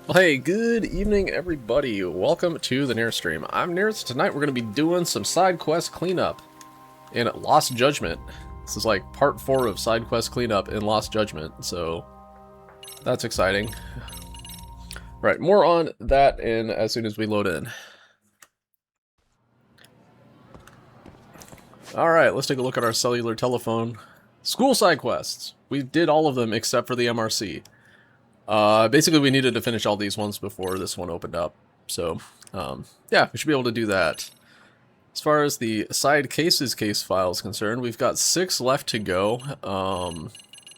Well, hey, good evening, everybody. Welcome to the Near Stream. I'm Nearest. Tonight we're going to be doing some side quest cleanup in Lost Judgment. This is like part 4 of side quest cleanup in Lost Judgment, so that's exciting. Right, more on that in as soon as we load in. Alright, let's take a look at our cellular telephone. School side quests. We did all of them except for the MRC. Basically we needed to finish all these ones before this one opened up. So, yeah, we should be able to do that. As far as the side cases case file is concerned, we've got 6 left to go.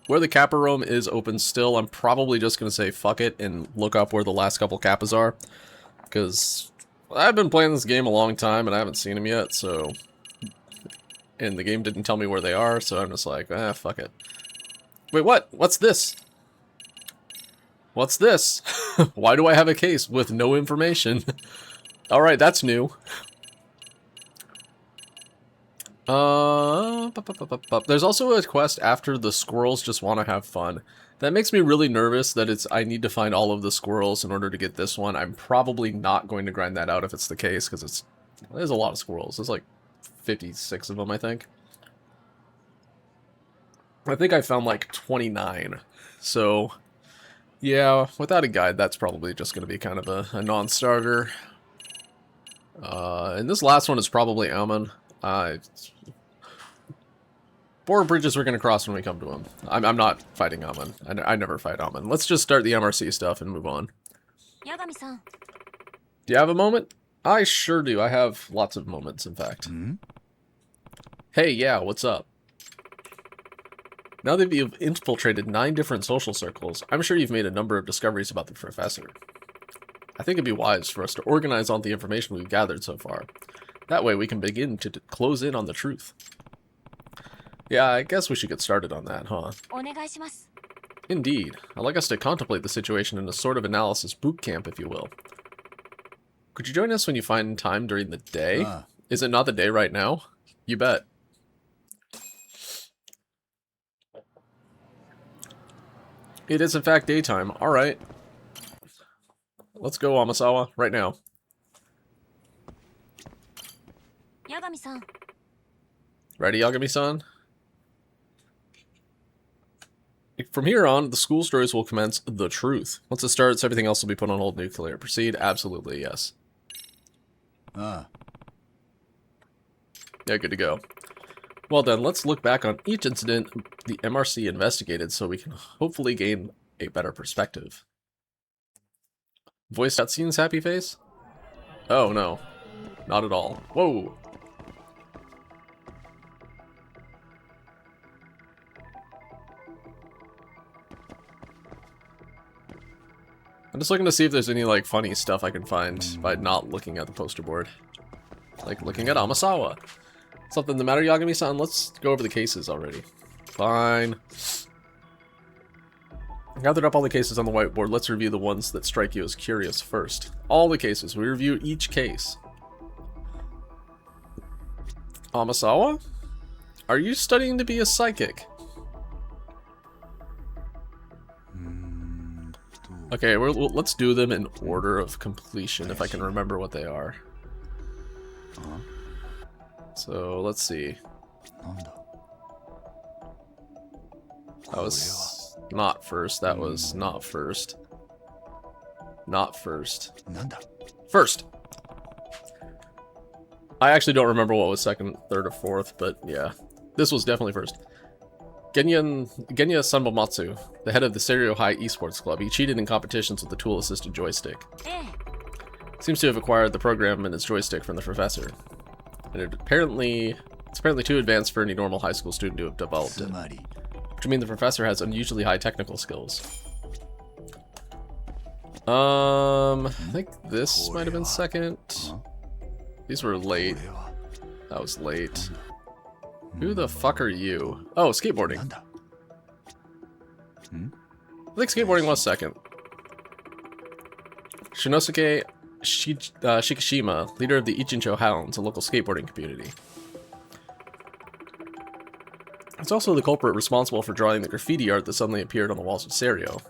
Where the Kappa room is open still, I'm probably just going to say fuck it and look up where the last couple Kappas are. Because I've been playing this game a long time and I haven't seen them yet, so... And the game didn't tell me where they are, so I'm just like, fuck it. Wait, what? What's this? What's this? Why do I have a case with no information? Alright, that's new. There's also a quest after the squirrels just want to have fun. That makes me really nervous that I need to find all of the squirrels in order to get this one. I'm probably not going to grind that out if it's the case, because there's a lot of squirrels. There's like 56 of them, I think. I think I found like 29. So, yeah, without a guide, that's probably just going to be kind of a non-starter. And this last one is probably Almond. Border bridges we're going to cross when we come to them. I'm not fighting Almond. I never fight Almond. Let's just start the MRC stuff and move on. Yagami-san. Do you have a moment? I sure do. I have lots of moments, in fact. Hey, yeah, what's up? Now that you've infiltrated 9 different social circles, I'm sure you've made a number of discoveries about the professor. I think it'd be wise for us to organize all the information we've gathered so far. That way we can begin to close in on the truth. Yeah, I guess we should get started on that, huh? Indeed. I'd like us to contemplate the situation in a sort of analysis boot camp, if you will. Could you join us when you find time during the day? Is it not the day right now? You bet. It is in fact daytime. Alright. Let's go, Amasawa, right now. Yagami-san. Ready, Yagami-san? From here on, the school stories will commence the truth. Once it starts, everything else will be put on hold nuclear. Proceed? Absolutely, yes. Yeah, good to go. Well then, let's look back on each incident the MRC investigated so we can hopefully gain a better perspective. Voice cutscenes, happy face? Oh no, not at all. Whoa! I'm just looking to see if there's any, like, funny stuff I can find by not looking at the poster board. Like, looking at Amasawa. Something the matter, Yagami-san? Let's go over the cases already. Fine. Gathered up all the cases on the whiteboard. Let's review the ones that strike you as curious first. All the cases. We review each case. Amasawa? Are you studying to be a psychic? Okay, let's do them in order of completion, if I can remember what they are. So, let's see. That was not first, that was not first. Not first. First! I actually don't remember what was second, third, or fourth, but yeah. This was definitely first. Genya Sanbomatsu, the head of the Seiryo High Esports Club. He cheated in competitions with the tool-assisted joystick. Seems to have acquired the program and its joystick from the professor. And it's apparently too advanced for any normal high school student to have developed it. Which means the professor has unusually high technical skills. I think this might have been second. These were late. That was late. Who the fuck are you? Oh, skateboarding. I think skateboarding was second. Shinosuke Shikishima, leader of the Ichincho Hounds, a local skateboarding community. He's also the culprit responsible for drawing the graffiti art that suddenly appeared on the walls of Seiryo.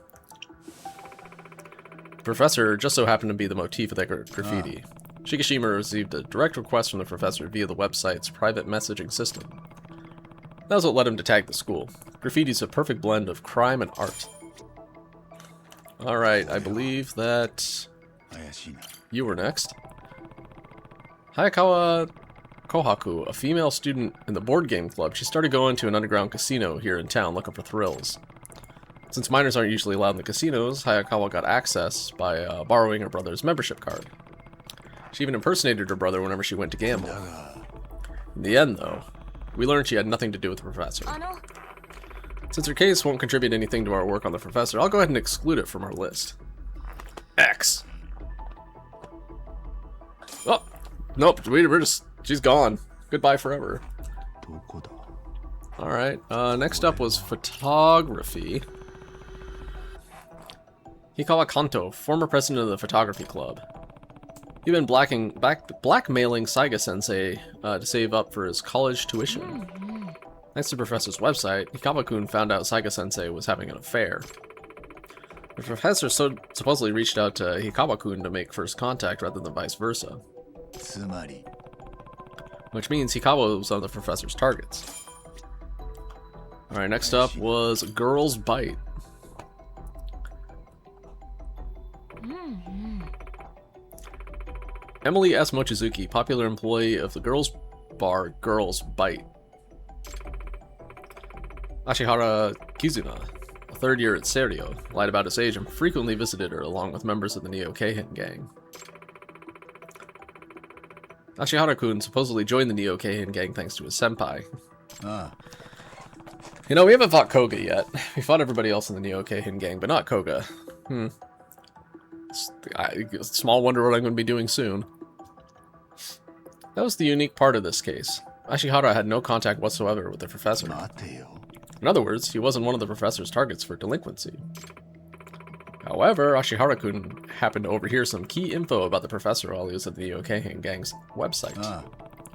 Professor just so happened to be the motif of that graffiti. Shikishima received a direct request from the professor via the website's private messaging system. That was what led him to tag the school. Graffiti's a perfect blend of crime and art. Alright, I believe that you were next. Hayakawa Kohaku, a female student in the board game club, she started going to an underground casino here in town looking for thrills. Since minors aren't usually allowed in the casinos, Hayakawa got access by borrowing her brother's membership card. She even impersonated her brother whenever she went to gamble. In the end, though, we learned she had nothing to do with the professor. Since her case won't contribute anything to our work on the professor, I'll go ahead and exclude it from our list. X. Oh, nope, we're just, she's gone. Goodbye forever. Alright, next up was photography. Hikawa Kanto, former president of the photography club. He'd been blackmailing Saiga Sensei to save up for his college tuition. Thanks to the professor's website, Hikawa-kun found out Saiga Sensei was having an affair. The professor supposedly reached out to Hikawa-kun to make first contact rather than vice versa. Which means Hikawa was one of the professor's targets. Alright, next up was Girls Bite. Emily S. Mochizuki, popular employee of the girls' bar Girls Bite. Ashihara Kizuna, a third year at Serio, lied about his age and frequently visited her along with members of the Neo Keihin gang. Ashihara-kun supposedly joined the Neo Keihin gang thanks to his senpai. You know, we haven't fought Koga yet. We fought everybody else in the Neo Keihin gang, but not Koga. Small wonder what I'm going to be doing soon. That was the unique part of this case. Ashihara had no contact whatsoever with the professor. In other words, he wasn't one of the professor's targets for delinquency. However, Ashihara-kun happened to overhear some key info about the professor while he was at the Neo Keihin gang's website.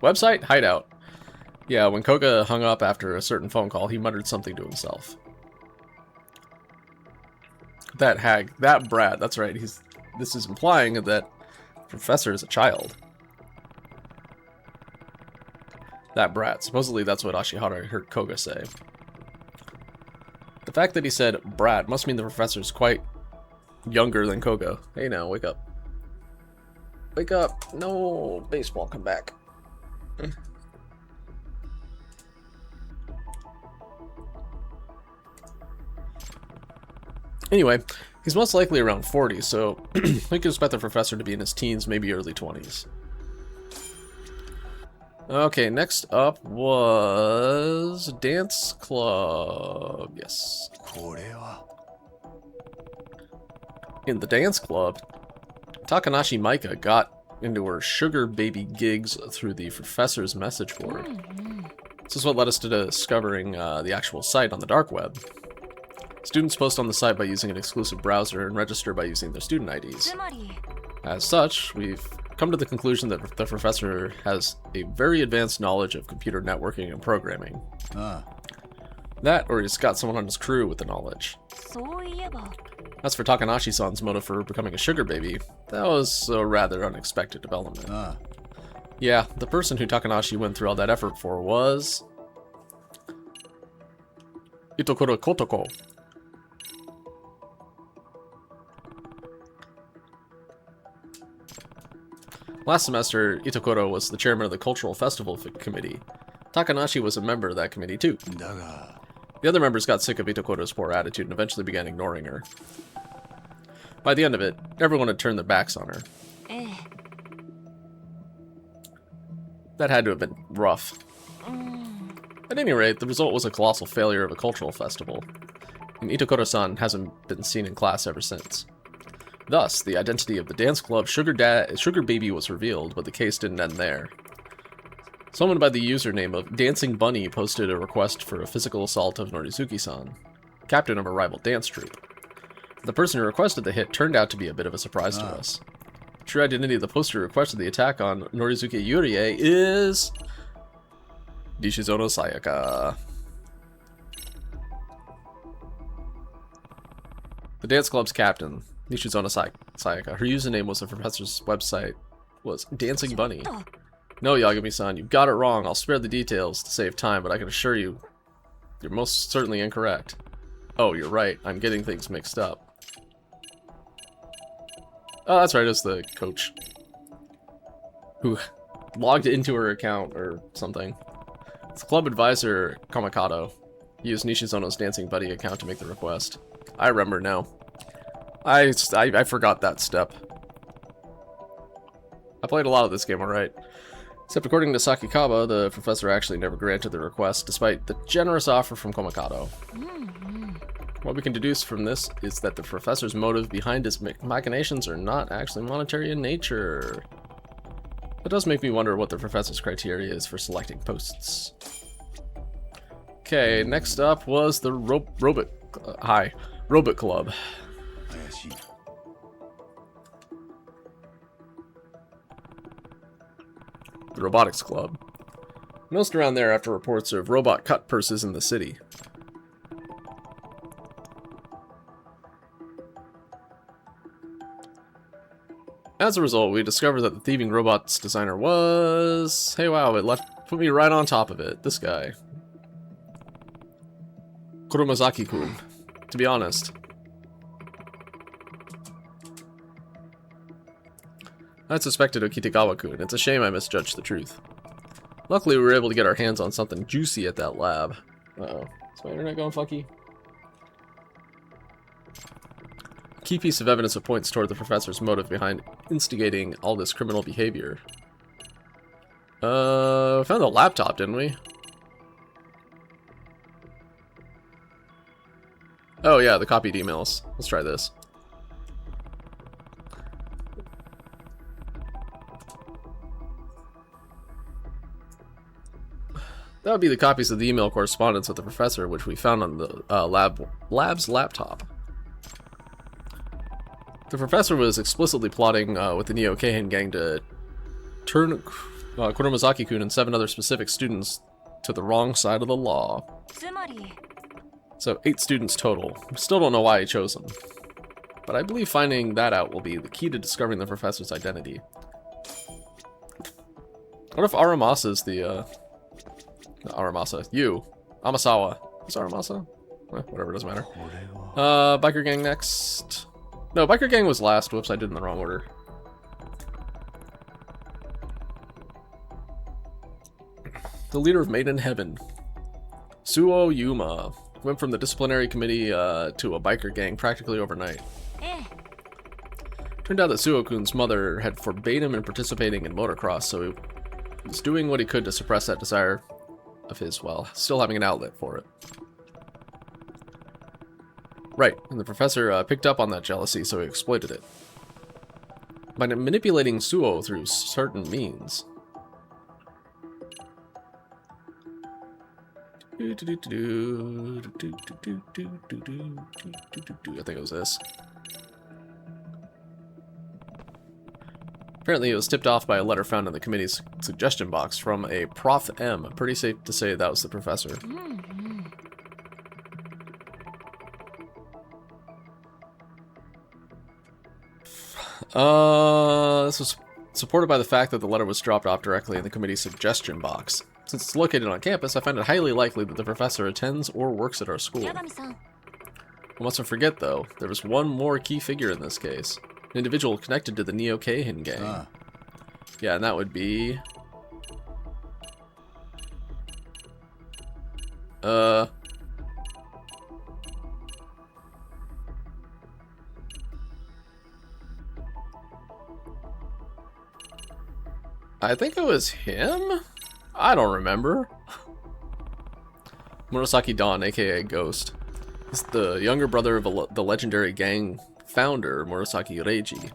Website? Hideout. Yeah, when Koga hung up after a certain phone call, he muttered something to himself. That hag, that brat, that's right, this is implying that the professor is a child. That brat, supposedly that's what Ashihara heard Koga say. The fact that he said brat must mean the professor's quite younger than Koga. Hey now, wake up. Wake up. No, baseball, come back. Anyway, he's most likely around 40, so we can expect the professor to be in his teens, maybe early 20s. Okay, next up was Dance Club. Yes. In the dance club, Takanashi Maika got into her sugar baby gigs through the professor's message board. This is what led us to discovering the actual site on the dark web. Students post on the site by using an exclusive browser and register by using their student IDs. As such, we've come to the conclusion that the professor has a very advanced knowledge of computer networking and programming. That, or he's got someone on his crew with the knowledge. As for Takanashi-san's motive for becoming a sugar baby, that was a rather unexpected development. Yeah, the person who Takanashi went through all that effort for was Itokuro Kotoko. Last semester, Itokuro was the chairman of the Cultural Festival Committee. Takanashi was a member of that committee too. The other members got sick of Itokuro's poor attitude and eventually began ignoring her. By the end of it, everyone had turned their backs on her. That had to have been rough. At any rate, the result was a colossal failure of a cultural festival, and Itokuro-san hasn't been seen in class ever since. Thus, the identity of the dance club Sugar Baby was revealed, but the case didn't end there. Someone by the username of Dancing Bunny posted a request for a physical assault of Norizuki-san, captain of a rival dance troupe. The person who requested the hit turned out to be a bit of a surprise to us. The true identity of the poster who requested the attack on Norizuki Yurie is Nishizono Sayaka. The dance club's captain, Nishizona Sayaka. Her username was the professor's website was Dancing Bunny. No, Yagami-san, you got it wrong. I'll spare the details to save time, but I can assure you, you're most certainly incorrect. Oh, you're right. I'm getting things mixed up. Oh, that's right. It's the coach who logged into her account or something. It's club advisor Kamakado. He used Nishizono's Dancing Buddy account to make the request. I remember now. I forgot that step. I played a lot of this game, alright. Except according to Sakikawa, the professor actually never granted the request, despite the generous offer from Kamakado. What we can deduce from this is that the professor's motive behind his machinations are not actually monetary in nature. It does make me wonder what the professor's criteria is for selecting posts. Okay, next up was the Robot Club. The Robotics Club. Nosed around there after reports of robot cut purses in the city. As a result, we discovered that the thieving robot's designer was... Hey, wow, put me right on top of it. This guy. Kuromazaki-kun. To be honest. I suspected Okitagawa-kun. It's a shame I misjudged the truth. Luckily, we were able to get our hands on something juicy at that lab. Uh-oh. Is my internet going funky? A key piece of evidence that points toward the professor's motive behind instigating all this criminal behavior. We found the laptop, didn't we? Oh yeah, the copied emails. Let's try this. That would be the copies of the email correspondence with the professor, which we found on the lab's laptop. The professor was explicitly plotting with the Neo Keihin gang to turn Kuromazaki-kun and 7 other specific students to the wrong side of the law. So 8 students total. Still don't know why he chose them. But I believe finding that out will be the key to discovering the professor's identity. What if Aramasa is the, Aramasa. Amasawa. Is Aramasa? Whatever, doesn't matter. Biker Gang next. No, Biker Gang was last. Whoops, I did in the wrong order. The leader of Made in Heaven. Suo Yuma. Went from the disciplinary committee to a biker gang practically overnight. Turned out that Suo-kun's mother had forbade him in participating in motocross, so he was doing what he could to suppress that desire of his while still having an outlet for it. Right, and the professor picked up on that jealousy, so he exploited it. By manipulating Suo through certain means. I think it was this. Apparently it was tipped off by a letter found in the committee's suggestion box from a Prof M. Pretty safe to say that was the professor. This was supported by the fact that the letter was dropped off directly in the committee's suggestion box. Since it's located on campus, I find it highly likely that the professor attends or works at our school. I mustn't forget, though, there was one more key figure in this case. An individual connected to the Neo Keihin gang. Yeah, and that would be... I think it was him? I don't remember. Murasaki Don, aka Ghost. He's the younger brother of the legendary gang founder, Murasaki Reiji.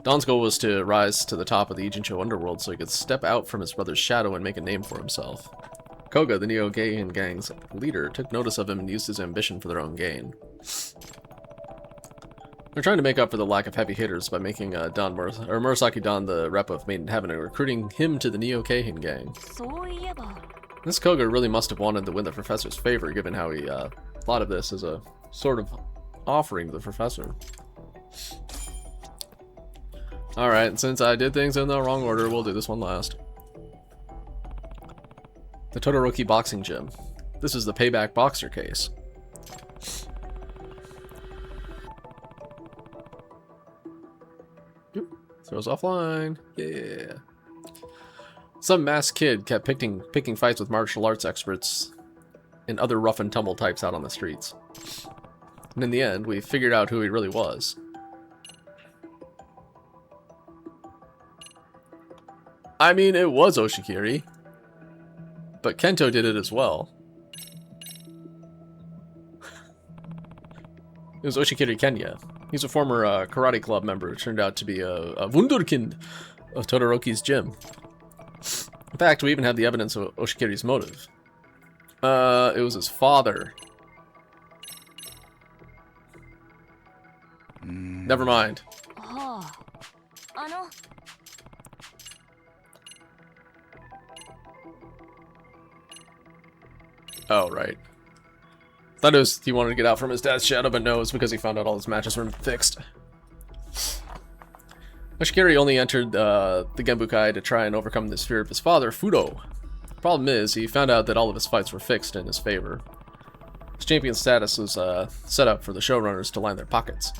Don's goal was to rise to the top of the Ijincho underworld so he could step out from his brother's shadow and make a name for himself. Koga, the Neo Keihin gang's leader, took notice of him and used his ambition for their own gain. They're trying to make up for the lack of heavy hitters by making Murasaki Don the rep of Made in Heaven and recruiting him to the Neo Keihin gang. This Koga really must have wanted to win the professor's favor, given how he thought of this as a sort of offering to the professor. Alright, since I did things in the wrong order, we'll do this one last. The Todoroki Boxing Gym. This is the Payback Boxer case. Oop, throws offline. Yeah. Some masked kid kept picking fights with martial arts experts and other rough and tumble types out on the streets. And in the end, we figured out who he really was. I mean, it was Oshikiri. But Kento did it as well. It was Oshikiri Kenya. He's a former karate club member who turned out to be a wunderkind of Todoroki's gym. In fact, we even have the evidence of Oshikiri's motive. It was his father. Never mind. はあ、Oh, right. Thought it was he wanted to get out from his dad's shadow, but no, it's because he found out all his matches were fixed. Oshikiri only entered the Genbukai to try and overcome the fear of his father, Fudo. The problem is, he found out that all of his fights were fixed in his favor. His champion status was set up for the showrunners to line their pockets.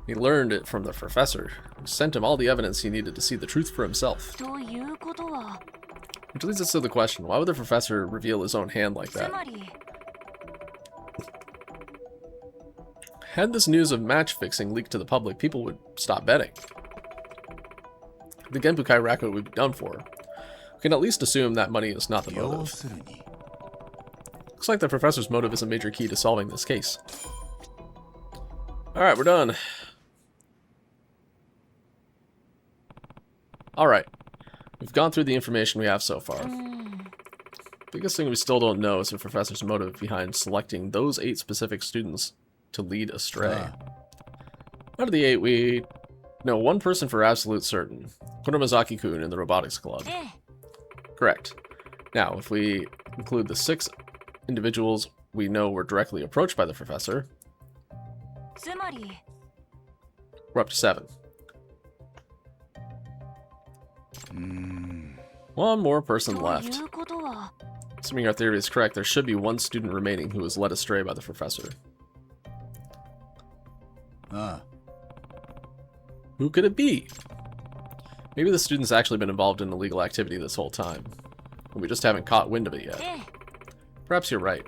He learned it from the professor, who sent him all the evidence he needed to see the truth for himself. ということは、 Which leads us to the question, why would the professor reveal his own hand like つ that? まり、 Had this news of match fixing leaked to the public, people would stop betting. The Genbukai racket would be done for. We can at least assume that money is not the motive. Looks like the professor's motive is a major key to solving this case. Alright, we're done. Alright. We've gone through the information we have so far. Biggest thing we still don't know is the professor's motive behind selecting those 8 specific students to lead astray. Out of the 8, we know one person for absolute certain. Kuromazaki-kun in the robotics club. ええ、 Correct. Now, if we include the 6 individuals we know were directly approached by the professor, つまり、 we're up to 7. One more person と left. いうことは、 Assuming our theory is correct, there should be one student remaining who was led astray by the professor. Who could it be? Maybe the student's actually been involved in illegal activity this whole time, and we just haven't caught wind of it yet. ええ、 Perhaps you're right.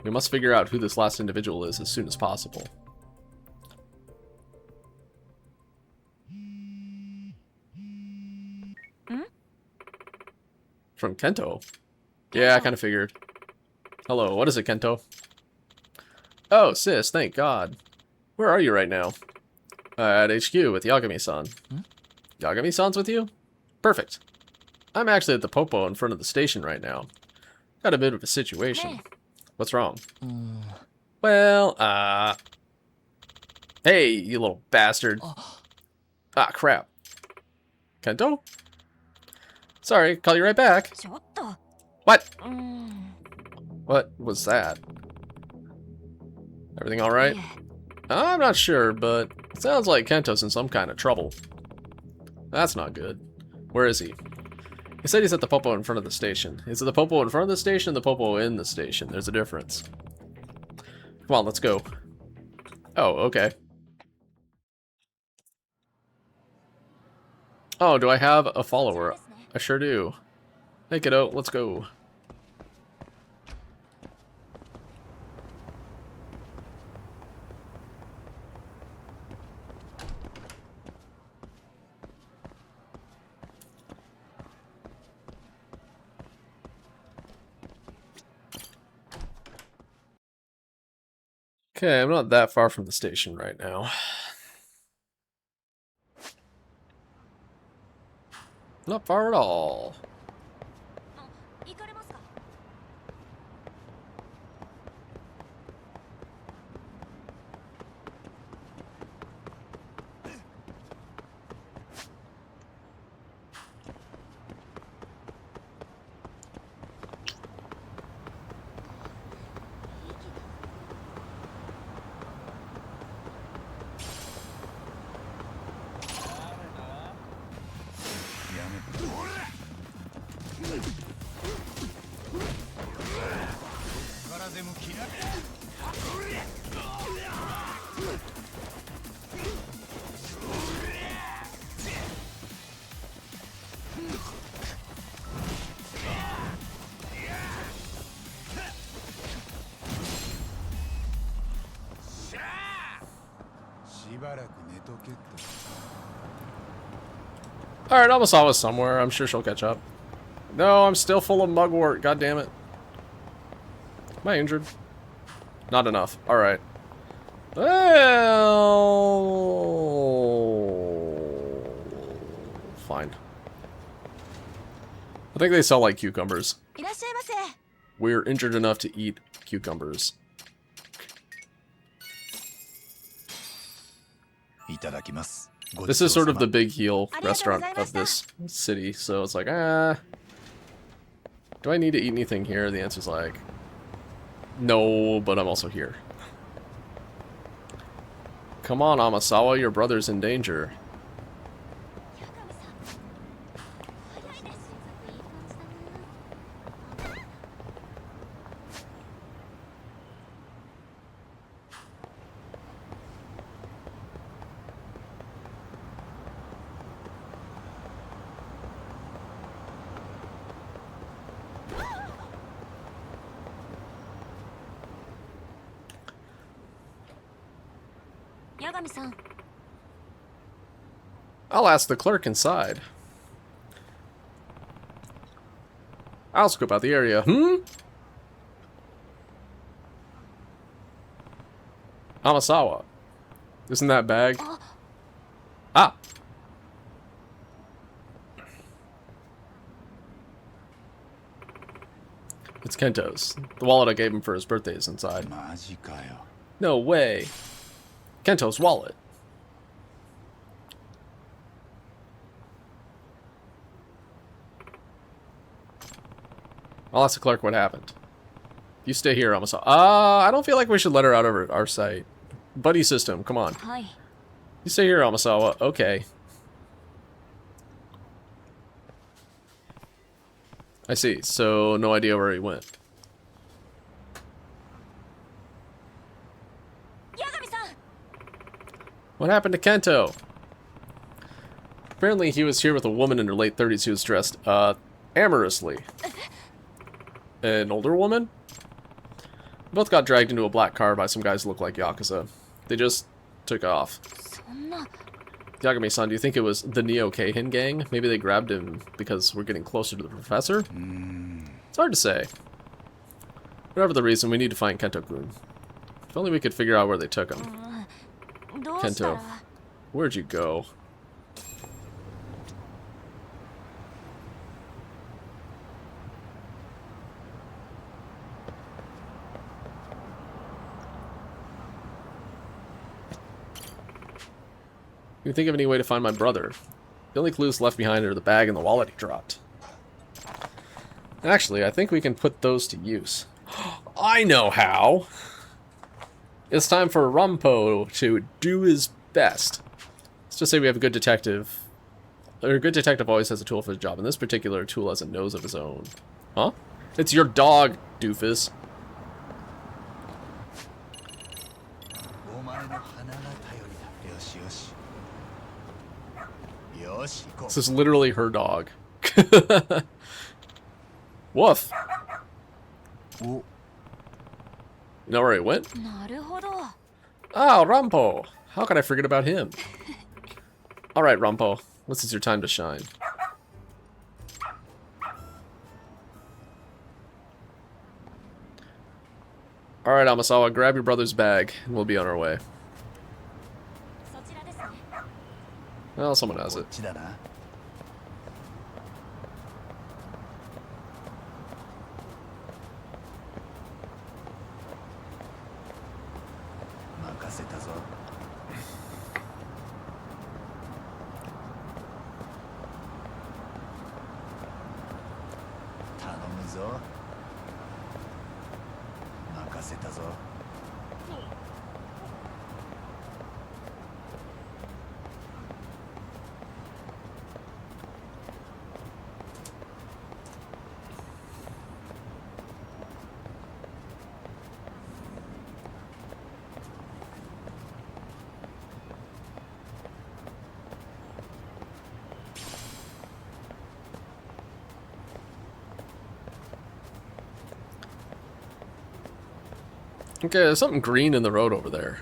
We must figure out who this last individual is as soon as possible. From Kento? Yeah, I kind of figured. Hello, what is it, Kento? Oh, sis, thank God. Where are you right now? At HQ with Yagami-san. Yagami-san's with you? Perfect. I'm actually at the Popo in front of the station right now. Got a bit of a situation. Hey. What's wrong? Well, hey, you little bastard. Ah, crap. Kento? Sorry, call you right back. ちょっと、 What? ん、 What was that? Everything alright? いえ、 I'm not sure, but it sounds like Kento's in some kind of trouble. That's not good. Where is he? He said he's at the Popo in front of the station. Is it the Popo in front of the station or the Popo in the station? There's a difference. Come on, let's go. Oh, okay. Oh, do I have a follower? I sure do. Hey kiddo, let's go. Okay, I'm not that far from the station right now. Not far at all. 行かれますか。Alright, Amasawa's somewhere. I'm sure she'll catch up. No, I'm still full of mugwort. God damn it. Am I injured? Not enough. Alright. Well... Fine. I think they sell like cucumbers. いらっしゃいませ。 We're injured enough to eat cucumbers. This is sort of the big heel restaurant of this city, so it's like, do I need to eat anything here? The answer's like, no, but I'm also here. Come on, Amasawa, your brother's in danger. 八神さん。早いです。いい感じだな。 八神さん。 I'll ask the clerk inside. I'll scope out the area. Amasawa. Isn't that bag? Ah! It's Kento's. The wallet I gave him for his birthday is inside. No way. Kento's wallet. I'll ask the clerk what happened. You stay here, Amasawa. I don't feel like we should let her out of our sight. Buddy system, come on. はい。 You stay here, Amasawa. Okay. I see. So, no idea where he went. 八神さん。 What happened to Kento? Apparently he was here with a woman in her late 30s who was dressed, amorously. An older woman? Both got dragged into a black car by some guys who look like Yakuza. They just took off. そんな。 Yagami-san, do you think it was the Neo Keihin gang? Maybe they grabbed him because we're getting closer to the professor? It's hard to say. Whatever the reason, we need to find Kento-kun. If only we could figure out where they took him. どうしたら。 Kento. Where'd you go? Can you think of any way to find my brother? The only clues left behind are the bag and the wallet he dropped. Actually, I think we can put those to use. I know how! It's time for Rampo to do his best. Let's just say we have a good detective. A good detective always has a tool for his job, and this particular tool has a nose of his own. Huh? It's your dog, doofus. This is literally her dog. Woof. You know where he went? なるほど。 Oh, Rampo. How could I forget about him? Alright, Rampo. This is your time to shine. Alright, Amasawa, grab your brother's bag, and we'll be on our way. そちらですね。 Well, someone has it. 任せたぞ。頼むぞ。任せたぞ。Okay, there's something green in the road over there.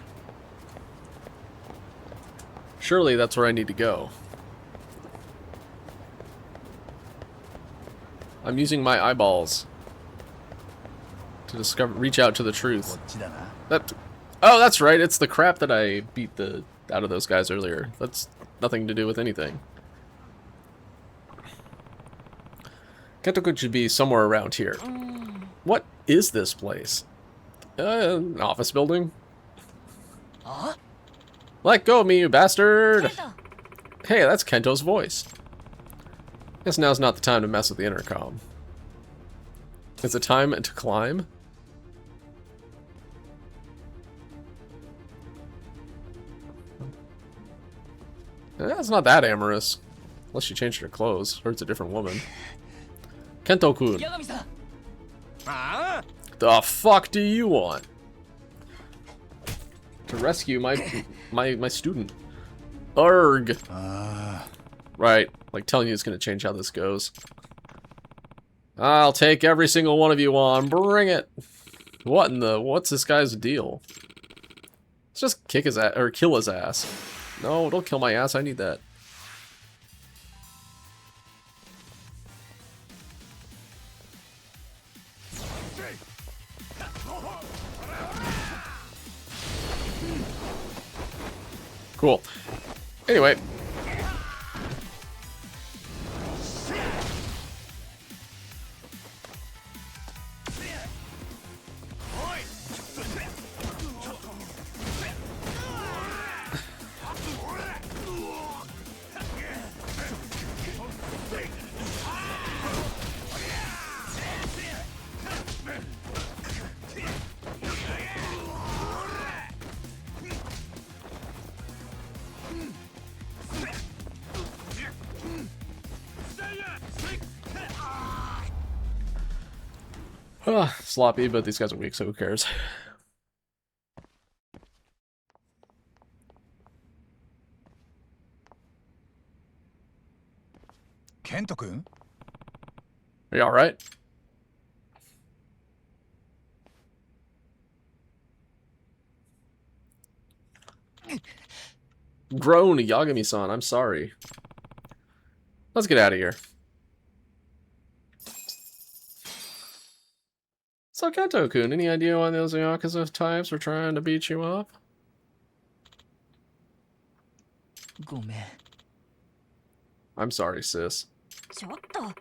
Surely that's where I need to go. I'm using my eyeballs to reach out to the こ truth. っちだな。 Oh, that's right. It's the crap that I beat out of those guys earlier. That's nothing to do with anything. Kento-kun should be somewhere around here. What is this place? An office building? Let go of me, you bastard! ケント Hey, that's Kento's voice. Guess now's not the time to mess with the intercom. Is it time to climb? It's not that amorous. Unless she changed her clothes, or it's a different woman. Kento-kun. 八神さんああ The fuck do you want? To rescue my student. Urg. あ Right, like telling you it's gonna change how this goes. I'll take every single one of you on. Bring it. What's this guy's deal? Let's just kick his ass, or kill his ass. No, don't kill my ass. I need that. Cool. Anyway. Sloppy, but these guys are weak, so who cares? ケント君 Are you alright? Groan, Yagami-san, I'm sorry. Let's get out of here. So, Kento-kun, any idea why those Yakuza types were trying to beat you up? ごめん I'm sorry, sis. ちょっと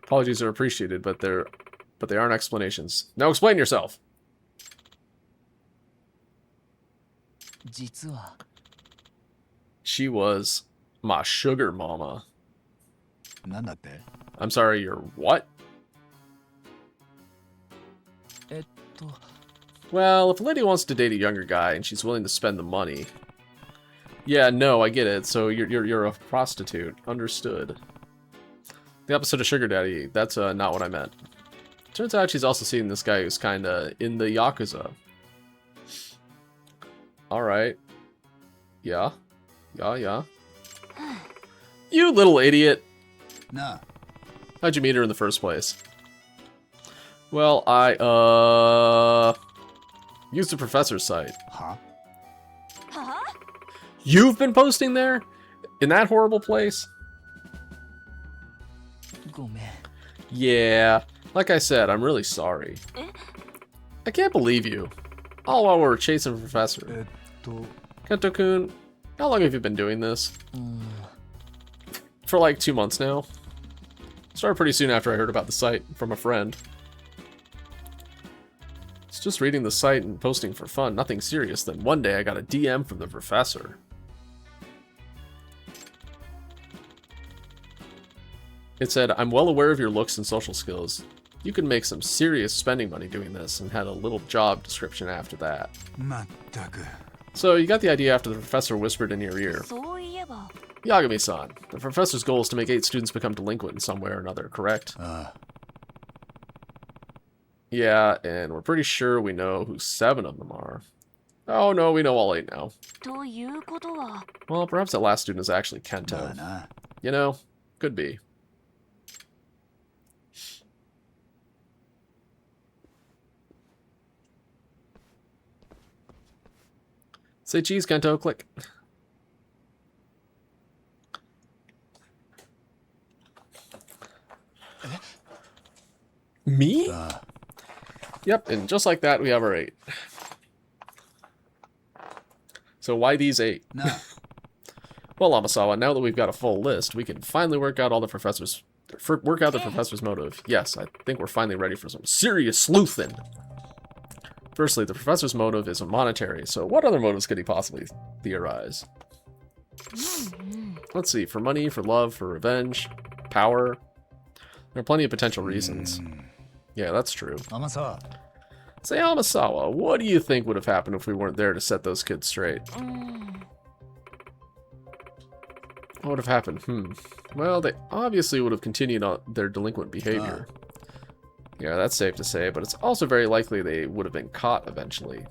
Apologies are appreciated, but they aren't explanations. Now explain yourself. 実は She was my sugar mama. なんだって I'm sorry, you're what? えっと Well, if a lady wants to date a younger guy and she's willing to spend the money. Yeah, no, I get it. So you're a prostitute. Understood. The opposite of sugar daddy. That's not what I meant. Turns out she's also seeing this guy who's kinda in the Yakuza. Alright. Yeah. Yeah. You little idiot. なあ How'd you meet her in the first place? Well, I, used the professor's site. は はあ You've been posting there? In that horrible place? ごめん Yeah. Like I said, I'm really sorry. I can't believe you. All while we're chasing the professor. えっと Kento-kun, how long have you been doing this? うん For like 2 months now. Started pretty soon after I heard about the site from a friend. It's just reading the site and posting for fun, nothing serious. Then one day I got a DM from the professor. It said, I'm well aware of your looks and social skills. You can make some serious spending money doing this, and had a little job description after that. まったく So you got the idea after the professor whispered in your ear. そういえば Yagami-san, the professor's goal is to make 8 students become delinquent in some way or another, correct? あ Yeah, and we're pretty sure we know who 7 of them are. Oh no, we know all 8 now. ということは Well, perhaps that last student is actually あま Kento. あな You know, could be. Say cheese, Kento. Click. Me? さあ Yep, and just like that, we have our 8. So why these 8? なあ Well, Amasawa, now that we've got a full list, we can finally work out the professor's motive. Yes, I think we're finally ready for some serious sleuthing. Firstly, the professor's motive is monetary, so what other motives could he possibly theorize? Let's see, for money, for love, for revenge, power. There are plenty of potential reasons. Yeah, that's true. 天沢 Say, Amasawa, what do you think would have happened if we weren't there to set those kids straight? What would have happened? Well, they obviously would have continued on their delinquent behavior. Yeah, that's safe to say, but it's also very likely they would have been caught eventually.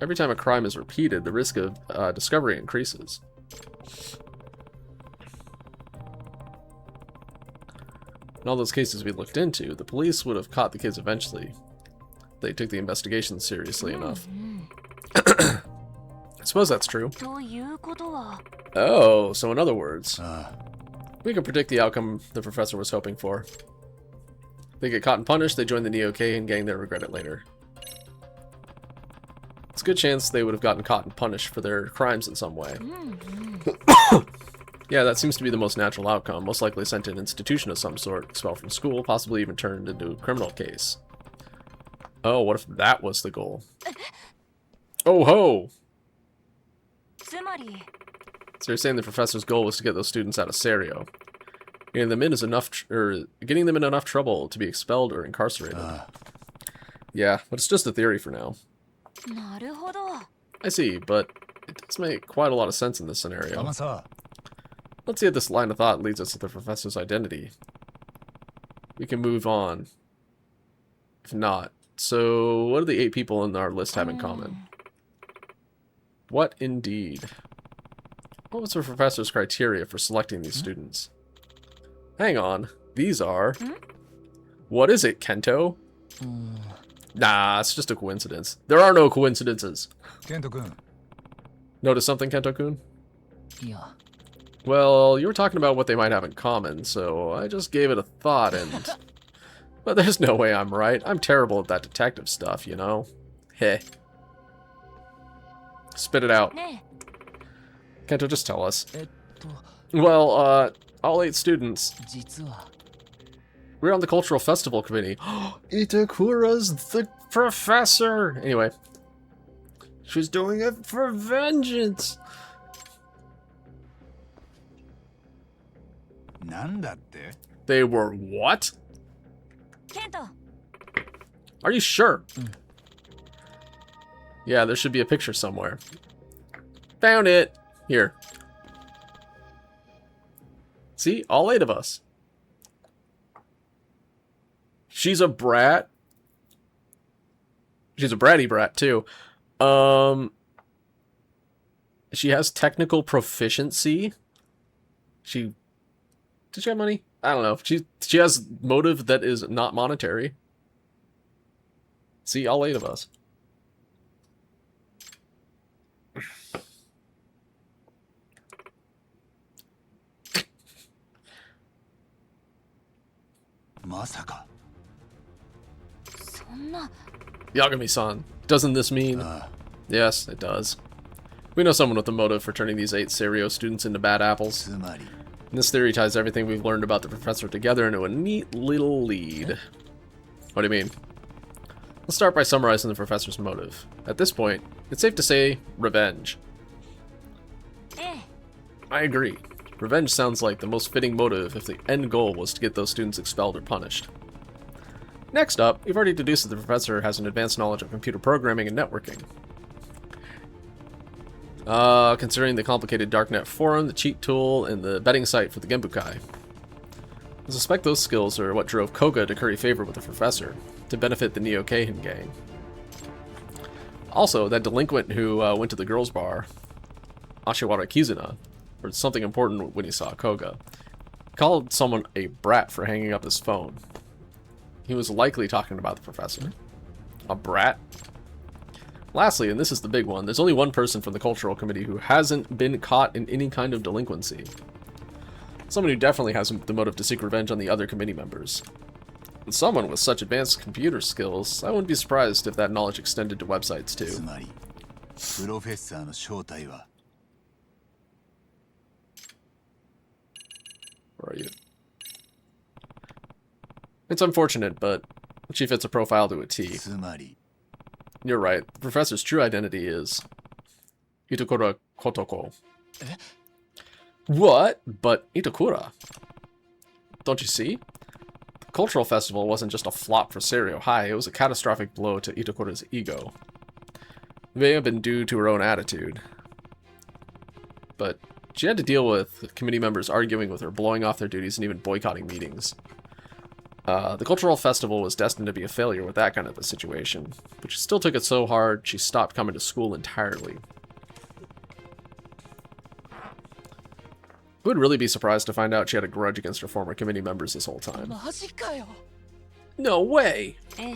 Every time a crime is repeated, the risk of discovery increases. In all those cases we looked into, the police would have caught the kids eventually. They took the investigation seriously enough. I suppose that's true. ということは Oh, so in other words, あ we can predict the outcome the professor was hoping for. They get caught and punished, they join the Neo-Keihan gang, they regret it later. It's a good chance they would have gotten caught and punished for their crimes in some way. Yeah, that seems to be the most natural outcome. Most likely sent to an institution of some sort, expelled from school, possibly even turned into a criminal case. Oh, what if that was the goal? Oh ho! つまり So you're saying the professor's goal was to get those students out of Serio. Getting them in enough trouble to be expelled or incarcerated. あ Yeah, but it's just a theory for now. なるほど I see, but it does make quite a lot of sense in this 天 scenario. 沢 Let's see if this line of thought leads us to the professor's identity. We can move on. If not. So, what do the 8 people in our list have in common? What indeed? What was the professor's criteria for selecting these students? Hang on. These are... What is it, Kento? うーん Nah, it's just a coincidence. There are no coincidences. ケント君 Notice something, Kento-kun? いや Well, you were talking about what they might have in common, so I just gave it a thought and... But there's no way I'm right. I'm terrible at that detective stuff, you know? Heh. Spit it out. ね Kento, just tell us. と Well, all 8 students. 実は We're on the cultural festival committee. Itakura's the professor! Anyway. She's doing it for vengeance! なんだって They were what? ケント Are you sure? Yeah, there should be a picture somewhere. Found it! Here. See? All 8 of us. She's a brat. She's a bratty brat, too. She has technical proficiency. Does she have money? I don't know. She has motive that is not monetary. See, all 8 of us.「まさか そんな Yagami-san, doesn't this mean... あ Yes, it does. We know someone with a motive for turning these 8 Serio students into bad apples. つまり And this theory ties everything we've learned about the professor together into a neat little lead. What do you mean? Let's start by summarizing the professor's motive. At this point, it's safe to say revenge. ええ I agree. Revenge sounds like the most fitting motive if the end goal was to get those students expelled or punished. Next up, we've already deduced that the professor has an advanced knowledge of computer programming and networking. Considering the complicated Darknet forum, the cheat tool, and the betting site for the Genbukai. I suspect those skills are what drove Koga to curry favor with the professor, to benefit the Neo-Keihan gang. Also, that delinquent who went to the girls' bar, Ashiwara Kizuna, or something important when he saw Koga, called someone a brat for hanging up his phone. He was likely talking about the professor. A brat? Lastly, and this is the big one, there's only one person from the cultural committee who hasn't been caught in any kind of delinquency. Someone who definitely has the motive to seek revenge on the other committee members. And someone with such advanced computer skills, I wouldn't be surprised if that knowledge extended to websites つ too. まりプロフェッサーの正体は Where are you? It's unfortunate, but she fits a profile to a T. つまり You're right. The professor's true identity is Itakura Kotoko. What? But Itakura? Don't you see? The cultural festival wasn't just a flop for Serio High, it was a catastrophic blow to Itakura's ego. It may have been due to her own attitude. But she had to deal with committee members arguing with her, blowing off their duties, and even boycotting meetings. The cultural festival was destined to be a failure with that kind of a situation, but she still took it so hard she stopped coming to school entirely. I would really be surprised to find out she had a grudge against her former committee members this whole time. マジかよ。 No way! ええ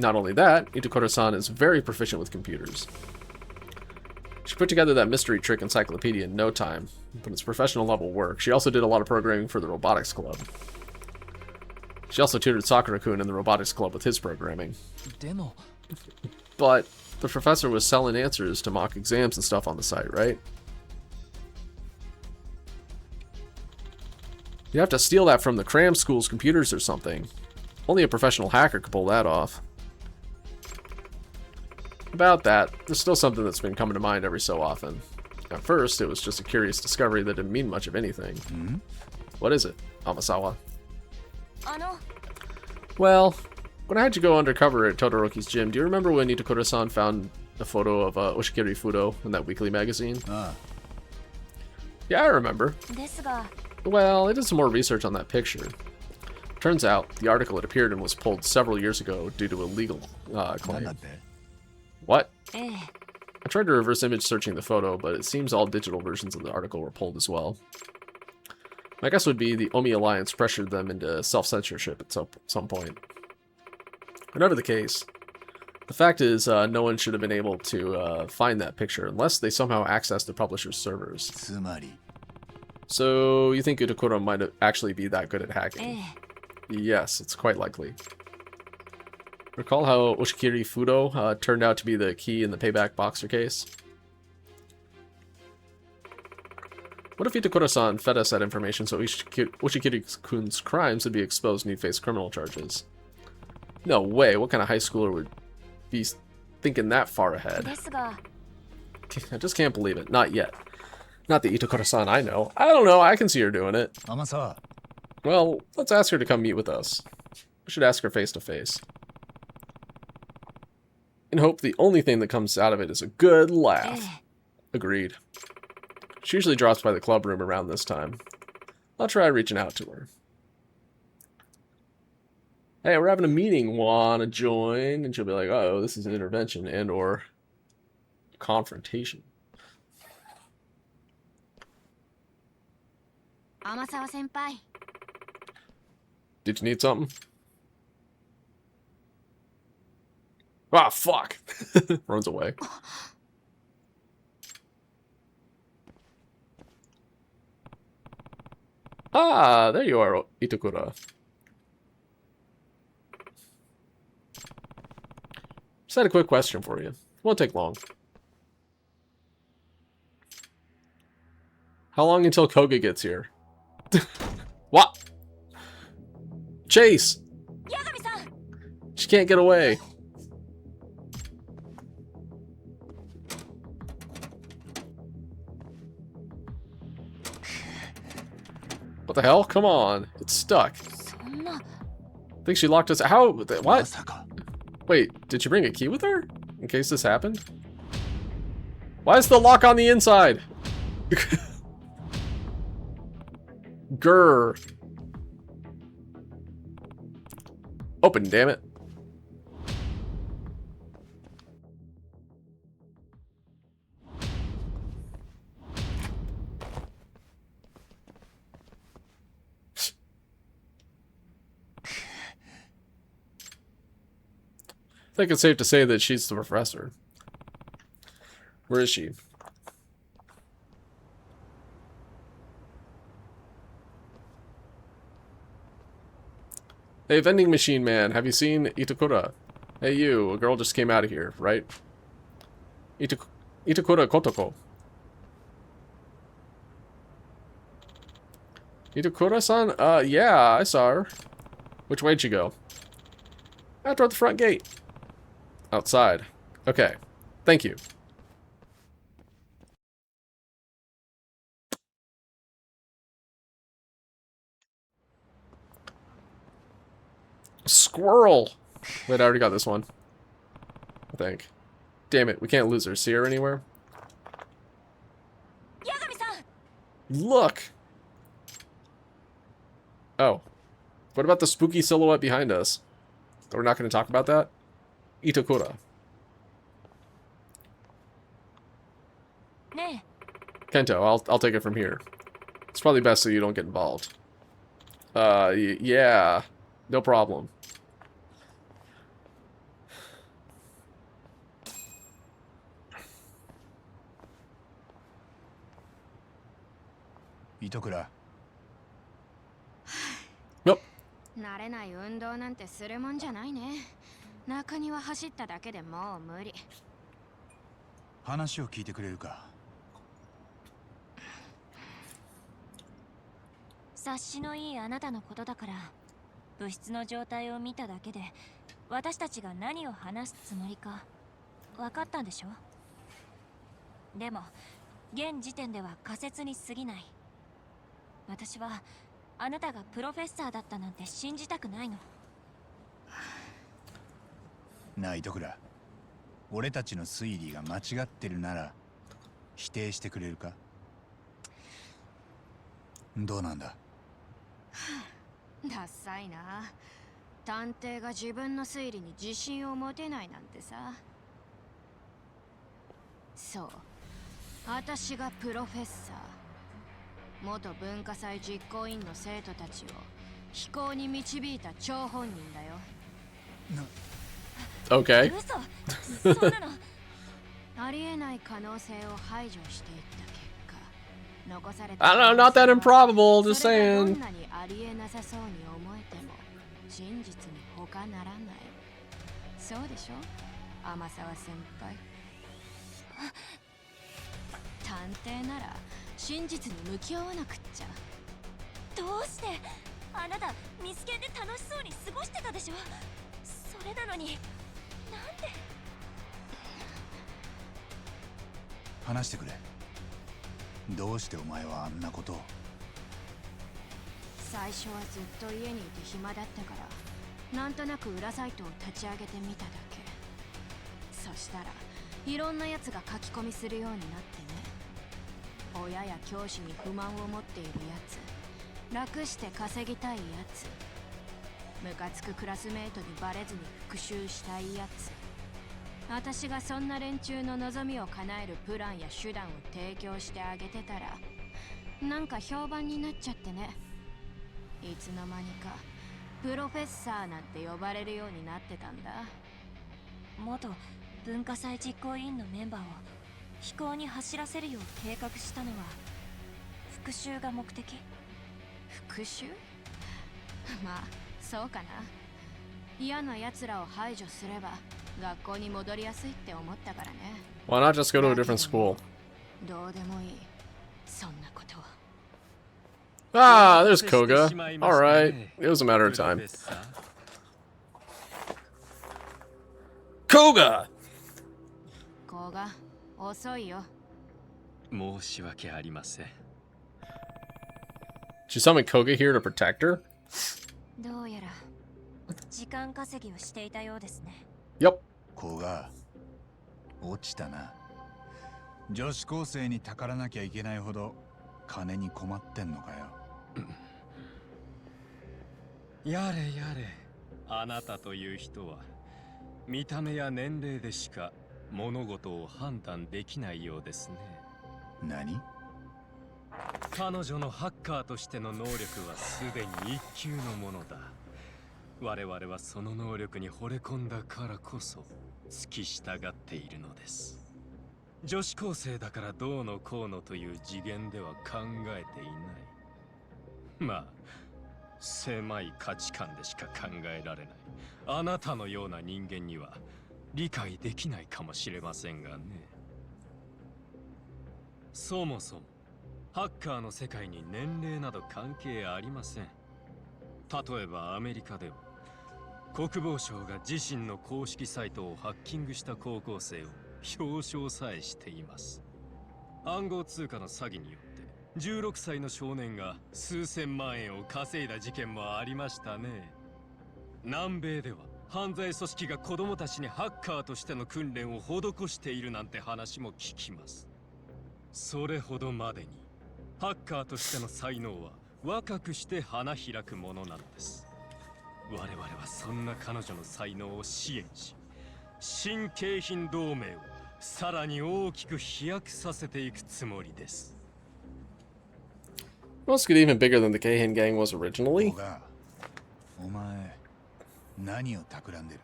Not only that, Itakura-san is very proficient with computers. She put together that mystery trick encyclopedia in no time, but it's professional level work. She also did a lot of programming for the robotics club. She also tutored Sakura-kun in the robotics club with his programming. でも、 But the professor was selling answers to mock exams and stuff on the site, right? You have to steal that from the cram school's computers or something. Only a professional hacker could pull that off. About that, there's still something that's been coming to mind every so often. At first, it was just a curious discovery that didn't mean much of anything. What is it, Amasawa? あの Well, when I had you go undercover at Todoroki's gym, do you remember when Itakura-san found a photo of Oshikiri Fudo in that weekly magazine? あ Yeah, I remember. ですが Well, I did some more research on that picture. Turns out, the article it appeared in was pulled several years ago due to a legal あなん claim. だって What? ええ I tried to reverse image searching the photo, but it seems all digital versions of the article were pulled as well. My guess would be the Omi Alliance pressured them into self-censorship at some point. Whatever the case, the fact is no one should have been able to find that picture unless they somehow accessed the publisher's servers. つまり So you think Itakura might actually be that good at え hacking? え Yes, it's quite likely. Recall how Oshikiri Fudo turned out to be the key in the payback boxer case? What if Itakura-san fed us that information so Oshikiri-kun's crimes would be exposed and he'd face criminal charges? No way, what kind of high schooler would be thinking that far ahead? ですが I just can't believe it. Not yet. Not the Itakura-san I know. I don't know, I can see her doing it. 天沢 Well, let's ask her to come meet with us. We should ask her face to face. And hope the only thing that comes out of it is a good え laugh. え Agreed. She usually drops by the club room around this time. I'll try reaching out to her. Hey, we're having a meeting. Wanna join? And she'll be like, oh, this is an intervention and or confrontation. 天沢先輩 Did you need something? Ah, fuck! Runs away. Ah, there you are, Itakura. Just had a quick question for you. Won't take long. How long until Koga gets here? What? Chase! 八神さん She can't get away. What the hell? Come on. It's stuck. そんな Think she locked us. How? ま What? さか Wait, did she bring a key with her? In case this happened? Why is the lock on the inside? Grr. Open, damn it. I think it's safe to say that she's the professor. Where is she? Hey, vending machine man, have you seen Itakura? Hey you, a girl just came out of here, right? Itakura Kotoko. Itakura-san? Yeah, I saw her. Which way'd she go? Out toward the front gate. Outside. Okay. Thank you. Squirrel! Wait, I already got this one. I think. Damn it, we can't lose her. See her anywhere? Yagami-san! Look! Oh. What about the spooky silhouette behind us? We're not going to talk about that? Itakura. Ne. Kento, I'll take it from here. It's probably best so you don't get involved. Yeah. No problem. Itokura. Nope. 慣れない運動なんてするもんじゃないね。中庭走っただけでもう無理。話を聞いてくれるか。察しのいいあなたのことだから、物質の状態を見ただけで私たちが何を話すつもりか分かったんでしょ。でも現時点では仮説に過ぎない。私はあなたがプロフェッサーだったなんて信じたくないの。なあ糸倉、俺たちの推理が間違ってるなら否定してくれるか。どうなんだ。ダッサいな。探偵が自分の推理に自信を持てないなんてさ。そう、私がプロフェッサー、元文化祭実行委員の生徒たちを飛行に導いた張本人だよ。Okay. 嘘、そんなのありえない可能性を排除していった結果、残された I don't know, not that improbable, just それがど saying. んなにありえなさそうに思えても真実に他ならない。そうでしょ、天沢先輩。探偵なら真実に向き合わなくっちゃ。どうしてあなたミスケンで楽しそうに過ごしてたでしょ。それなのになんで。話してくれ。どうしてお前はあんなことを。最初はずっと家にいて暇だったからなんとなく裏サイトを立ち上げてみただけ。そしたらいろんなやつが書き込みするようになってね。親や教師に不満を持っているやつ、楽して稼ぎたいやつ、ムカつくクラスメートにバレずに復讐したいやつ。私がそんな連中の望みを叶えるプランや手段を提供してあげてたらなんか評判になっちゃってね。いつの間にかプロフェッサーなんて呼ばれるようになってたんだ。元文化祭実行委員のメンバーを飛行に走らせるよう計画したのは復讐が目的。復讐？まあそうかな。嫌な奴らを排除すれば学校に戻りやすいって思ったからね。 Why not just go to a different school? どうでもいい、そんなことは。Ah, there's Koga. Alright. It was a matter of time. Koga! 子が遅いよ。申し訳ありません。 Did you summon Koga here to protect her? どうやら時間稼ぎをしていたようですね。 Yep. 子が落ちたな。女子高生にたからなきゃいけないほど金に困ってんのかよ。やれやれ、あなたという人は見た目や年齢でしか物事を判断できないようですね。何？彼女のハッカーとしての能力はすでに一級のものだ。我々はその能力に惚れ込んだからこそ付き従っているのです。女子高生だからどうのこうのという次元では考えていない。まあ狭い価値観でしか考えられないあなたのような人間には理解できないかもしれませんがね。そもそもハッカーの世界に年齢など関係ありません。例えばアメリカでは国防省が自身の公式サイトをハッキングした高校生を表彰さえしています。暗号通貨の詐欺によって16歳の少年が数千万円を稼いだ事件もありましたね。南米では犯罪組織が子供たちにハッカーとしての訓練を施しているなんて話も聞きます。それほどまでにハッカーとしての才能は若くして花開くものなのです。我々はそんな彼女の才能を支援し、新景品同盟をさらに大きく飛躍させていくつもりです。Must get even bigger than the Keihin gang was 小 originally. 川、お前何を企んでる？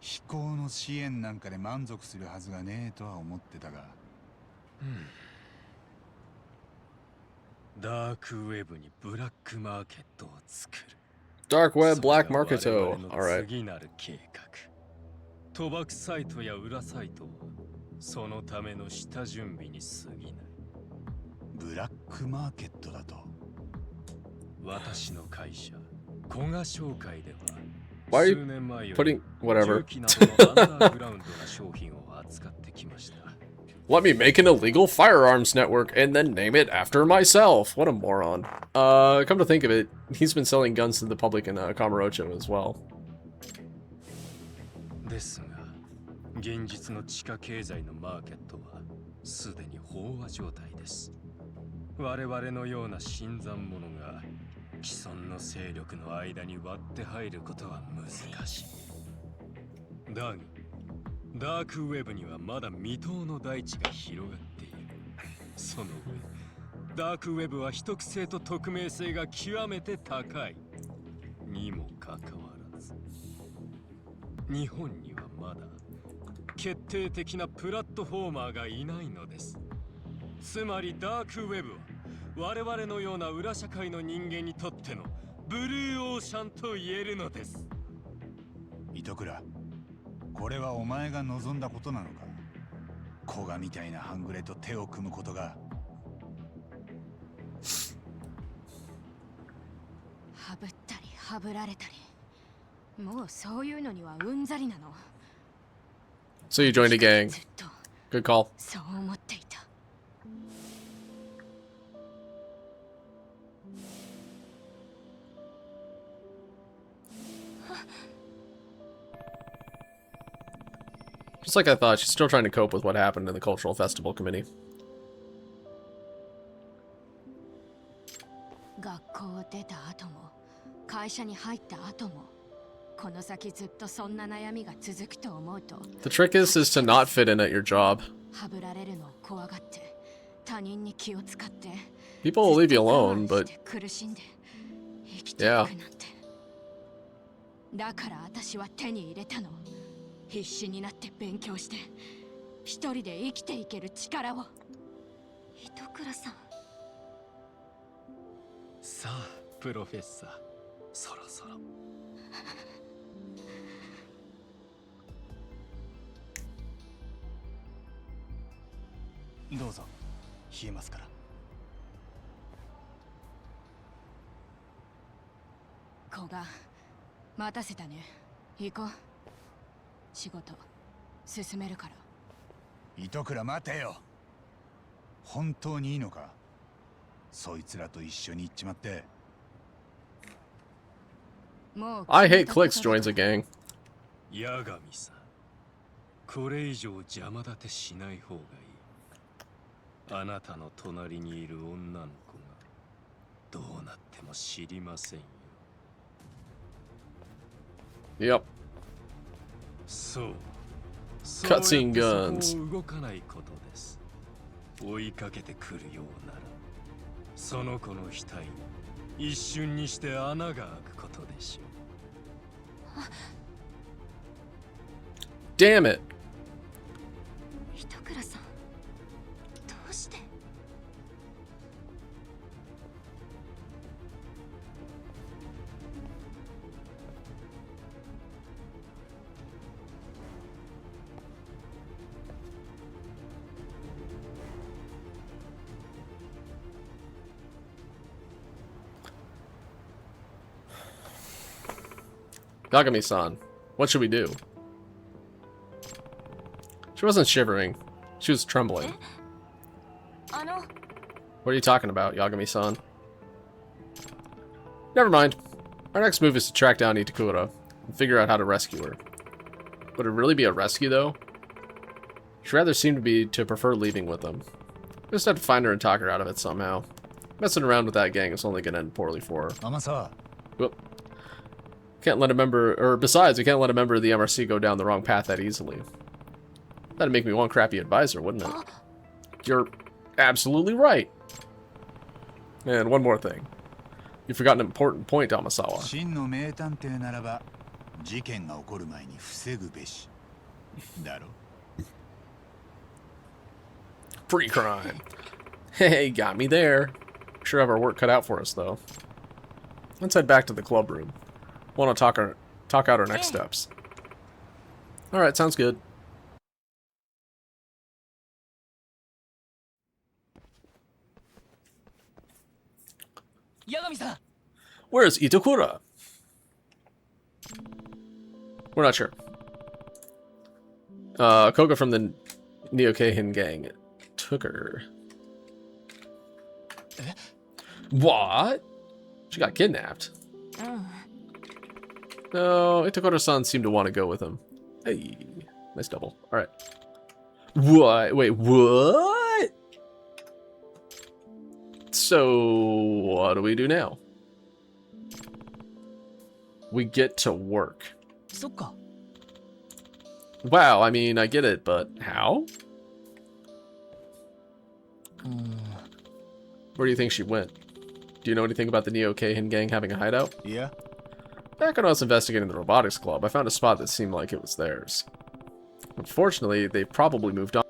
飛行の支援なんかで満足するはずがねえとは思ってたが。ダークウェブにブラックマーケットを作る。 Dark web, black それが marketo. 我々の Alright. 次なる計画。賭博サイトや裏サイトはそのための下準備に過ぎない。ブラックマーケットだと？私の会社古賀商会では Why are you 数年前よ putting り whatever? 銃器などのアンダーグラウンドな商品を扱ってきました。 Let me make an illegal firearms network and then name it after myself. What a moron. Come to think of it, he's been selling guns to the public in Kamurocho as well. ですが現実の地下経済のマーケットはすでに飽和状態です。我々のような新参者が既存の勢力の間に割って入ることは難しい。だがダークウェブにはまだ未踏の大地が広がっている。その上ダークウェブは秘匿性と匿名性が極めて高いにもかかわらず、日本にはまだ決定的なプラットフォーマーがいないのです。つまりダークウェブは我々のような裏社会の人間にとってのブルーオーシャンと言えるのです。糸倉、これはお前が望んだことなのか？古賀みたいな半グレと手を組むことが。はぶったりはぶられたり、もうそういうのにはうんざりなの。 So you joined a gang. ずっと Good call. そう思っていた。Just like I thought, she's still trying to cope with what happened in the Cultural Festival Committee. 学校を出た後も会社に入った後もこの先ずっとそんな悩みが続くと思うと The trick is to not fit in at your job. はぶられるのを怖がって他人に気を使って People will leave you alone, ずっ but と我慢して苦しんで生きていくなんて。だから私は手に入れたの。必死になって勉強して一人で生きていける力を。糸倉さん、さあプロフェッサー、そろそろ。どうぞ、冷えますから。子が待たせたね。行こう。仕事進めるから。糸倉待てよ。本当にいいのか？そいつらと一緒に行っちまって。もう I hate clicks joins a gang. 八神さん、これ以上邪魔立てしない方がいい。あなたの隣にいる女の子がどうなっても知りませんよ。 Yep. そう。 Cutscene そうやって guns. そこを動かないことです。追いかけてくるようなら、その子の額に一瞬にして穴が開くことでしょう。 Damn it. 糸倉 Yagami-san, what should we do? She wasn't shivering. She was trembling. あの What are you talking about, Yagami-san? Never mind. Our next move is to track down Itakura and figure out how to rescue her. Would it really be a rescue, though? She'd rather seem to prefer leaving with them. We just have to find her and talk her out of it somehow. Messing around with that gang is only going to end poorly for her. 天沢 Whoop. Can't let a member, or besides, we can't let a member of the MRC go down the wrong path that easily. That'd make me one crappy advisor, wouldn't it? You're absolutely right. And one more thing. You forgot an important point, Amasawa. 真の名探偵ならば事件が起こる前に防ぐべしだろ Pre-crime. Hey, got me there. Sure have our work cut out for us, though. Let's head back to the club room. Want to talk out our next steps. Alright, sounds good. Yagami-san! Where's Itakura? We're not sure. Koga from the Neokeihin gang took her. What? She got kidnapped. No, Itakura-san seemed to want to go with him. Hey, nice double. Alright. What? Wait, what? So, what do we do now? We get to work. そっか。 Wow, I mean, I get it, but how? Where do you think she went? Do you know anything about the Neokeihin gang having a hideout? いや Back when I was investigating the robotics club, I found a spot that seemed like it was theirs. Unfortunately, they probably moved on.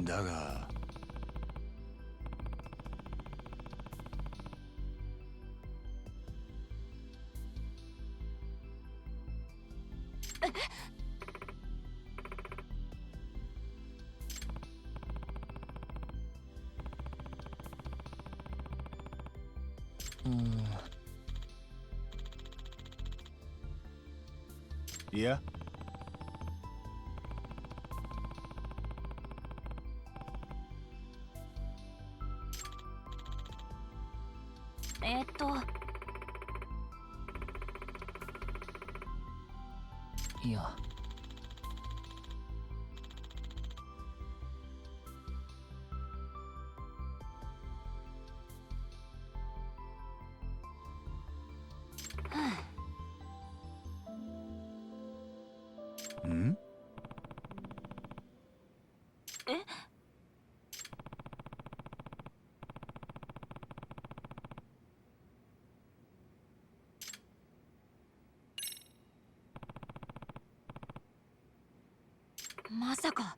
だが いや いや。ん まさか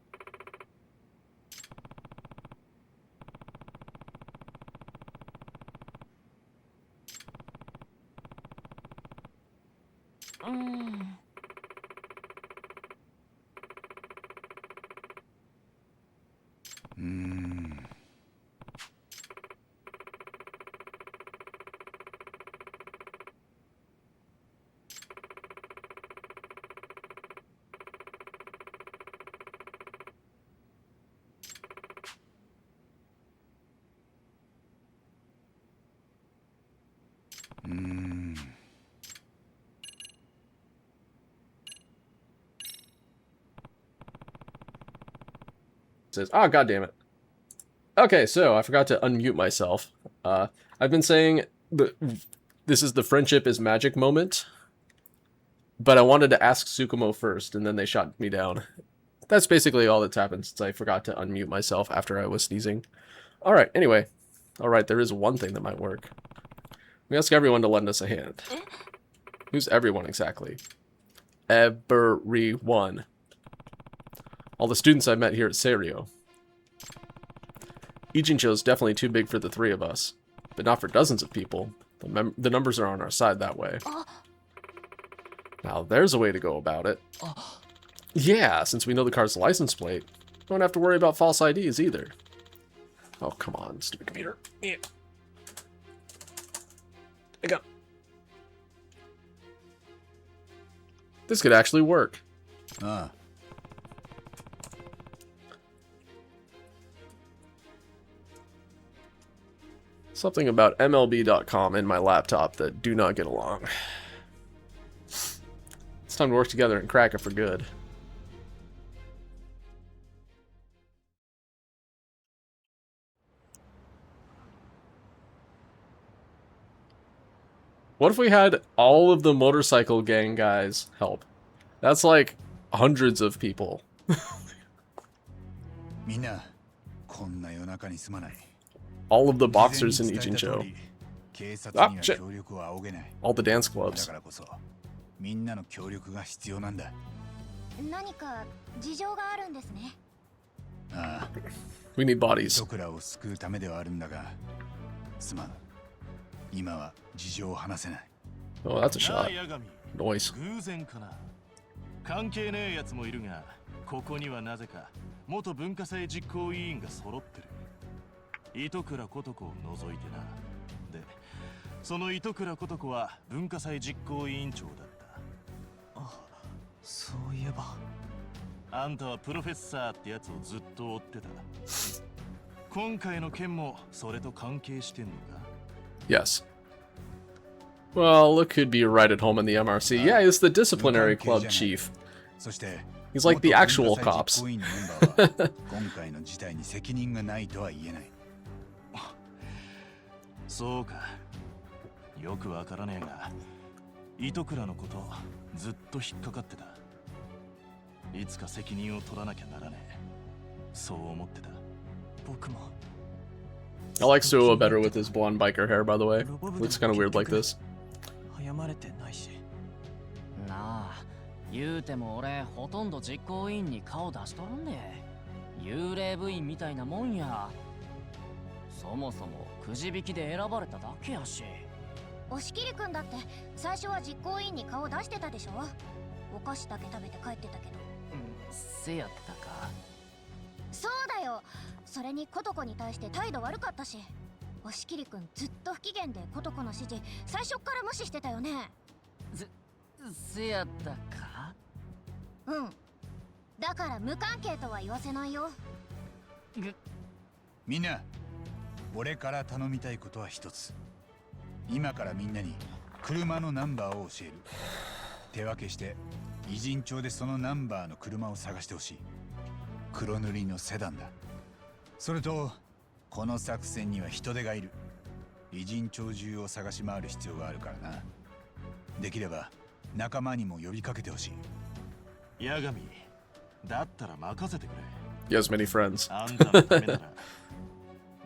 Says, oh, god damn it. Okay, so I forgot to unmute myself. I've been saying this is the friendship is magic moment, but I wanted to ask Tsukumo first, and then they shot me down. That's basically all that's happened since I forgot to unmute myself after I was sneezing. Alright, anyway. Alright, there is one thing that might work. We ask everyone to lend us a hand. Who's everyone exactly? Everyone. All the students I met here at Serio. Ijincho is definitely too big for the three of us, but not for dozens of people. The numbers are on our side that way. Now there's a way to go about it. Yeah, since we know the car's license plate, we don't have to worry about false IDs either. Oh, come on, stupid computer. Yeah. I got. This could actually work.ああ Something about MLB.com and my laptop that do not get along. It's time to work together and crack it for good. What if we had all of the motorcycle gang guys help? That's like hundreds of people. みんなこんな夜中にすまない All of the boxers in Ijincho. 警察には shit. 協力を仰げない All the dance だ clubs. からこそみんなの協力が必要なんだ何か事情があるんですね。ああ We need bodies. 僕らを救うためではあるんだがすまん今は事情を話せない Oh, that's a な shot. あ八神 Noise. 偶然かな関係ねえやつもいるがここにはなぜか元文化祭実行委員が揃ってる糸倉琴子を除いてなでその糸倉琴子は文化祭実行委員長だったそういえばあんたはプロフェッサーってやつをずっと追ってた今回の件もそれと関係してんのか Yes. Well, look who'd be right at home in the MRC. Yeah, he's the disciplinary club chief. そして He's like the 元 actual 文化祭 cops. 実行委員のメンバーは今回の事態に責任がないとは言えないそうかよくわからねえが糸倉のことずっと引っかかってたいつか責任を取らなきゃならねえそう思ってた僕も I like Suo better with his blonde biker hair, by the way. Looks kind of weird like this. 謝れてないしなあ言うても俺ほとんど実行委員に顔出しとらんで幽霊部員みたいなもんやそもそもくじ引きで選ばれただけやし押切くんだって最初は実行委員に顔出してたでしょ。お菓子だけ食べて帰ってたけど。せやったかそうだよ。それに琴子に対して態度悪かったし。押切くんずっと不機嫌で琴子の指示最初っから無視してたよね。せやったかうん。だから無関係とは言わせないよ。みんな俺から頼みたいことは一つ今からみんなに車のナンバーを教える手分けして偉人町でそのナンバーの車を探してほしい黒塗りのセダンだそれとこの作戦には人手がいる偉人町中を探し回る必要があるからなできれば仲間にも呼びかけてほしい八神だったら任せてくれ He has many friends. あんたのためなら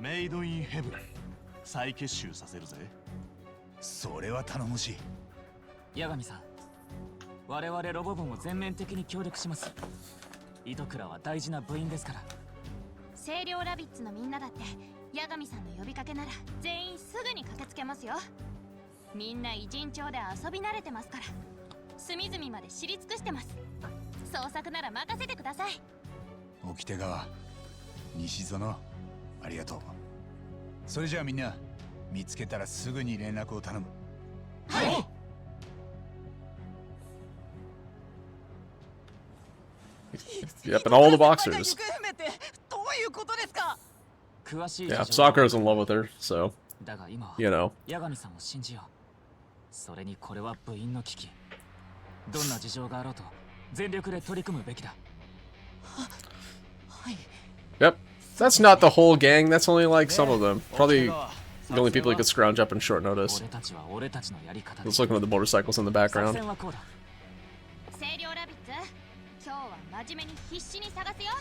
メイドインヘブン再結集させるぜそれは頼もしい八神さん我々ロボ部も全面的に協力します糸倉は大事な部員ですから清涼ラビッツのみんなだって八神さんの呼びかけなら全員すぐに駆けつけますよ。みんな偉人町で遊び慣れてますから隅々まで知り尽くしてます。捜索なら任せてください。沖手川西園ありがとうそれじゃあみんな見つけたらすぐに連絡を頼むはい Yep, and all the boxers. どういうことですか詳しい Yeah, Sakura's in love with her, so, だが今は you know. 八神さんを信じようそれにこれは部員の危機どんな事情があろうと全力で取り組むべきだはい Yep. That's not the whole gang, that's only like some of them. Probably the only people who could scrounge up in short notice. 俺たちは俺たちのやり方で Let's look at the motorcycles in the 作 background. 戦はこうだ清涼ラビッツ今日は真面目に必死に探すよ。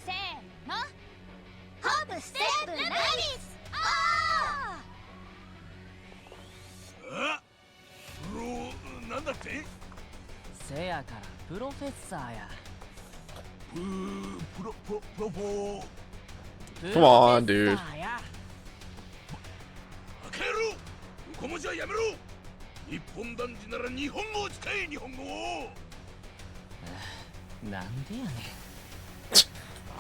せーのホームステップナイスあーなんだってせやからプロフェッサーやプロポ Come on, dude. バカ野郎こもじゃやめろ日本男児なら日本語を使え日本語をなんでやねん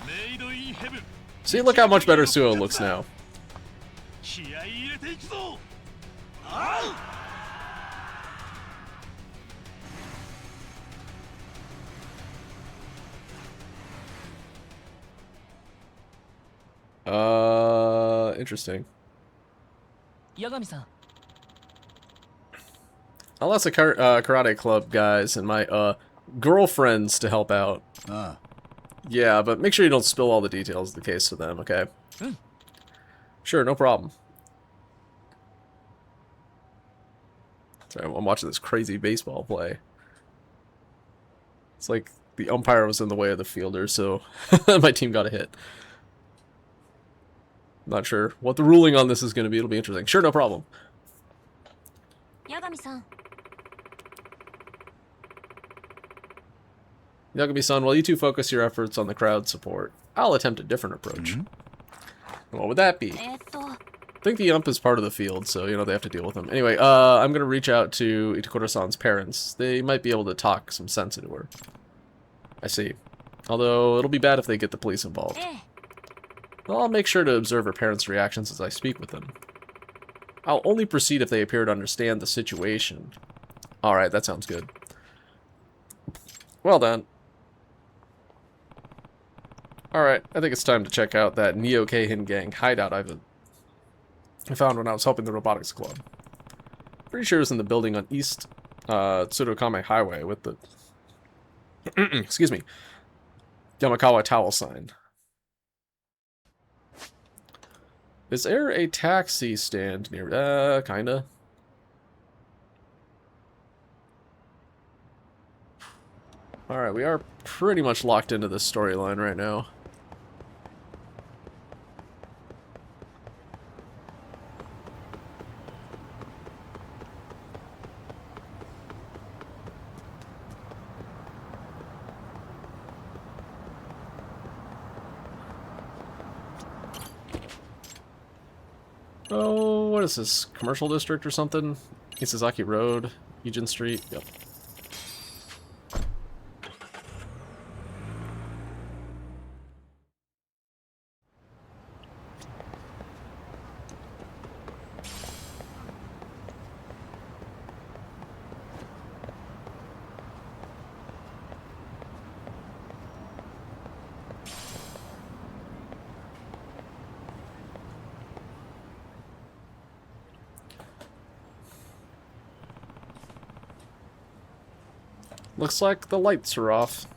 メイドインヘブン See, look how much better Suo looks now. 気合い入れていくぞ Interesting. 八神さん I'll ask the karate club guys and my girlfriends to help out. あ Yeah, but make sure you don't spill all the details of the case to them, okay? Sure, no problem. Sorry, I'm watching this crazy baseball play. It's like the umpire was in the way of the fielder, so my team got a hit. Not sure what the ruling on this is going to be. It'll be interesting. Sure, no problem. 八神さん Yagami-san, while you two focus your efforts on the crowd support, I'll attempt a different approach. What would that be? えーっと I think the ump is part of the field, so, you know, they have to deal with him. Anyway, I'm going to reach out to Itakura-san's parents. They might be able to talk some sense into her. I see. Although, it'll be bad if they get the police involved. ええ Well, I'll make sure to observe her parents' reactions as I speak with them. I'll only proceed if they appear to understand the situation. Alright, that sounds good. Well done. Alright, I think it's time to check out that Neo Keihin gang hideout I found when I was helping the robotics club. Pretty sure it was in the building on East Tsudokame Highway with the excuse me, Yamakawa Towel sign. Is there a taxi stand near? Kinda. Alright, we are pretty much locked into this storyline right now. Oh, what is this? Commercial district or something? Isazaki Road, Eugen Street. Yep. Looks like the lights are off.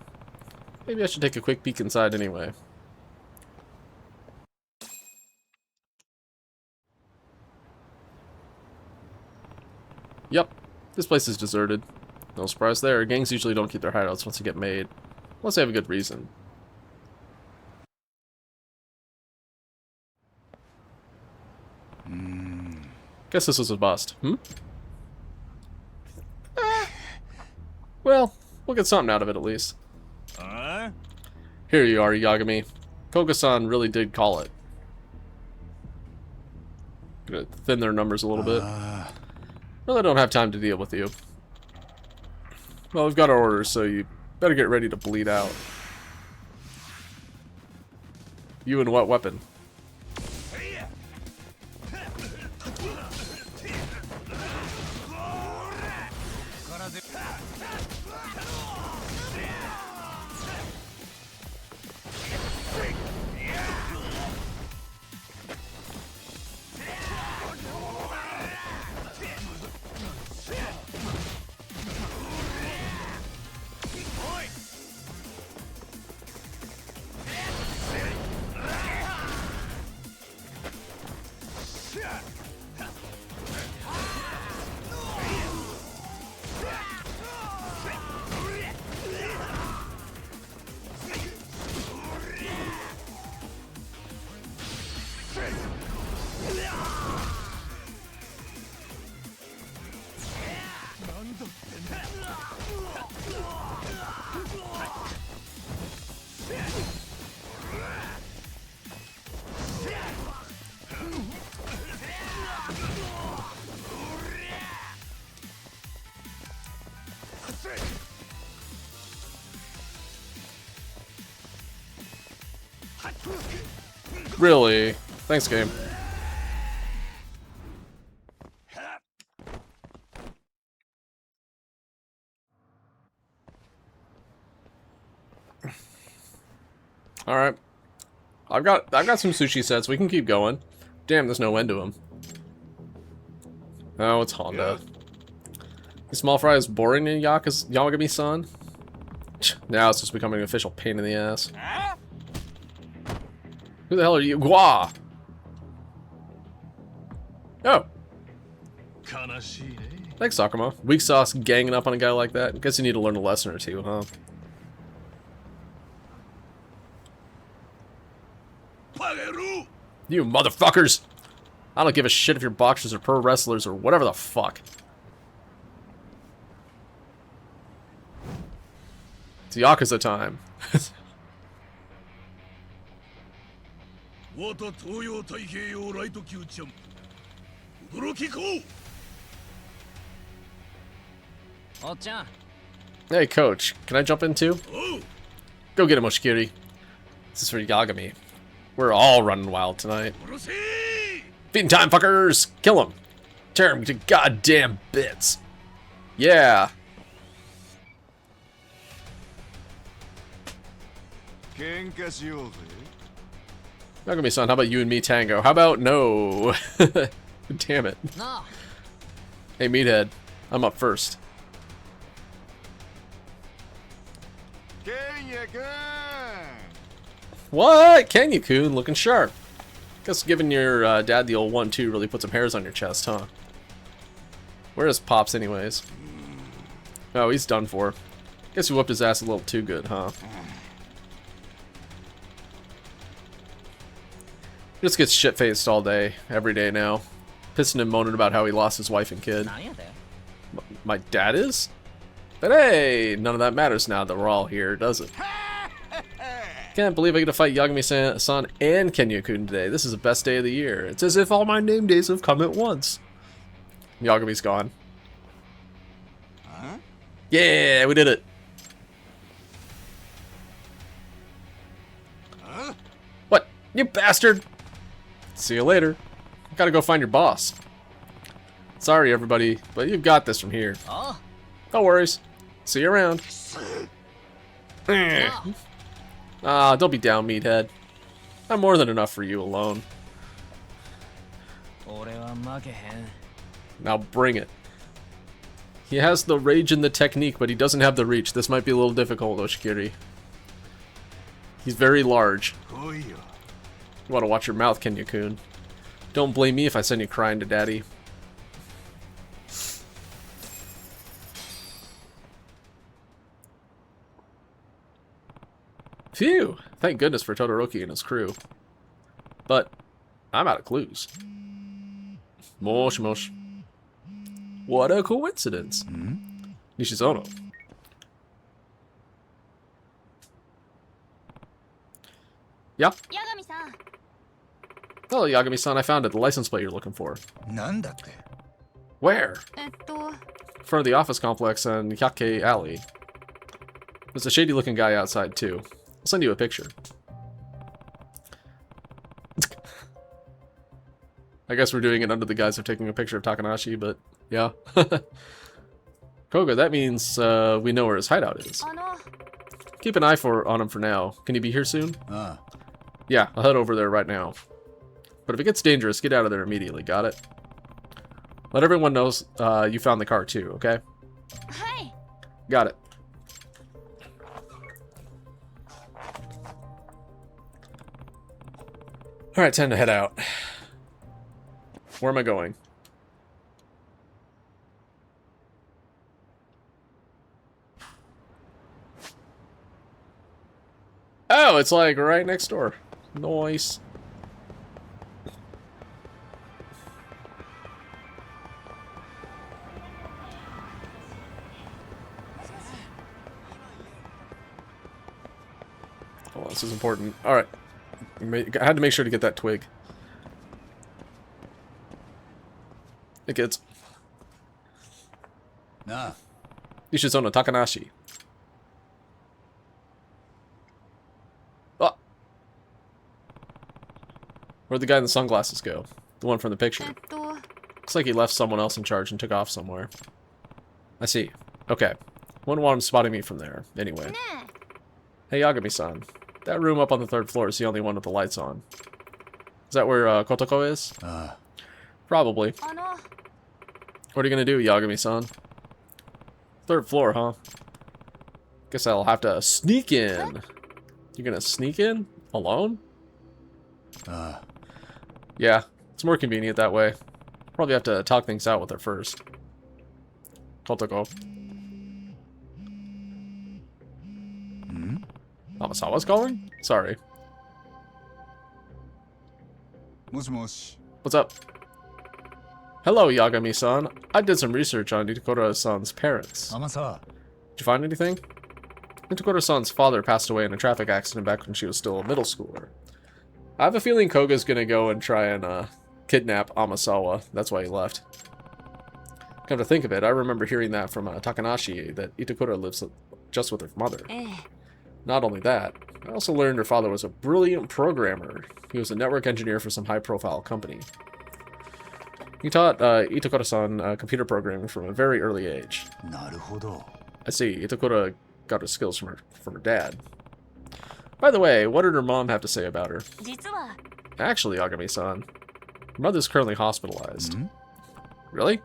Maybe I should take a quick peek inside anyway. Yep, this place is deserted. No surprise there. Gangs usually don't keep their hideouts once they get made. Unless they have a good reason. Guess this was a bust. Well, we'll get something out of it at least. Here you are, Yagami. Koga-san really did call it. Gonna thin their numbers a little bit. Really don't have time to deal with you. Well, we've got our orders, so you better get ready to bleed out. You and what weapon? Really? Thanks, game. Alright. I've got some sushi sets. We can keep going. Damn, there's no end to them. Oh, it's Honda. The small fry is boring in Yagami-san. Now it's just becoming an official pain in the ass. Who the hell are you? Gua! Oh. Thanks, Sakuma. Weak sauce ganging up on a guy like that. Guess you need to learn a lesson or two, huh? You motherfuckers! I don't give a shit if you're boxers or pro wrestlers or whatever the fuck. It's Yakuza time. Ochan. Hey, coach. Can I jump in too? Go get him, Oshikiri. This is for Yagami. We're all running wild tonight. Feeding time, fuckers! Kill him! Tear him to goddamn bits! Yeah! Yagami-san, how about you and me tango? How about no? Damn it. No. Hey, meathead. I'm up first. What? Kenya-kun looking sharp. Guess giving your dad the old 1-2 really put some hairs on your chest, huh? Where is Pops anyways? Oh, he's done for. Guess you whooped his ass a little too good, huh? He just gets shit-faced all day, every day now. Pissing and moaning about how he lost his wife and kid. My dad is? But hey, none of that matters now that we're all here, does it? Can't believe I get to fight Yagami-san and Kenya-kun today. This is the best day of the year. It's as if all my name days have come at once. Yagami's gone. Huh? Yeah, we did it. Huh? What? You bastard! See you later. Gotta go find your boss. Sorry, everybody, but you've got this from here. Oh. No worries. See you around. Ah, don't be down, meathead. I'm more than enough for you alone. Now bring it. He has the rage and the technique, but he doesn't have the reach. This might be a little difficult, Oshikiri. He's very large. You want to watch your mouth, Kenya-kun. Don't blame me if I send you crying to daddy. Phew! Thank goodness for Todoroki and his crew. But I'm out of clues. Mosh mosh. What a coincidence. Nishizono. Yeah? Yagami-san. Hello, Yagami-san. I found it. The license plate you're looking for. Where? In front of the office complex on Hyake Alley. There's a shady-looking guy outside, too. I'll send you a picture. I guess we're doing it under the guise of taking a picture of Takanashi, but yeah. Koga, that means we know where his hideout is. Keep an eye on him for now. Can he be here soon? Yeah, I'll head over there right now. But if it gets dangerous, get out of there immediately, got it? Let everyone know you found the car too, okay? Hi. Got it. Alright, time to head out. Where am I going? Oh, it's like right next door. Nice. Oh, this is important. Alright. I had to make sure to get that twig. Hey, kids. Nah. Nishizono Takanashi. Oh! Where'd the guy in the sunglasses go? The one from the picture. Looks like he left someone else in charge and took off somewhere. I see. Okay. Wouldn't want him spotting me from there. Anyway. Hey, Yagami-san. That room up on the 3rd floor is the only one with the lights on. Is that where Kotoko is? あ Probably. あの What are you gonna do, Yagami-san? 3rd floor, huh? Guess I'll have to sneak in. You're gonna sneak in? Alone? あ Yeah, it's more convenient that way. Probably have to talk things out with her first. Kotoko. ん Amasawa's calling? Sorry. もしもし What's up? Hello, Yagami-san. I did some research on Itakura-san's parents. 天沢 Did you find anything? Itakura-san's father passed away in a traffic accident back when she was still a middle schooler. I have a feeling Koga's gonna go and try and kidnap Amasawa. That's why he left. Come to think of it, I remember hearing that from Takanashi that Itakura lives just with her mother. ええ Not only that, I also learned her father was a brilliant programmer. He was a network engineer for some high-profile company. He taught Itakura-san computer programming from a very early age. なるほど I see, Itakura got her skills from her dad. By the way, what did her mom have to say about her? 実は Actually, Yagami-san, her mother's currently hospitalized. ん Really?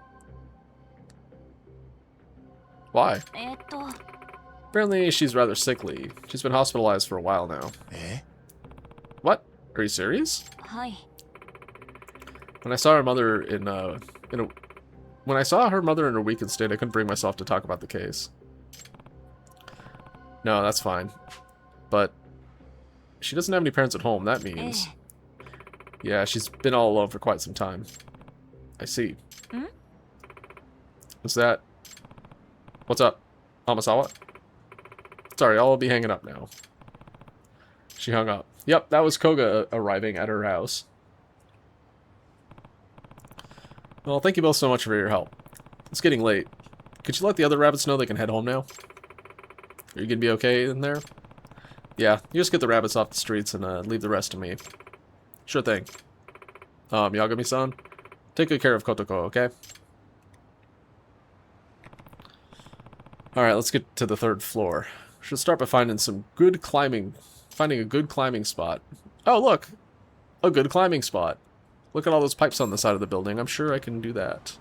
Why? と Apparently, she's rather sickly. She's been hospitalized for a while now. え What? Are you serious? はい When I saw her mother when I saw her mother in a weakened state, I couldn't bring myself to talk about the case. No, that's fine. But she doesn't have any parents at home. That ええ means, yeah, she's been all alone for quite some time. I see. Hmm? Is that? What's up, Amasawa? Sorry, I'll be hanging up now. She hung up. Yep, that was Koga arriving at her house. Well, thank you both so much for your help. It's getting late. Could you let the other rabbits know they can head home now? Are you gonna be okay in there? Yeah, you just get the rabbits off the streets and leave the rest to me. Sure thing. Yagami-san, take good care of Kotoko, okay? Alright, let's get to the 3rd floor. Should start by finding a good climbing spot. Oh, look! A good climbing spot. Look at all those pipes on the side of the building. I'm sure I can do that.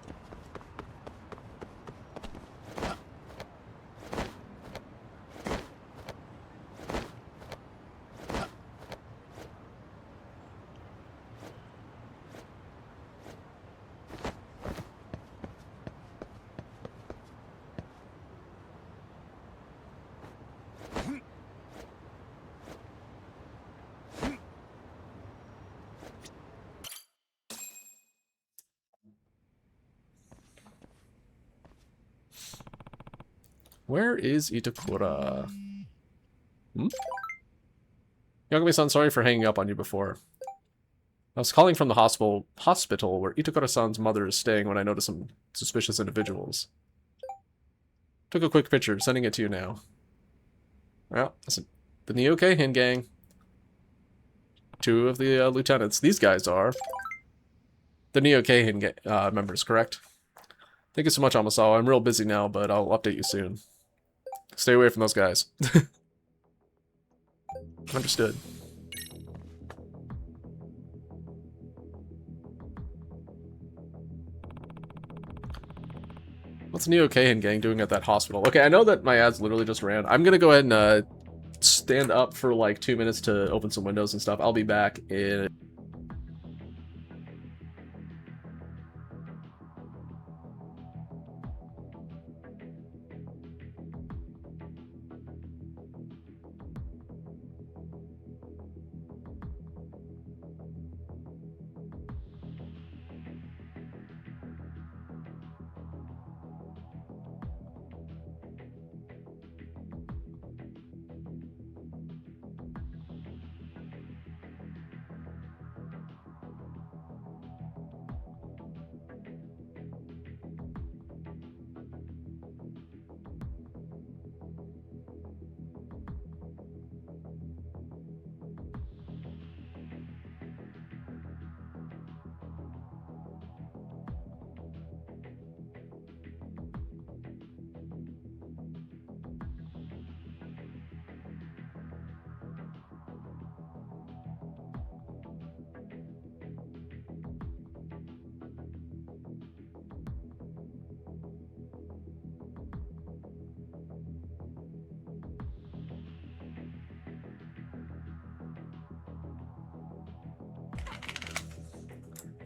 Where is Itakura? Hmm? Yagami-san, sorry for hanging up on you before. I was calling from the hospital where Itakura-san's mother is staying when I noticed some suspicious individuals. Took a quick picture, sending it to you now. Well, listen, the Neo Keihin gang. 2 of the lieutenants. These guys are the Neo Keihin members, correct? Thank you so much, Amasawa. I'm real busy now, but I'll update you soon. Stay away from those guys. Understood. What's Neo Keihin gang doing at that hospital? Okay, I know that my ads literally just ran. I'm gonna go ahead and stand up for like 2 minutes to open some windows and stuff. I'll be back in...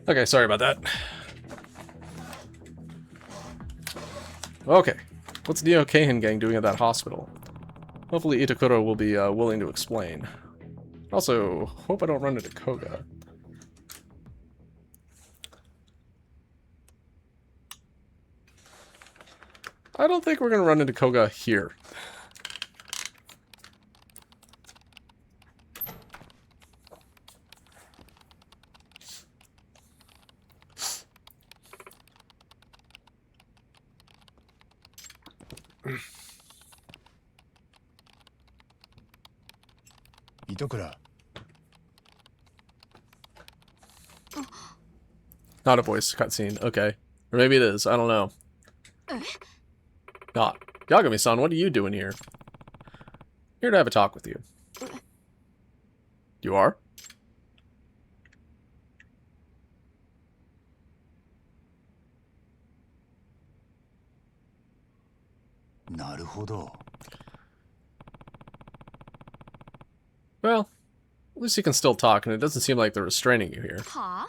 Okay, sorry about that. Okay, what's Neo Kahan gang doing at that hospital? Hopefully Itakura will be willing to explain. Also, hope I don't run into Koga. I don't think we're going to run into Koga here. Itokura. Not a voice cutscene. Okay. Or maybe it is. I don't know. Ah, Yagami-san, what are you doing here? Here to have a talk with you. You are? Naruhodo. Well, at least you can still talk, and it doesn't seem like they're restraining you here. はあ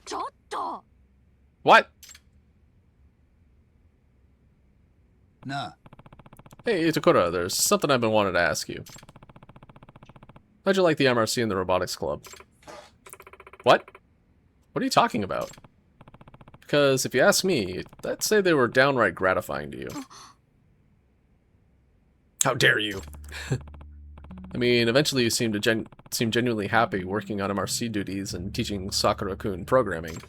ちょっと What? Na. Hey, Itakura, there's something I've been wanting to ask you. How'd you like the MRC and the robotics club? What? What are you talking about? Because if you ask me, I'd say they were downright gratifying to you. How dare you? I mean, eventually you seem to seem genuinely happy working on MRC duties and teaching Sakura-kun programming.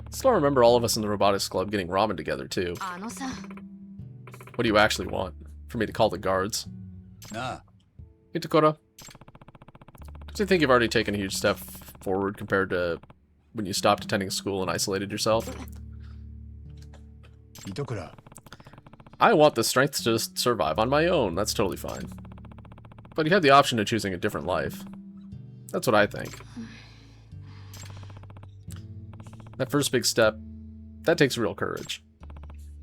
Still remember all of us in the robotics club getting ramen together too. あのさ What do you actually want? For me to call the guards? Na. Itakura? Do you think you've already taken a huge step forward compared to when you stopped attending school and isolated yourself? Itokura. I want the strength to just survive on my own. That's totally fine. But you had the option of choosing a different life. That's what I think. That first big step, that takes real courage.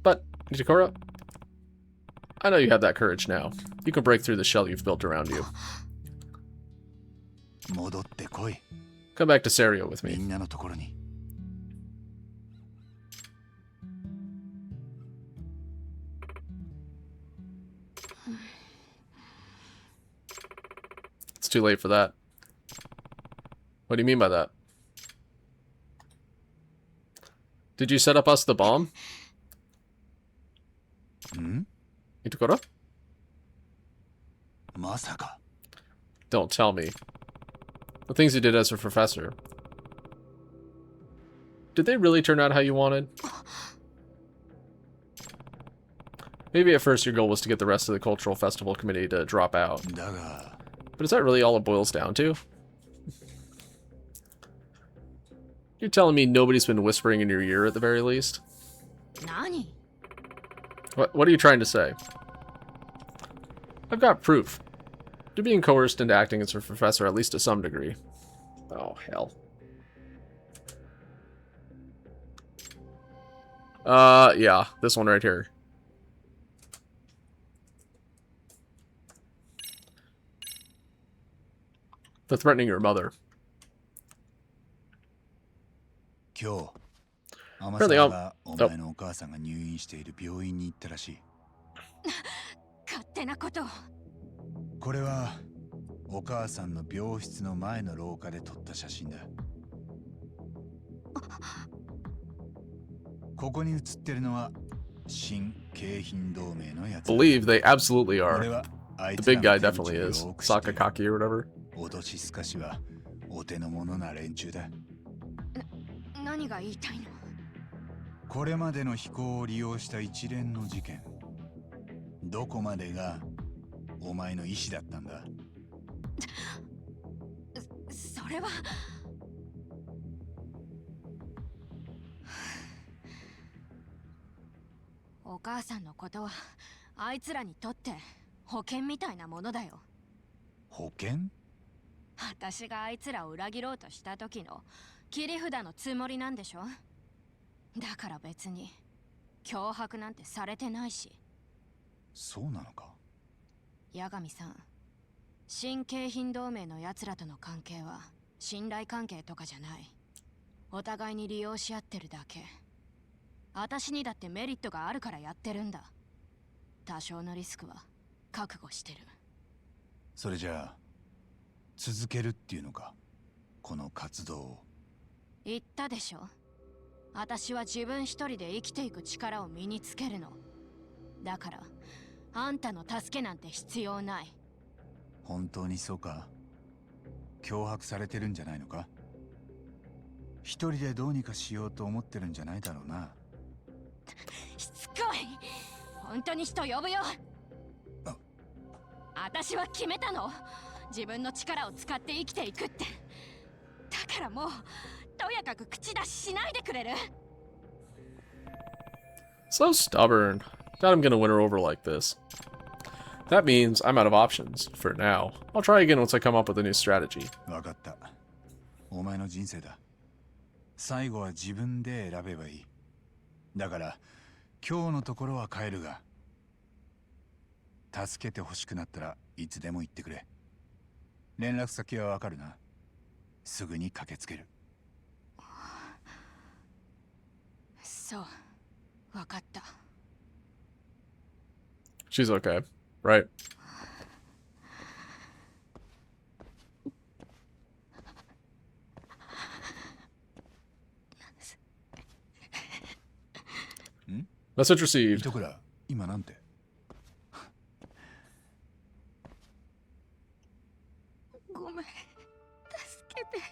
But, Itakura, I know you have that courage now. You can break through the shell you've built around you. Modotte koi. Come back to Serio with me. Minna no tokoro ni. It's too late for that. What do you mean by that? Did you set up us the bomb? Hmm? Itakura? Masaka. Don't tell me. The things you did as a professor. Did they really turn out how you wanted? Maybe at first your goal was to get the rest of the cultural festival committee to drop out. Daga. But is that really all it boils down to? You're telling me nobody's been whispering in your ear at the very least? 何 What are you trying to say? I've got proof. You're being coerced into acting as a professor, at least to some degree. Oh, hell. Yeah, this one right here. For threatening your mother. 今日、天 Really, 沢がお前のお母さんが入院している病院に行ったらしい。勝手なことをこれはお母さんの病室の前の廊下で撮った写真だ。ここに写ってるのは新京浜同盟のやつ。 Believe they absolutely 俺 are. はあい The つら big の guy 手口を definitely よ is. く知ってる。 Sakakaki or whatever. 脅しすかしはお手の物な連中だ。何が言いたいのこれまでの飛行を利用した一連の事件、どこまでがお前の意思だったんだ。それはお母さんのことはあいつらにとって保険みたいなものだよ。保険？私があいつらを裏切ろうとした時の切り札のつもりなんでしょ。だから別に脅迫なんてされてないし。そうなのか。八神さん、新京浜同盟の奴らとの関係は信頼関係とかじゃない。お互いに利用し合ってるだけ。私にだってメリットがあるからやってるんだ。多少のリスクは覚悟してる。それじゃあ続けるっていうのか、この活動を。言ったでしょ。私は自分一人で生きていく力を身につけるの。だからあんたの助けなんて必要ない。本当にそうか？脅迫されてるんじゃないのか？一人でどうにかしようと思ってるんじゃないだろうな。しつこい。本当に人呼ぶよ。私は決めたの。自分の力を使って生きていくって。だからもうとやかく口出ししないでくれる？ So stubborn. Doubt I'm gonna win her over like this. That means I'm out of options, for now. I'll try again once I come up with a new strategy. わかった。お前の人生だ。最後は自分で選べばいい。だから今日のところは帰るが、助けて欲しくなったらいつでも言ってくれ。連絡先はわかるな。すぐに駆けつける。そう、わかった。She's okay, right? Message received. 糸倉、今なんて？ごめん、助けて。や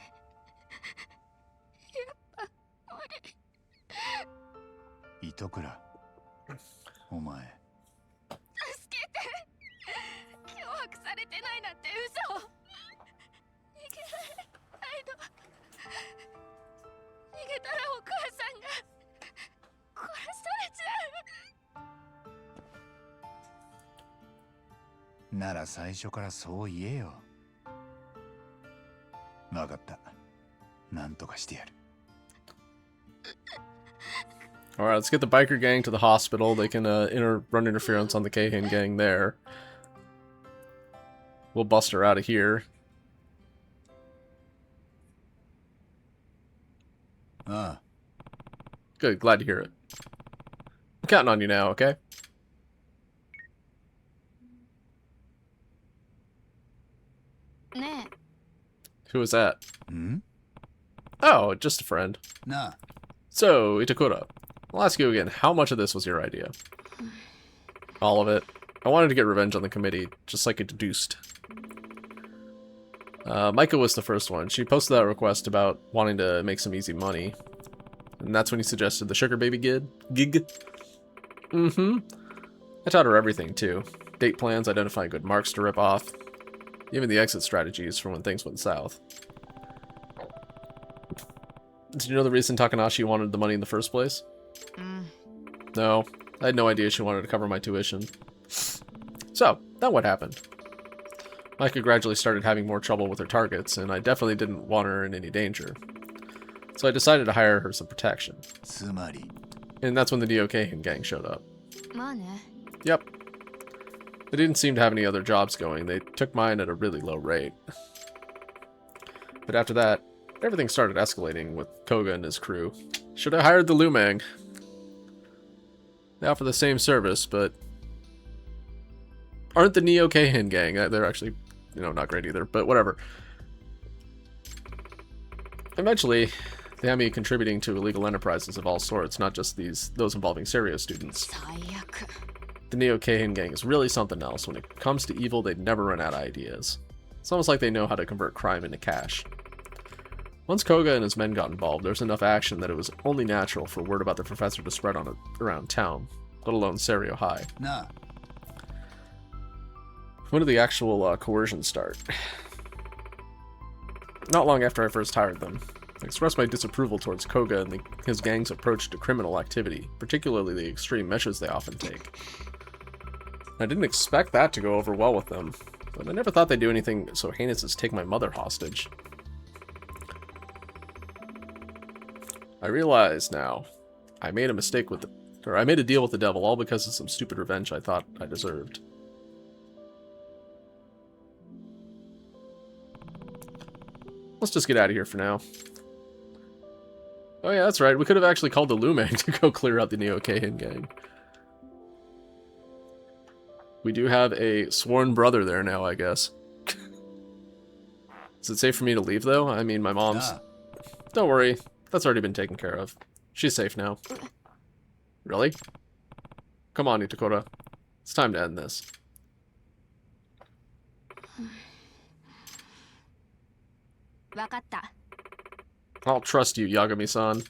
っぱ無理。糸倉、お前。助けて。脅迫されてないなんて嘘。逃げられないの。逃げたらお母さんが殺されちゃう。なら最初からそう言えよ。わかった。なんとかしてやる。Alright, let's get the biker gang to the hospital. They can run interference on the Kahan gang there. We'll bust her out of here. ああ。 Good, glad to hear it. I'm counting on you now, okay? Who was that? ん？ Oh, just a friend. なあ。 So, Itakura, I'll ask you again, how much of this was your idea? All of it. I wanted to get revenge on the committee, just like it deduced. Micah was the first one. She posted that request about wanting to make some easy money. And that's when he suggested the sugar baby gig. Mm-hmm. I taught her everything, too. Date plans, identifying good marks to rip off. Even the exit strategies for when things went south. Did you know the reason Takanashi wanted the money in the first place? No, I had no idea she wanted to cover my tuition. So, then what happened? Micah gradually started having more trouble with her targets, and I definitely didn't want her in any danger. So I decided to hire her some protection. つまり。 And that's when the Neo Kahan gang showed up. まあね。 Yep. They didn't seem to have any other jobs going. They took mine at a really low rate. But after that, everything started escalating with Koga and his crew. Should have hired the Lumang. They offer the same service, but aren't the Neo Kahan gang. They're actually, not great either, but whatever. Eventually, they had me contributing to illegal enterprises of all sorts, not just those involving Serio students. 最悪。 The Neo Kahan gang is really something else. When it comes to evil, they never run out of ideas. It's almost like they know how to convert crime into cash. Once Koga and his men got involved, there was enough action that it was only natural for word about the professor to spread around town, let alone Serio High. なあ。 When did the actual coercion start? Not long after I first hired them. I expressed my disapproval towards Koga and his gang's approach to criminal activity, particularly the extreme measures they often take. I didn't expect that to go over well with them, but I never thought they'd do anything so heinous as take my mother hostage. I realize now, I made a mistake I made a deal with the devil all because of some stupid revenge I thought I deserved. Let's just get out of here for now. Oh yeah, that's right. We could have actually called the Lumang to go clear out the Neo-Keihin gang. We do have a sworn brother there now, I guess. Is it safe for me to leave, though? I mean, my mom's... Ah. Don't worry. That's already been taken care of. She's safe now. Really? Come on, Itakura. It's time to end this. Wakatta. I'll trust you, Yagami-san.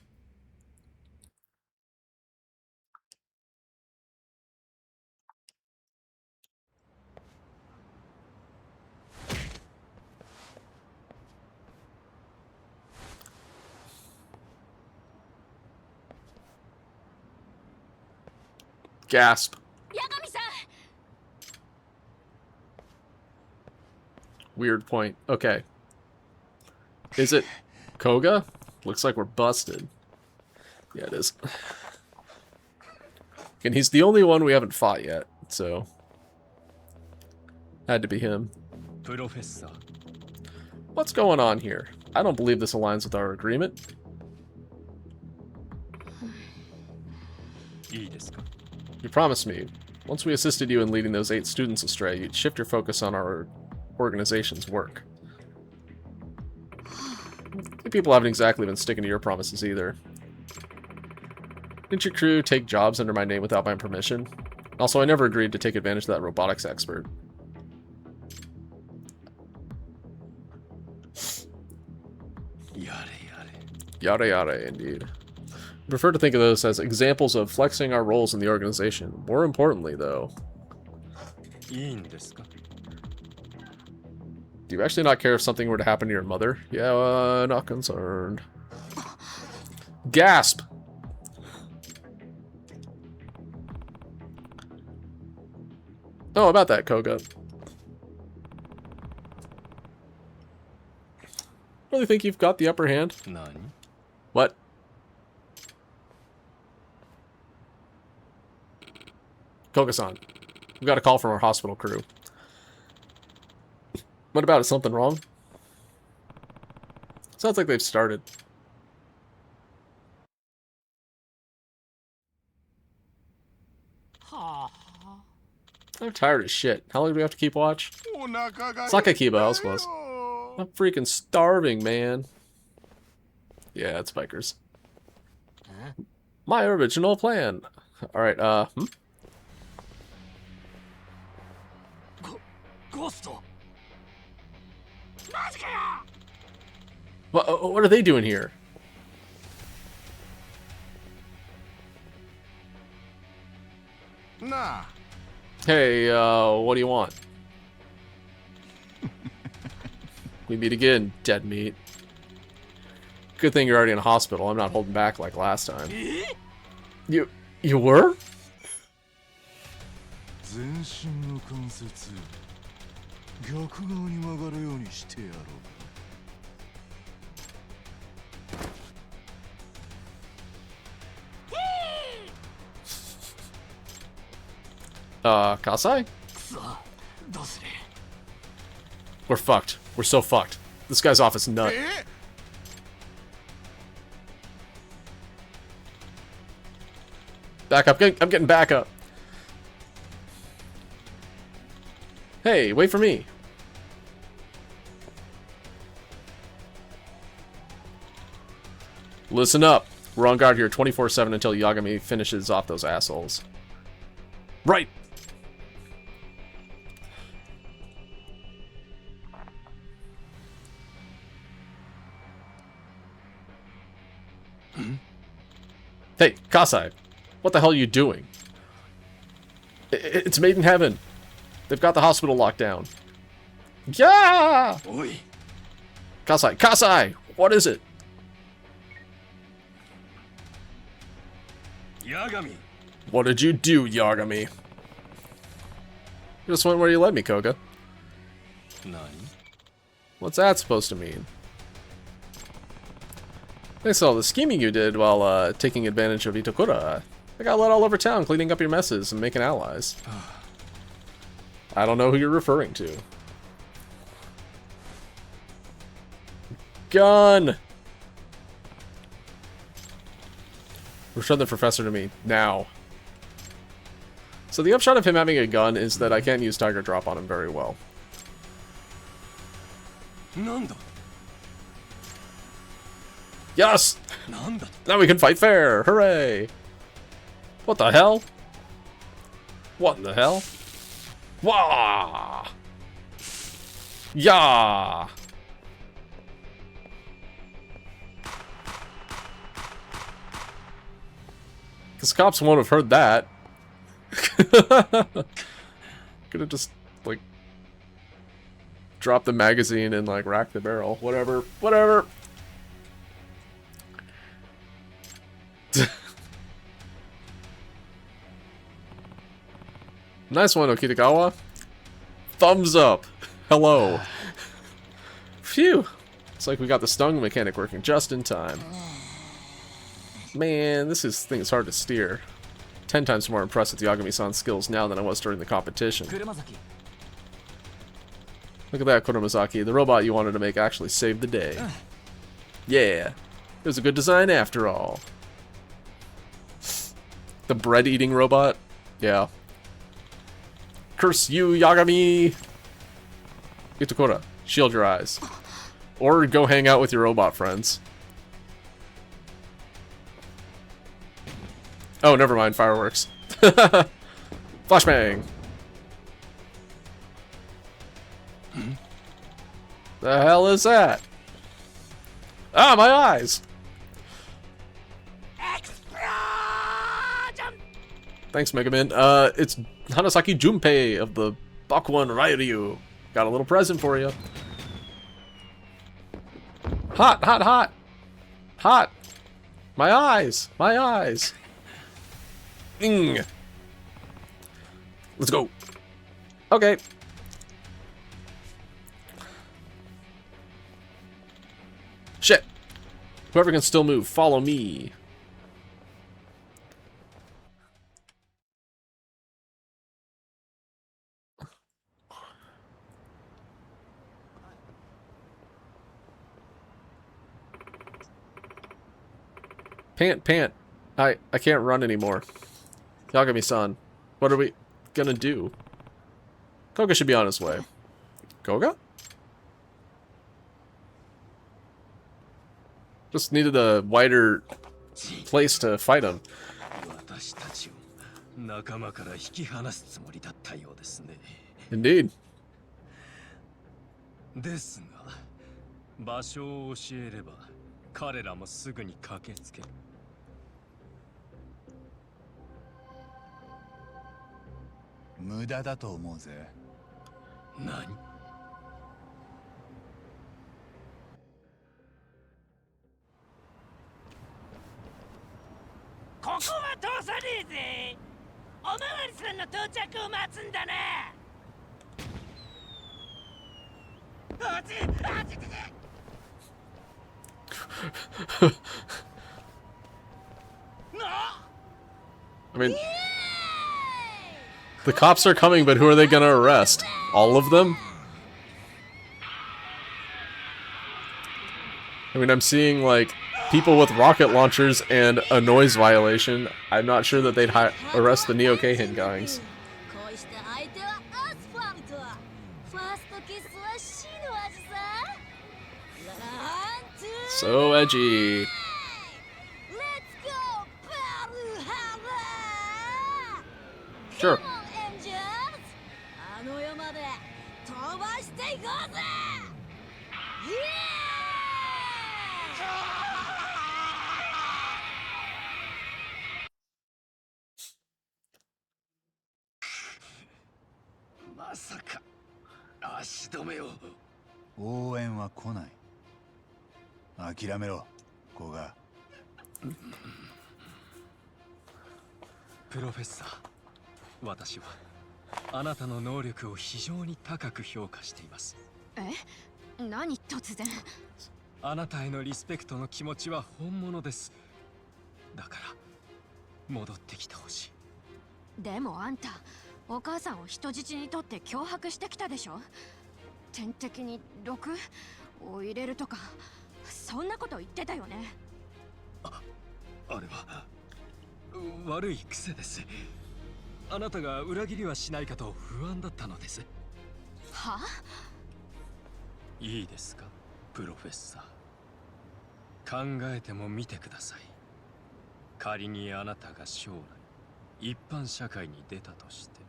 Gasp. Yagami-san! Weird point. Okay. Is it Koga? Looks like we're busted. Yeah, it is. And he's the only one we haven't fought yet, so... Had to be him. Professor. What's going on here? I don't believe this aligns with our agreement. いいですか? You promised me, once we assisted you in leading those 8 students astray, you'd shift your focus on our organization's work. You people haven't exactly been sticking to your promises either. Didn't your crew take jobs under my name without my permission? Also, I never agreed to take advantage of that robotics expert. Yare yare. Yada yada, indeed. I prefer to think of those as examples of flexing our roles in the organization. More importantly, though, いいんですか? do you actually not care if something were to happen to your mother? Yeah, not concerned. Gasp! Oh, about that, Koga. Really think you've got the upper hand? 何? What? Koga-san, we got a call from our hospital crew. What about it? Something wrong? Sounds like they've started. I'm tired as shit. How long do we have to keep watch? Sakakiba, I was close. I'm freaking starving, man. Yeah, it's bikers. My original plan. Alright, Ghost! What are they doing here? Nah. Hey, what do you want? We meet again, dead meat. Good thing you're already in a hospital. I'm not holding back like last time. You were? 全身の関節逆側に曲がるようにしてやろう。Kasai? くそ、どうする? We're fucked. We're so fucked. This guy's off his nut. Back up. I'm getting back up. Hey, wait for me. Listen up. We're on guard here 24/7 until Yagami finishes off those assholes. Right. Hey, Kasai. What the hell are you doing? It's made in heaven. They've got the hospital locked down. Yeah! Oi. Kasai! What is it? Yagami. What did you do, Yagami? Just went where you led me, Koga. 何? What's that supposed to mean? Thanks to all the scheming you did while taking advantage of Itakura, I got let all over town cleaning up your messes and making allies. I don't know who you're referring to. gun! Return the professor to me, now. So the upshot of him having a gun is that I can't use Tiger Drop on him very well. なんだ Yes! なんだ Now we can fight fair! Hooray! What the hell? What in the hell? Wah! Yeah! Because cops won't have heard that. Could have just, like, dropped the magazine and, like, racked the barrel. Whatever. Whatever. Nice one, Okitagawa. Thumbs up. Hello. Phew. It's like we got the stung mechanic working just in time. Man, this thing is hard to steer. 10 times more impressed with Yagami-san's skills now than I was during the competition. 車崎 Look at that, Kuromazaki. The robot you wanted to make actually saved the day. Yeah. It was a good design after all. The bread-eating robot? Yeah. Curse you, Yagami! Itakura, shield your eyes. Or go hang out with your robot friends. Oh, never mind, fireworks. Flashbang! The hell is that? Ah, my eyes! Thanks, Mega Man. It's Hanasaki Junpei of the Bakuan Ryu. Got a little present for you. Hot, hot, hot! Hot! My eyes! My eyes! Let's go. Okay. Shit. Whoever can still move, follow me. Pant. I can't run anymore. Yagami-san, what are we gonna do? Koga should be on his way. Koga? Just needed a wider place to fight him. 私たちを仲間から引き離すつもりだったようですね。 Indeed. ですが、場所を教えれば彼らもすぐに駆けつける。無駄だと思うぜ。何？ここは通さねえぜ。おまわりさんの到着を待つんだな。あちあちちち。I mean, the cops are coming, but who are they gonna arrest? All of them? I mean, I'm seeing, like, people with rocket launchers and a noise violation. I'm not sure that they'd arrest the Neo Keihin gangs. こうして相手はアスファルト。ファーストキスは死の味さ。ワン、ツー、 So edgy. Let's go, Pearl Harbor! Sure. Come on, Angels! あの世まで飛ばしていこうぜ! Yeah! まさか足止めを。応援は来ない。諦めろ、子が。プロフェッサー、私はあなたの能力を非常に高く評価しています。え？何突然？あなたへのリスペクトの気持ちは本物です。だから戻ってきてほしい。でもあんた、お母さんを人質にとって脅迫してきたでしょ？点滴に毒を入れるとか、そんなこと言ってたよね。あれは悪い癖です。あなたが裏切りはしないかと不安だったのです。はあ？いいですか、プロフェッサー。考えてもみてください。仮にあなたが将来一般社会に出たとして、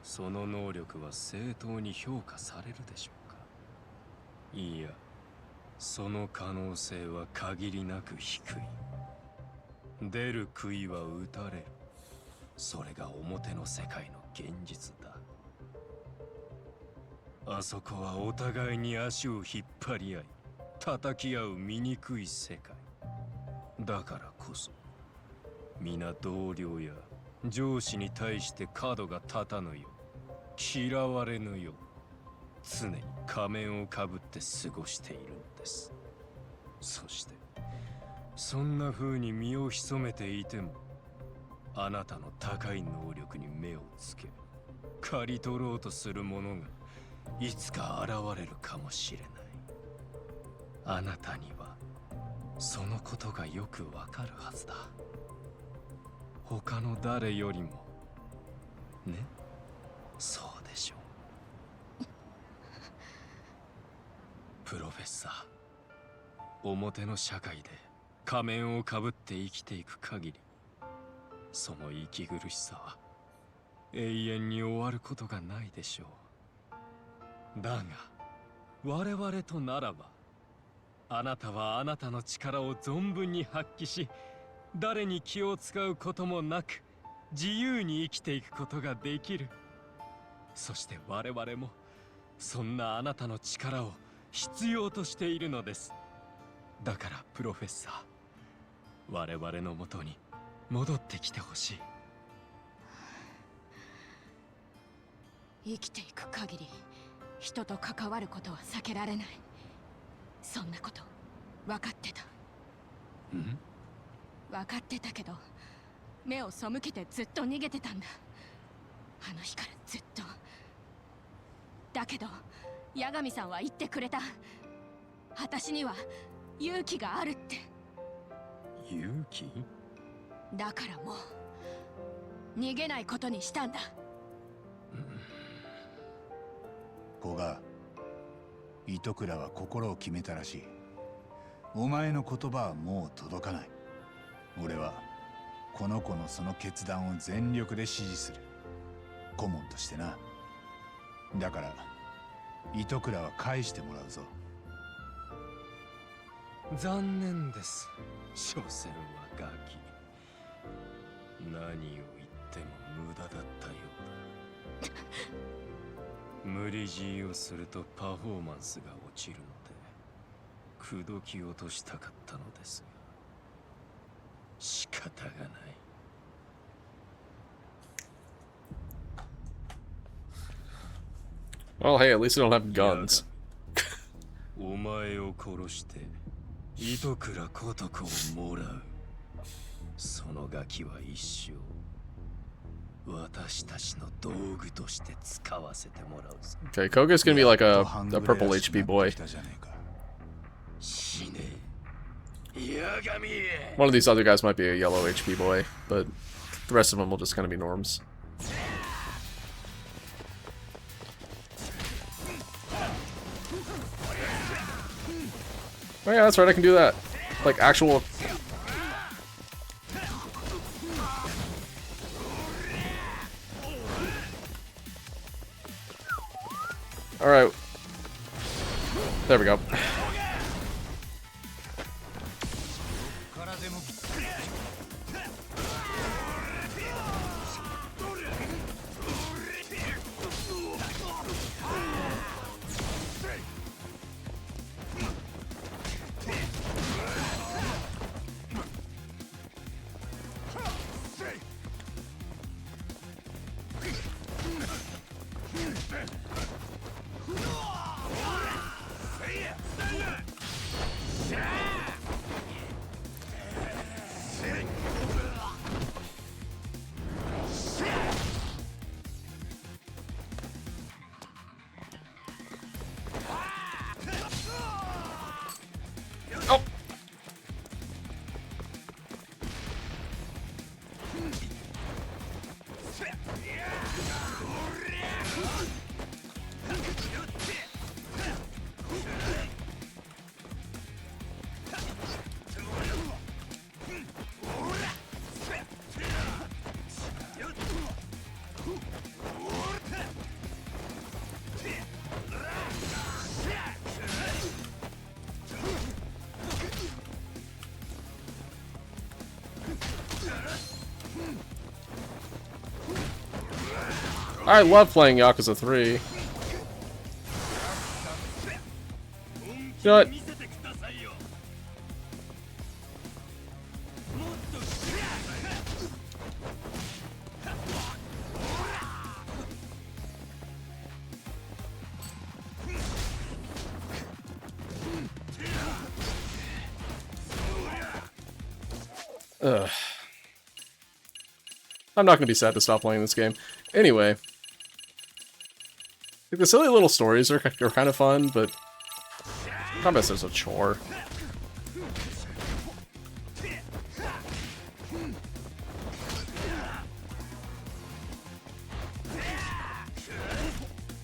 その能力は正当に評価されるでしょうか。いや、その可能性は限りなく低い。出る杭は打たれる。それが表の世界の現実だ。あそこはお互いに足を引っ張り合い叩き合う醜い世界だからこそ、皆同僚や上司に対して角が立たぬよう、嫌われぬよう、常に仮面をかぶって過ごしているのです。そしてそんな風に身を潜めていても、あなたの高い能力に目をつけ刈り取ろうとする者がいつか現れるかもしれない。あなたにはそのことがよくわかるはずだ。他の誰よりもね。そうでしょう。プロフェッサー、表の社会で仮面をかぶって生きていく限り、その息苦しさは永遠に終わることがないでしょう。だが我々とならば、あなたはあなたの力を存分に発揮し、誰に気を使うこともなく自由に生きていくことができる。そして我々もそんなあなたの力を必要としているのです。だからプロフェッサー、我々のもとに戻ってきてほしい。生きていく限り人と関わることは避けられない。そんなこと分かってた。ん？分かってたけど、目を背けてずっと逃げてたんだ。あの日からずっと。だけど八神さんは言ってくれた。私には勇気があるって。勇気？だからもう逃げないことにしたんだ。古賀、糸倉は心を決めたらしい。お前の言葉はもう届かない。俺はこの子のその決断を全力で支持する。顧問としてな。だから糸倉は返してもらうぞ。残念です。所詮はガキ。何を言っても無駄だったようだ。無理強いをするとパフォーマンスが落ちるので、口説き落としたかったのですが、仕方がない。Well, hey, at least we don't have guns. お前を殺して糸倉琴子をもらう。そのガキは一生私たちの道具として使わせてもらうぞ。 Okay, Koga's gonna be like a purple HP boy. 死ね、八神。 One of these other guys might be a yellow HP boy, but the rest of them will just kind of be norms. Oh yeah, that's right, I can do that. Like actual... Alright. There we go. I love playing Yakuza 3. You know what? Ugh. I'm not gonna be sad to stop playing this game. Anyway. Like, the silly little stories are kind of fun, but combat's just a chore.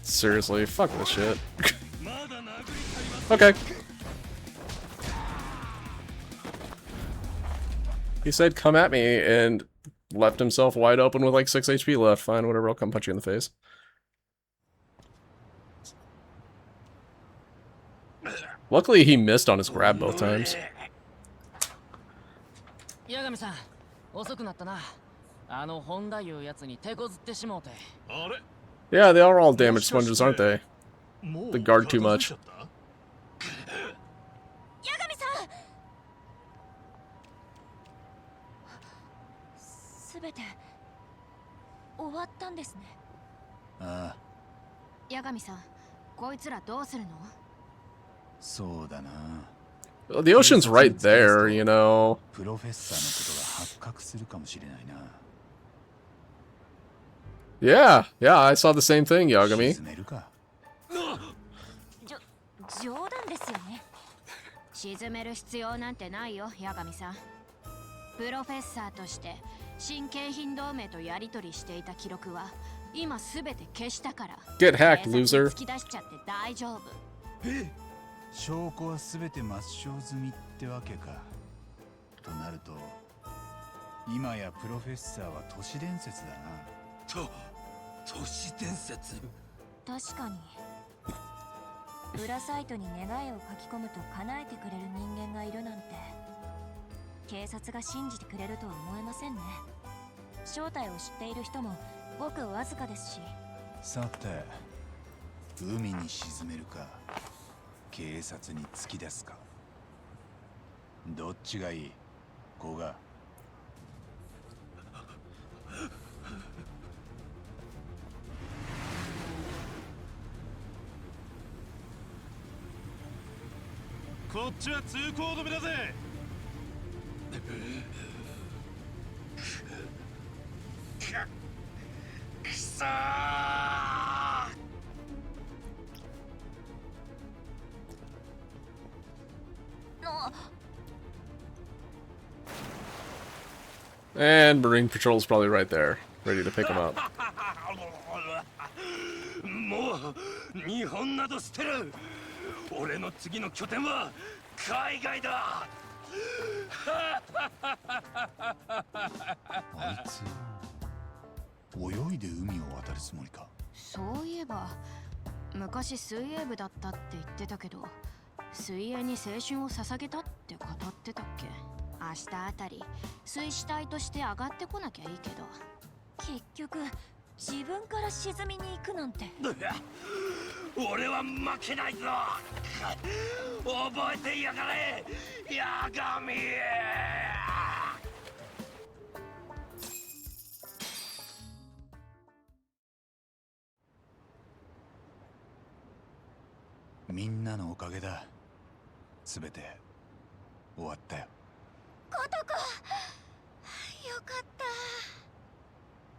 Seriously, fuck this shit. Okay. He said, come at me, and left himself wide open with like 6 HP left. Fine, whatever, I'll come punch you in the face. Luckily, he missed on his grab both times. 八神さん、遅くなったな。あの本田いうやつに手こずってしもうて。あれ Yeah, they are all damage sponges, aren't they? もう They guard too 片付い much. ちゃった八神さんすべて終わったんですね。ああ、八神さん、こいつらどうするの？そうだな。 Well, the ocean's right there, you know. プロフェッサーのことが発覚するかもしれないな。 Yeah, yeah, I saw the same thing, Yagami. 沈めるか。冗談ですよね。沈める必要なんてないよ、八神さん。プロフェッサーとして新京浜同盟とやり取りしていた記録は今すべて消したから。 Get hacked, 警察に loser. 突き出しちゃって大丈夫。証拠は全て抹消済みってわけか。となると、今やプロフェッサーは都市伝説だな。都市伝説確かに。裏サイトに願いを書き込むと叶えてくれる人間がいるなんて警察が信じてくれるとは思えませんね。正体を知っている人もごくわずかですし。さて、海に沈めるか、警察に突き出すか。どっちがいい、子が。こっちは通行止めだぜ。くそー。 And Marine Patrol's probably right there, ready to pick him up. もう日本など捨てる。俺の次の拠点は海外だ。あいつ、泳いで海を渡るつもりか。そういえば昔水泳部だったって言ってたけど、水泳に青春を捧げたって語ってたっけ。明日あたり水死体として上がってこなきゃいいけど、結局自分から沈みに行くなんて。俺は負けないぞ。覚えてやがれ、八神。みんなのおかげだ。すべて終わったよ。ことこ、よかった。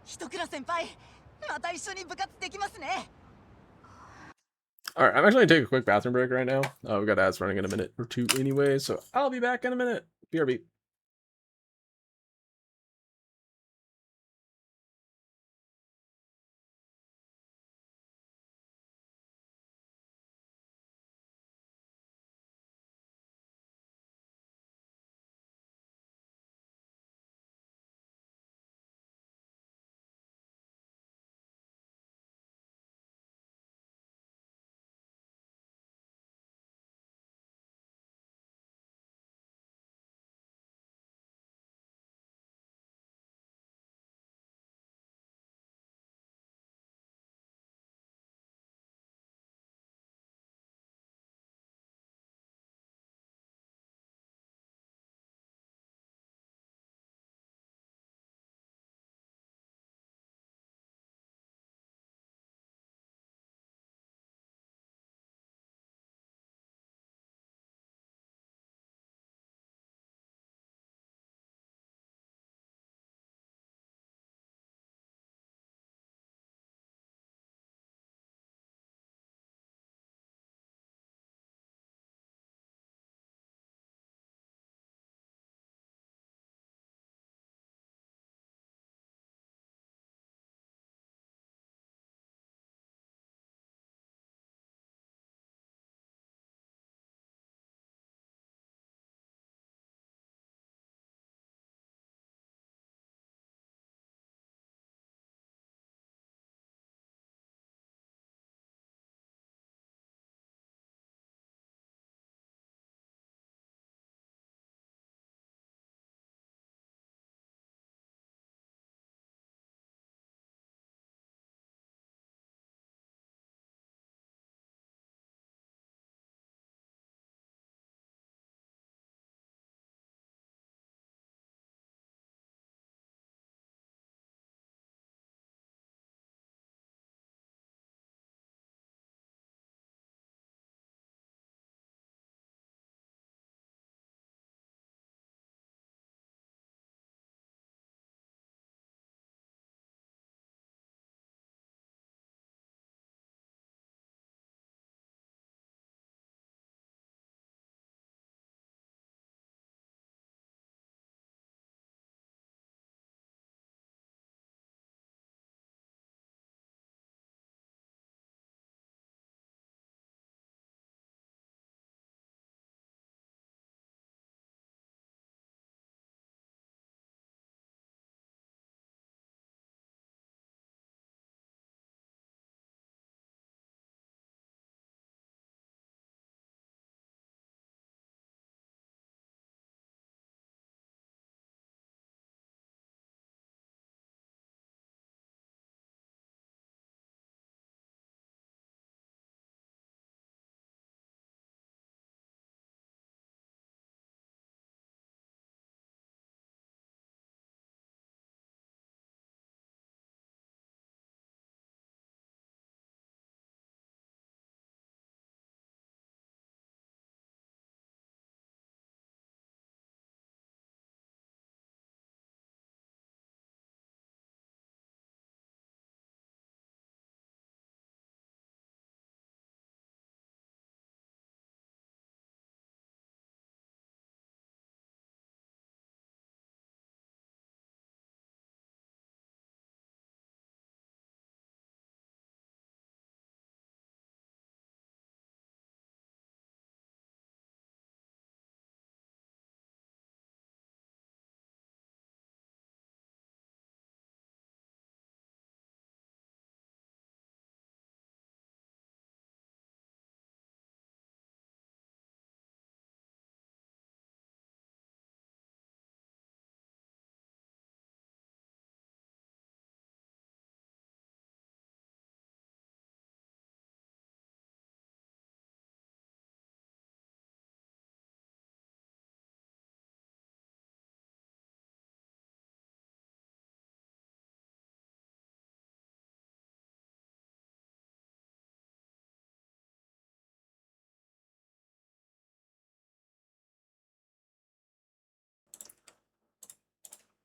一倉先輩、また一緒に部活できますね。 Alright, I'm actually gonna take a quick bathroom break right now. We've got ads running in a minute or two anyway, so I'll be back in a minute. BRB.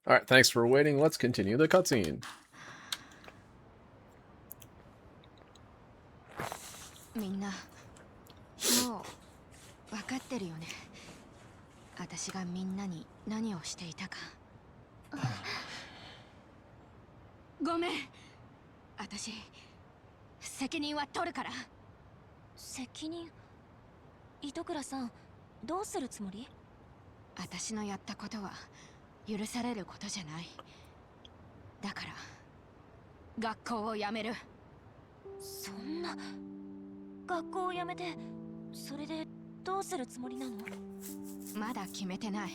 Alright, thanks for waiting. Let's continue the cutscene. みんなもう分かってるよね。私がみんなに何をしていたか。ごめん。私責任は取るから。責任？糸倉さん、どうするつもり？私のやったことは許されることじゃない。だから学校を辞める。そんな。学校を辞めて、それでどうするつもりなの？まだ決めてない。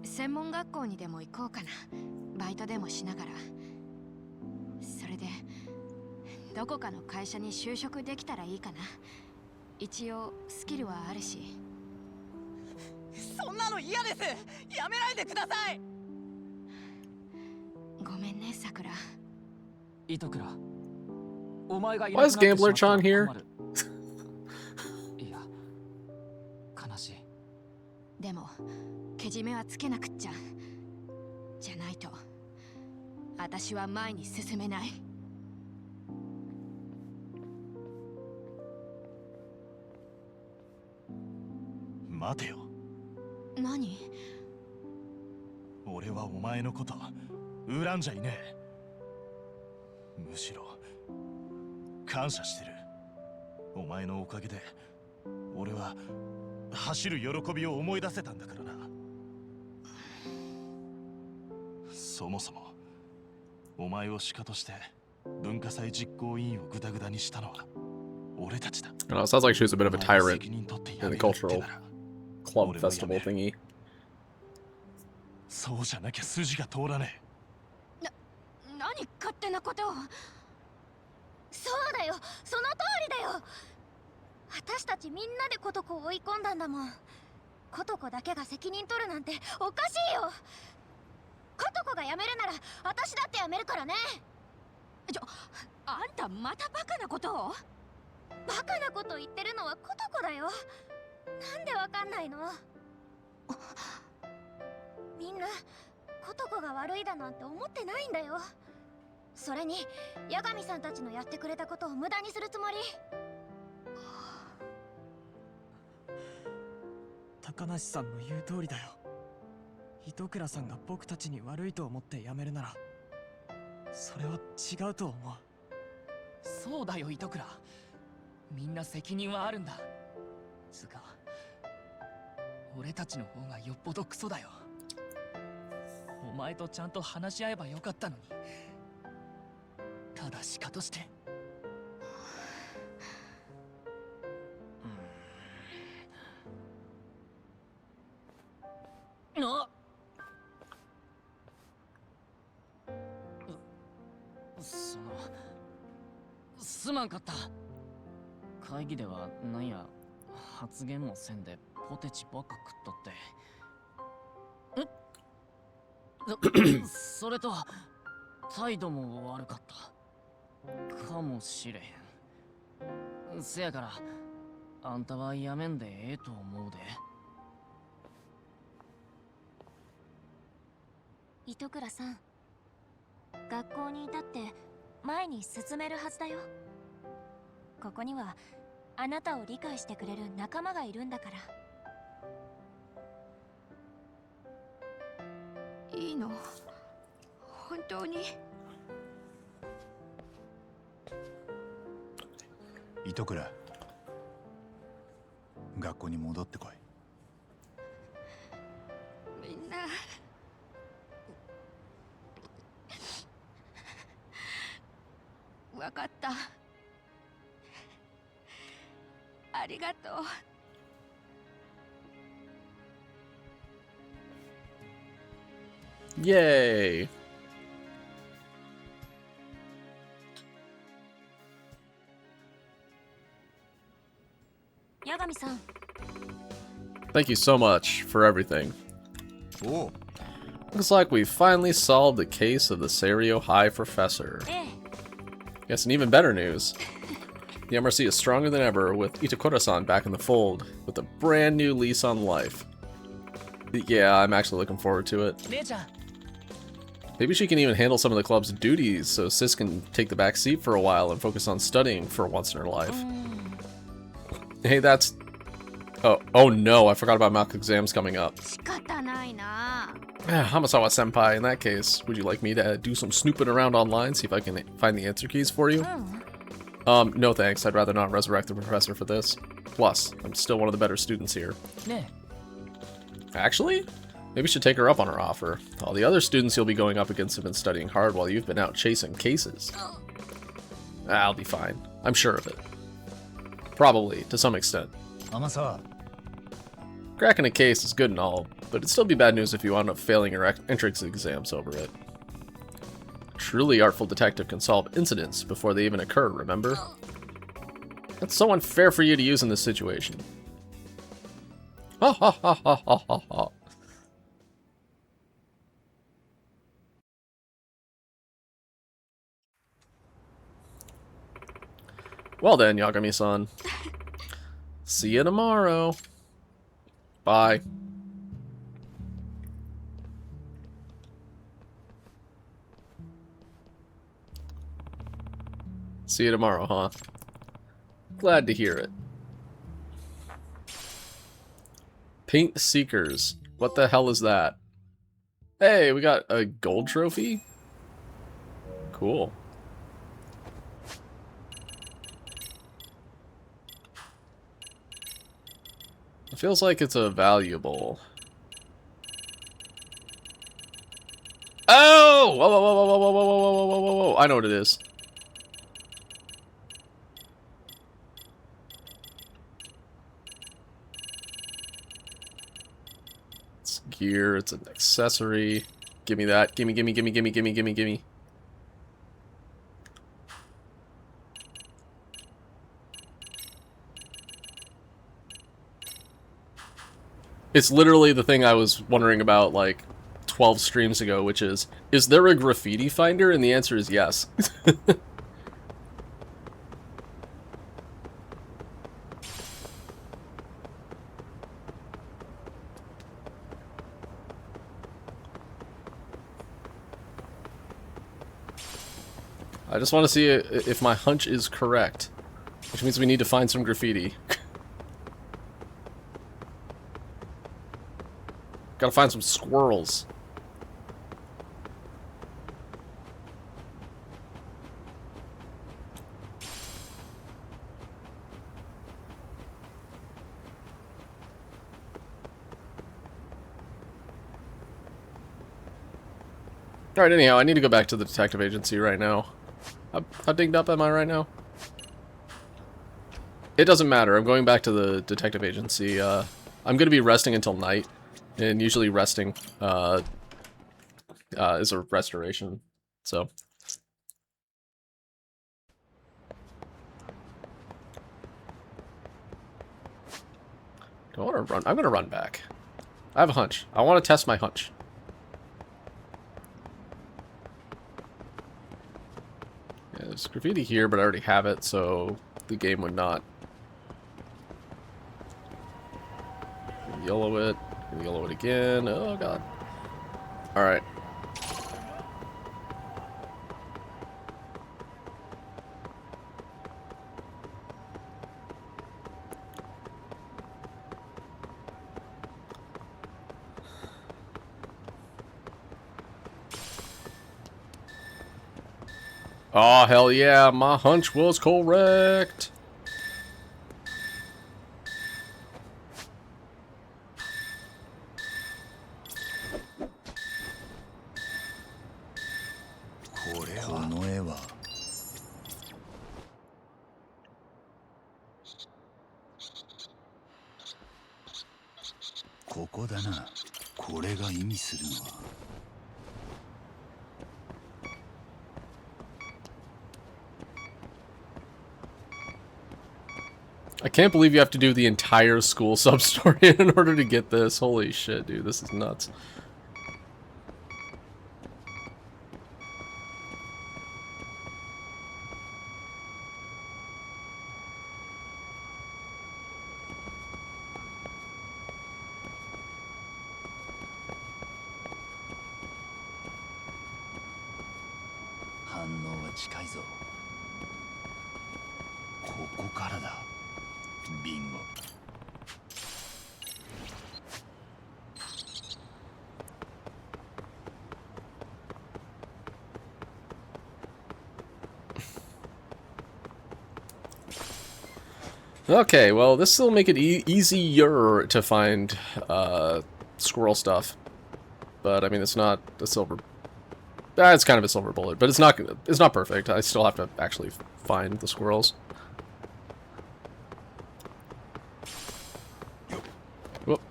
専門学校にでも行こうかな。バイトでもしながら。それでどこかの会社に就職できたらいいかな。一応スキルはあるし。そんなの嫌です。やめないでください。ごめんね、さくら。糸倉、お前がい Why なくなっ is てしま Gambler ったら Chan here? 困る。いや、悲しい。でもけじめはつけなくっちゃ。じゃないと私は前に進めない。待てよ。何？俺はお前のこと恨んじゃいねえ。むしろ感謝してる。お前のおかげで俺は走る喜びを思い出せたんだからな。そもそもお前をシカとして文化祭実行委員をグダグダにしたのは俺たちだ。I don't know, it sounds like she was a bit of a お前が tyrant 責任取ってや in め the るって cultural なら club 俺もや festival める。 thingy. そうじゃなきゃ筋が通らねえ。何勝手なことを。そうだよ、その通りだよ。私たちみんなでコトコを追い込んだんだもん。コトコだけが責任取るなんておかしいよ。コトコが辞めるなら私だって辞めるからね。あんたまたバカなことを。バカなこと言ってるのはコトコだよ。なんでわかんないの？みんなコトコが悪いだなんて思ってないんだよ。それに八神さんたちのやってくれたことを無駄にするつもり？高梨さんの言う通りだよ。糸倉さんが僕たちに悪いと思って辞めるなら、それは違うと思う。そうだよ、糸倉。みんな責任はあるんだ。つうか、俺たちの方がよっぽどクソだよ。お前とちゃんと話し合えばよかったのに。ただシカとして。あっ、すまんかった。会議ではなんや発言もせんでポテチばっか食っとって。それと態度も悪かったかもしれへん。せやからあんたはやめんでええと思うで。糸倉さん、学校にいたって前に進めるはずだよ。ここにはあなたを理解してくれる仲間がいるんだから。いいの？本当に？糸倉、学校に戻ってこい。みんなわかった。ありがとう。Yay! Yagamiさん、 Thank you so much for everything. おう、 Looks like we finally solved the case of the Serio High Professor. ええ、 Yes, and even better news. The MRC is stronger than ever with Itokura-san back in the fold, with a brand new lease on life. Yeah, I'm actually looking forward to it. 姉ちゃん、Maybe she can even handle some of the club's duties, so Sis can take the back seat for a while and focus on studying for once in her life. Hey, that's... Oh no, I forgot about mock exams coming up. 仕方ないな。 Hamasawa-senpai, in that case, would you like me to do some snooping around online, see if I can find the answer keys for you? No thanks, I'd rather not resurrect the professor for this. Plus, I'm still one of the better students here. ね Actually, maybe you should take her up on her offer. All the other students you'll be going up against have been studying hard while you've been out chasing cases. I'll be fine. I'm sure of it. Probably, to some extent. 天沢 Cracking a case is good and all, but it'd still be bad news if you wound up failing your entrance exams over it. A truly artful detective can solve incidents before they even occur, remember? That's so unfair for you to use in this situation. Ha ha ha ha ha ha ha. Well then, Yagami-san. See you tomorrow. Bye. See you tomorrow, huh? Glad to hear it. Paint Seekers. What the hell is that? Hey, we got a gold trophy? Cool. It feels like it's a valuable. Oh! Whoa, whoa, whoa, whoa, whoa, whoa, whoa, whoa, whoa, whoa, whoa! I know what it is. It's gear. It's an accessory. Give me that. Gimme, gimme, gimme, gimme, gimme, gimme, gimme. It's literally the thing I was wondering about, like, 12 streams ago, which is there a graffiti finder? And the answer is yes. I just want to see if my hunch is correct, which means we need to find some graffiti. Gotta find some squirrels. Alright, anyhow, I need to go back to the detective agency right now. How dinged up am I right now? It doesn't matter. I'm going back to the detective agency. I'm going to be resting until night. And usually resting is a restoration, so. Do I want to run? I'm going to run back. I have a hunch. I want to test my hunch. Yeah, there's graffiti here, but I already have it, so the game would not. Yellow it. Yellow it again. Oh god. Alright. Oh hell yeah, my hunch was correct. I can't believe you have to do the entire school sub-story in order to get this. Holy shit, dude, this is nuts. 近いぞ。ここからだ。ビンゴ。Okay, well, this will make it easier to find squirrel stuff. But I mean, it's not a silver. It's kind of a silver bullet, but it's not perfect. I still have to actually find the squirrels. Whoop.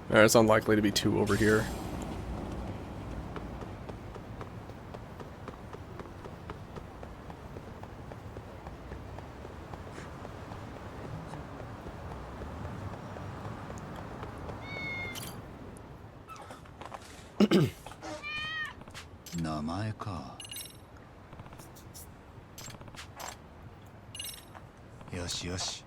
Alright, it's unlikely to be 2 over here. Yoshi, よしよし。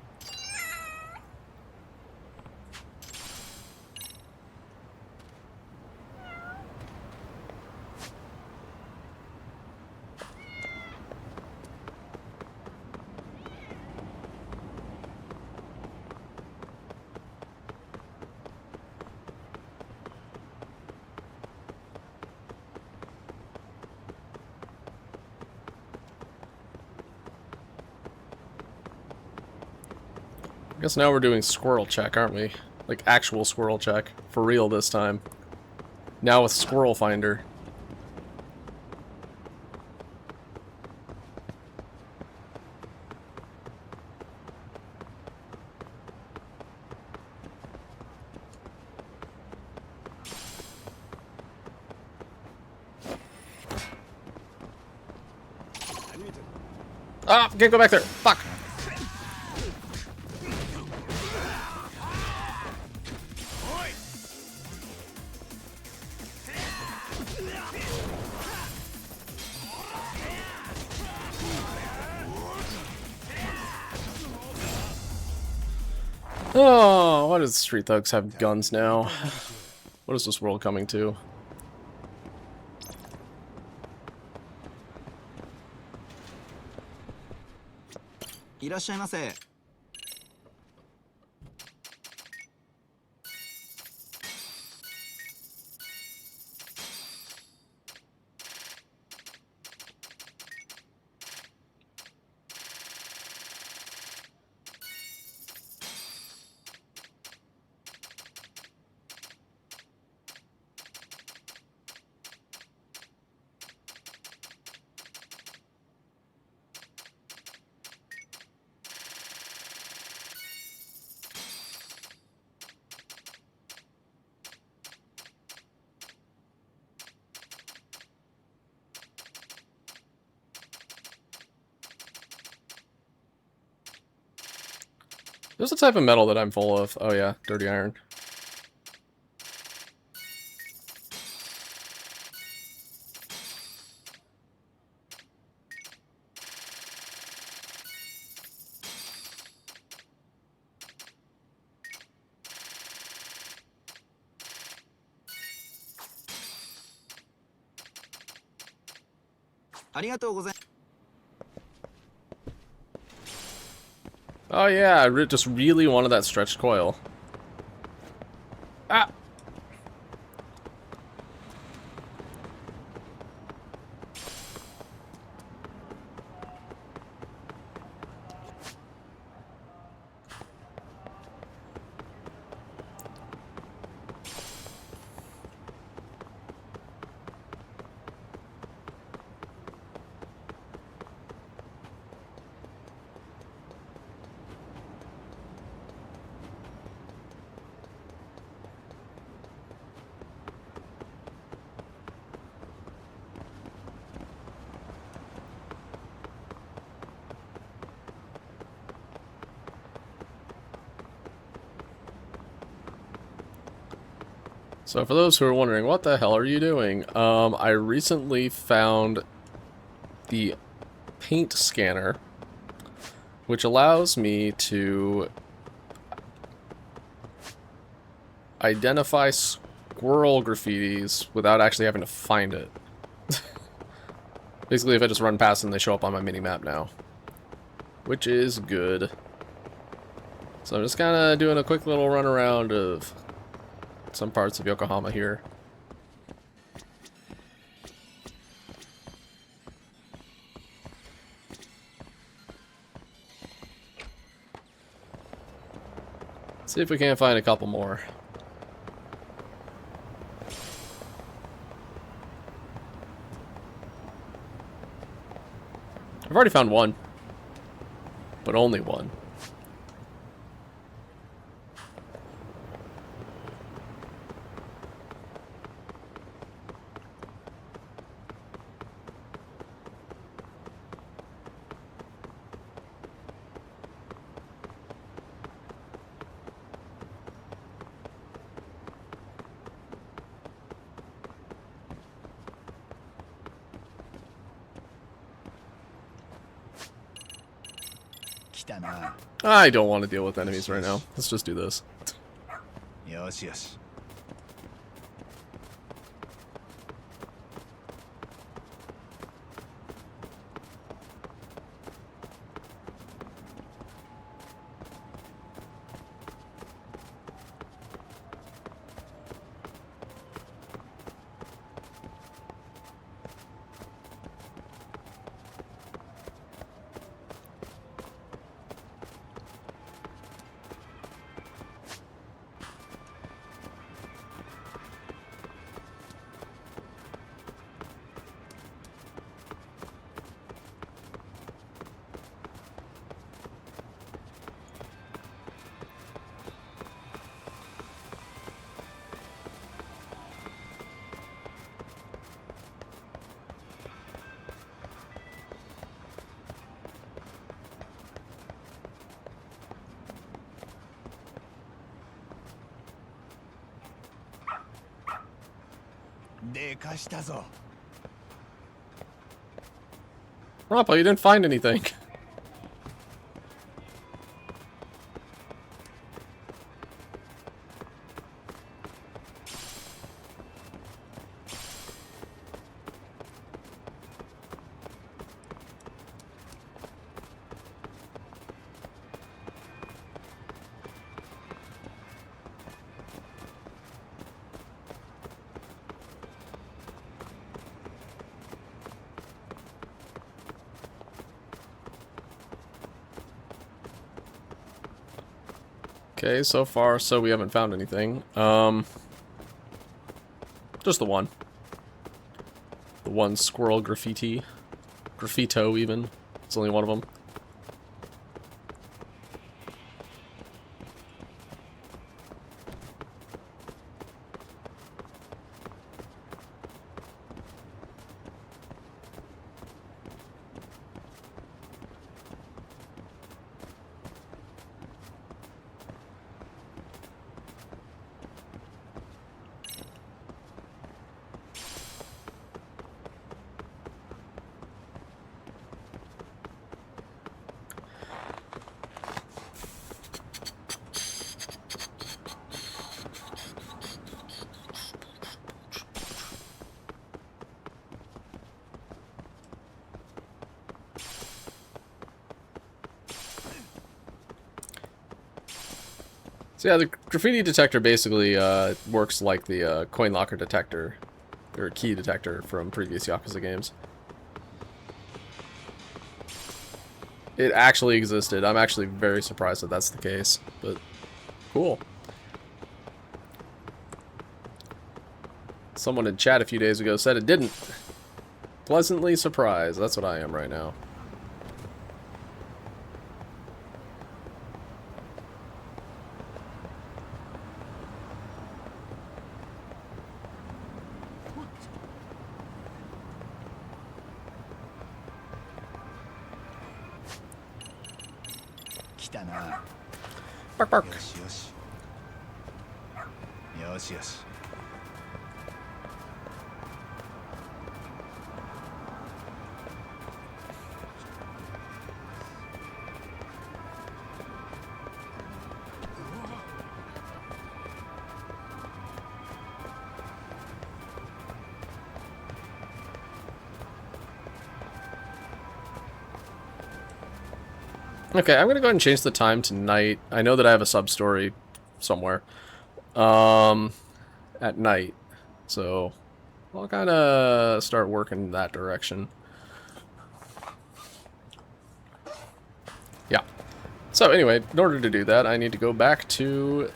I guess now we're doing squirrel check, aren't we? Like actual squirrel check. For real this time. Now with Squirrel Finder. Ah! Can't go back there! Fuck! Oh, why does Street Thugs have guns now? What is this world coming to? There's a type of metal that I'm full of. Oh yeah, dirty iron. Oh yeah, I just really wanted that stretched coil. Ah! So for those who are wondering, what the hell are you doing? I recently found the paint scanner, which allows me to identify squirrel graffitis without actually having to find it. Basically, if I just run past them, they show up on my mini-map now, which is good. So I'm just kind of doing a quick little run around of some parts of Yokohama here. See if we can't find a couple more. I've already found one, but only one. I don't want to deal with enemies right now. Let's just do this. よしよし。でかしたぞ。 Rappa, you didn't find anything. Okay, so far, so we haven't found anything. Just the one. The one squirrel graffiti. Graffito, even. It's only one of them. So yeah, the graffiti detector basically works like the coin locker detector, or key detector from previous Yakuza games. It actually existed. I'm actually very surprised that that's the case, but cool. Someone in chat a few days ago said it didn't. Pleasantly surprised. That's what I am right now. Bark, bark. よしよし。よしよし。Okay, I'm gonna go ahead and change the time to night. I know that I have a sub-story somewhere. At night. So, I'll kind of start working in that direction. Yeah. So anyway, in order to do that, I need to go back to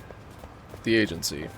the agency.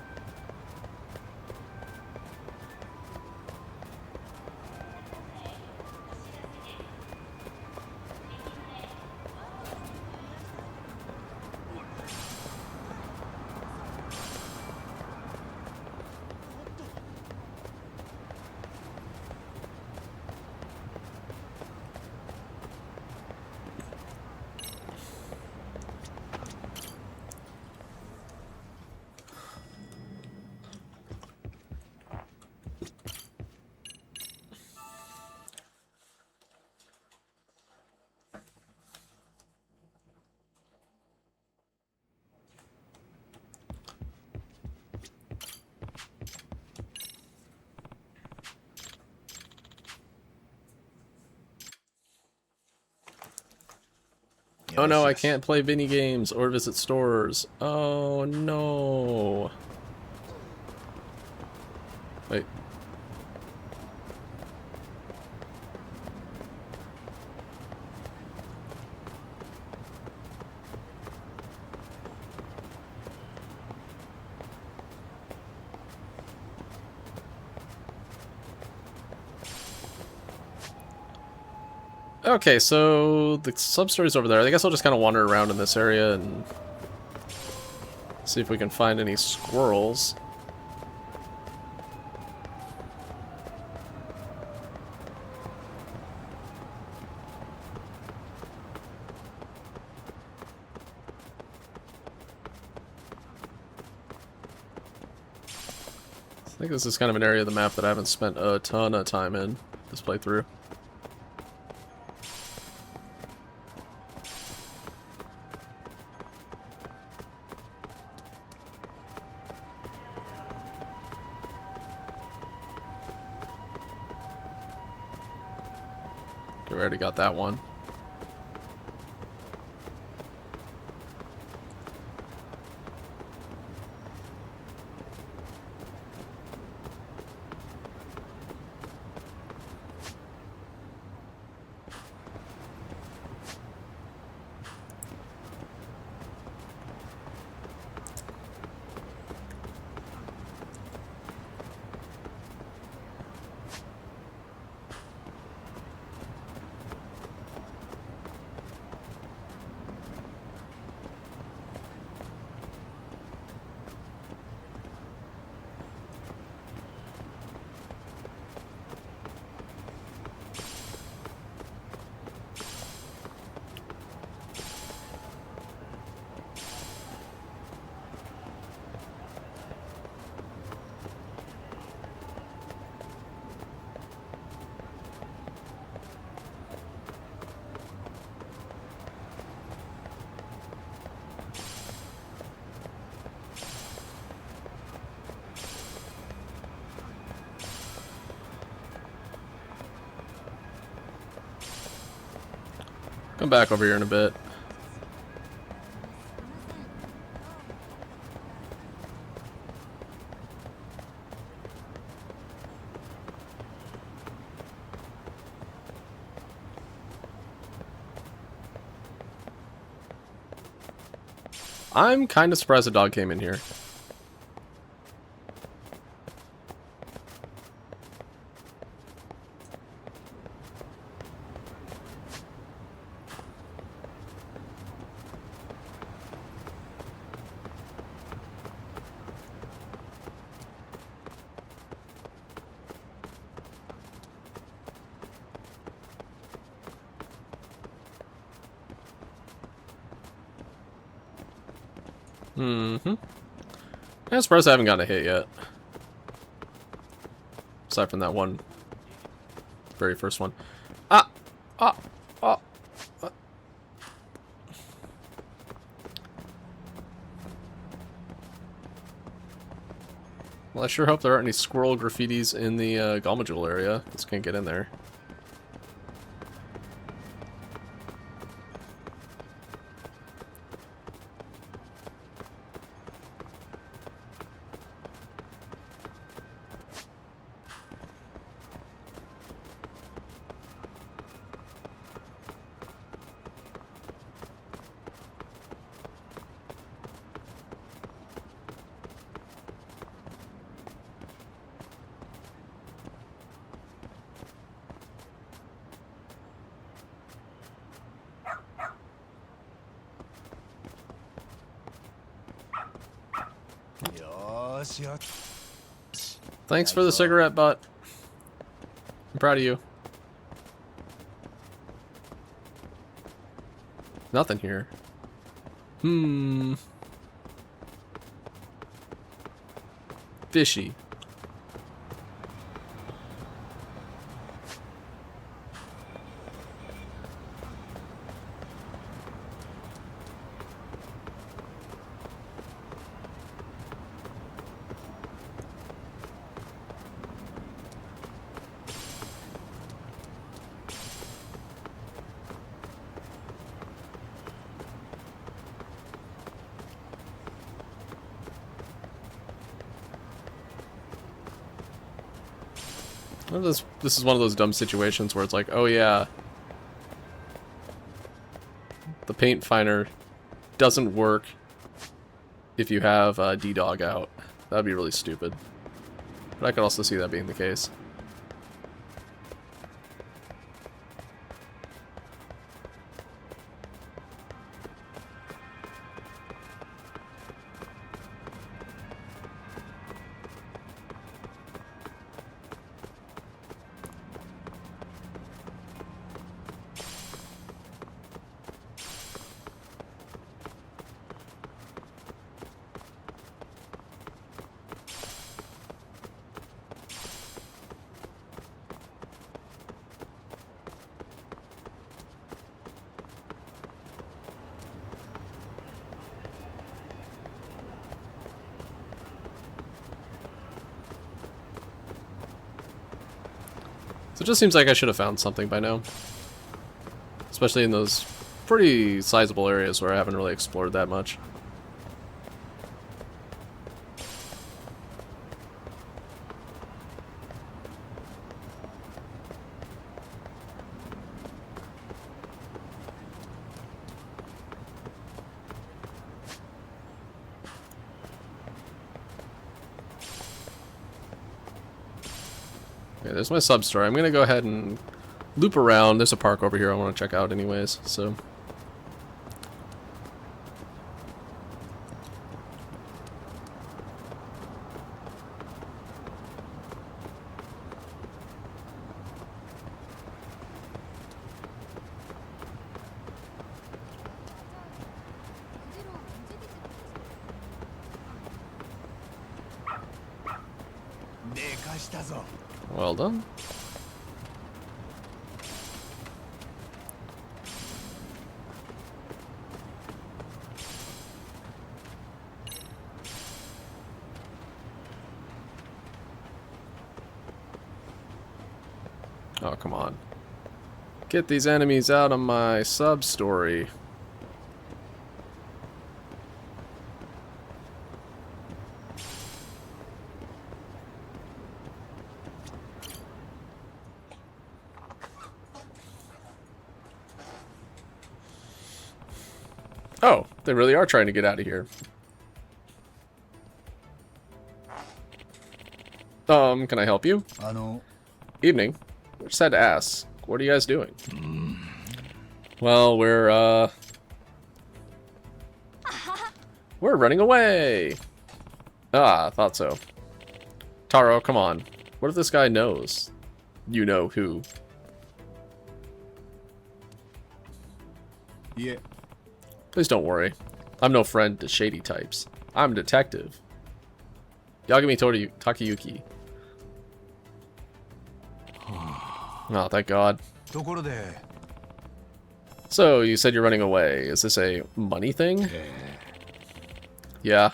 Oh no, I can't play Vinny games or visit stores. Oh no. Wait. Okay, so the sub-story's over there. I guess I'll just kind of wander around in this area and see if we can find any squirrels. I think this is kind of an area of the map that I haven't spent a ton of time in this playthrough. Okay, we already got that one. Come back over here in a bit. I'm kind of surprised the dog came in here. Mm-hmm. I'm surprised I haven't gotten a hit yet. Aside from that one. Very first one. Ah! Ah! Ah! Ah. Well, I sure hope there aren't any squirrel graffitis in the Galmajul area. Just can't get in there. よしよ Thanks for the cigarette butt. I'm proud of you. Nothing here. Fishy. Well, this is one of those dumb situations where it's like, oh yeah, the paint finder doesn't work if you have D-Dog out. That'd be really stupid. But I could also see that being the case. So it just seems like I should have found something by now. Especially in those pretty sizable areas where I haven't really explored that much. Okay, there's my sub-story. I'm gonna go ahead and loop around. There's a park over here I want to check out anyways, so... Well done. Oh, come on. Get these enemies out of my sub-story. Oh, they really are trying to get out of here. Can I help you? Evening. Just had to ask. What are you guys doing? Well, we're running away. Ah, I thought so. Taro, come on. What if this guy knows? You know who. Yeah. Please don't worry. I'm no friend to shady types. I'm a detective. Yagami Takayuki. Oh, thank God. So, you said you're running away. Is this a money thing? Yeah.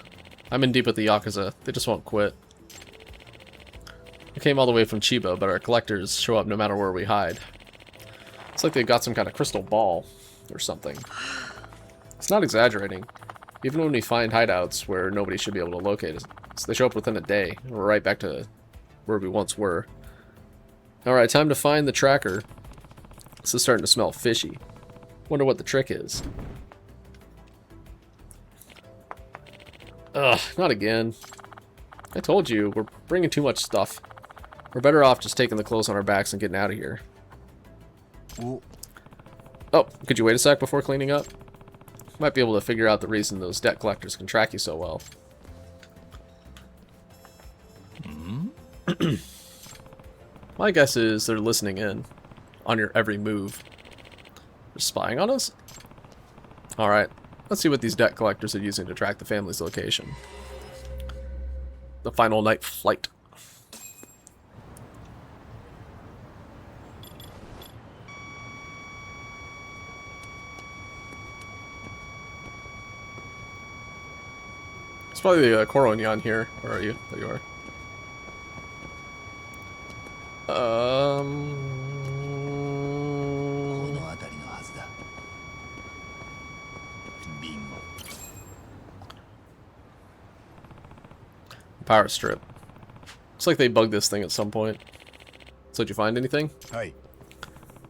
I'm in deep with the Yakuza. They just won't quit. We came all the way from Chiba, but our collectors show up no matter where we hide. It's like they've got some kind of crystal ball or something. It's not exaggerating. Even when we find hideouts where nobody should be able to locate us, they show up within a day. We're right back to where we once were. Alright, time to find the tracker. This is starting to smell fishy. Wonder what the trick is. Ugh, not again. I told you, we're bringing too much stuff. We're better off just taking the clothes on our backs and getting out of here. Oh, could you wait a sec before cleaning up? Might be able to figure out the reason those debt collectors can track you so well. My guess is they're listening in on your every move. They're spying on us? Alright, let's see what these debt collectors are using to track the family's location. The final night flight. It's probably the Koronyan here. Where are you? There you are. この辺りのはずだ。ビンゴ。 Power strip. Looks like they bugged this thing at some point. So did you find anything? はい。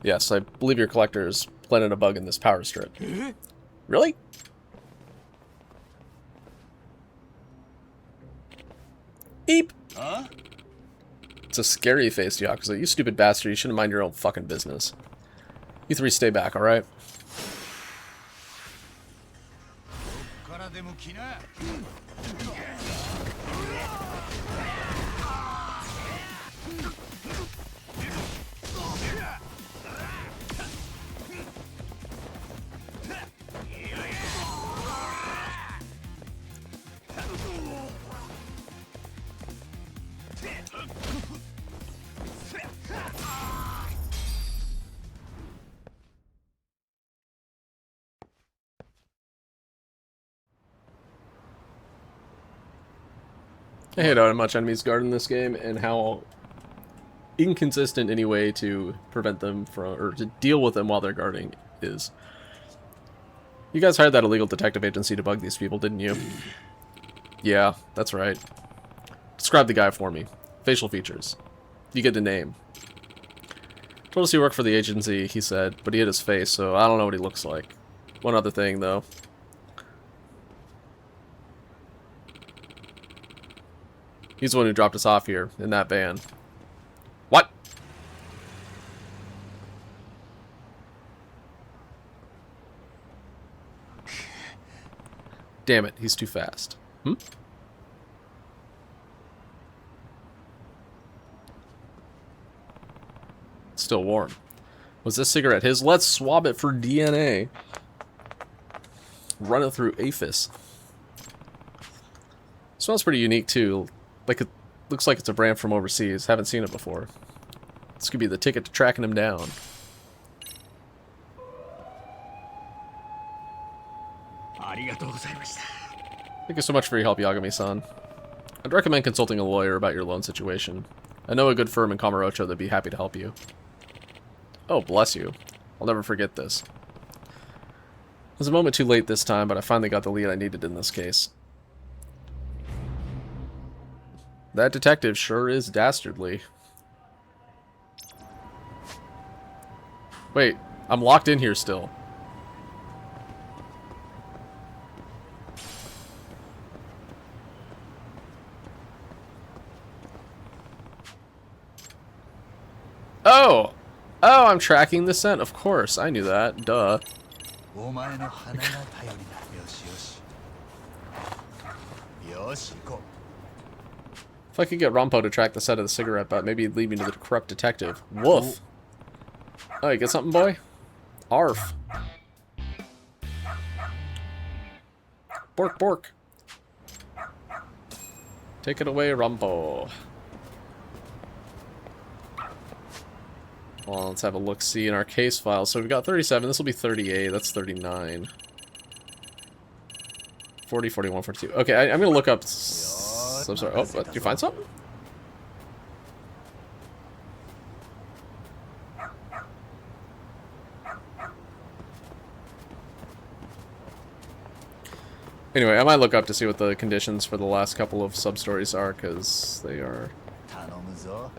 Yes, I believe your collectors planted a bug in this power strip. Really? Beep! Huh? It's a scary face, Yakuza. You stupid bastard, you shouldn't mind your own fucking business. You three stay back, alright? どっからでも来な。 I hate how much enemies guard in this game and how inconsistent any way to prevent them from, or to deal with them while they're guarding is. You guys hired that illegal detective agency to bug these people, didn't you? Yeah, that's right. Describe the guy for me. Facial features. You get the name. Told us he worked for the agency, he said, but he hid his face, so I don't know what he looks like. One other thing, though. He's the one who dropped us off here, in that van. What? Damn it, he's too fast. Hmm? Still warm. Was this cigarette his? Let's swab it for DNA. Run it through APHIS. Smells pretty unique, too. Like it looks like it's a brand from overseas. Haven't seen it before. This could be the ticket to tracking him down. Thank you so much for your help, Yagami-san. I'd recommend consulting a lawyer about your loan situation. I know a good firm in Kamurocho that'd be happy to help you. Oh, bless you. I'll never forget this. It was a moment too late this time, but I finally got the lead I needed in this case. That detective sure is dastardly. Wait, I'm locked in here still. Oh! Oh, I'm tracking the scent. Of course, I knew that. Duh. お前の鼻が頼りだ。よしよし。よし、行こう。 If I could get Rampo to track the set of the cigarette butt, maybe he'd lead me to the corrupt detective. Woof. Oh, you get something, boy? Arf. Bork, bork. Take it away, Rampo. Well, let's have a look-see in our case file. So we've got 37. This will be 38. That's 39. 40, 41, 42. Okay, I'm going to look up... I'm sorry. Oh, what? Did you find something? Anyway, I might look up to see what the conditions for the last couple of sub-stories are, because they are... 頼むぞ。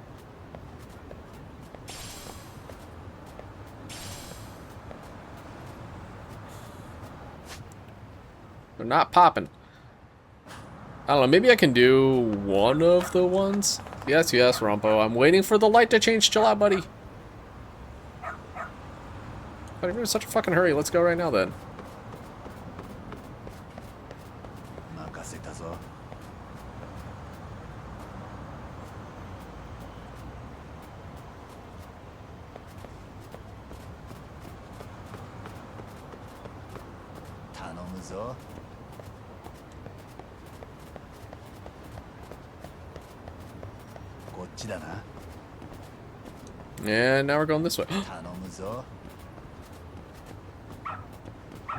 They're not popping. I don't know, maybe I can do one of the ones? Yes, yes, Rampo. I'm waiting for the light to change. Chill out, buddy. But if you're in such a fucking hurry, let's go right now then. 任せたぞ。むぞ。こっちだな。 And now we're going this way. 頼むぞ。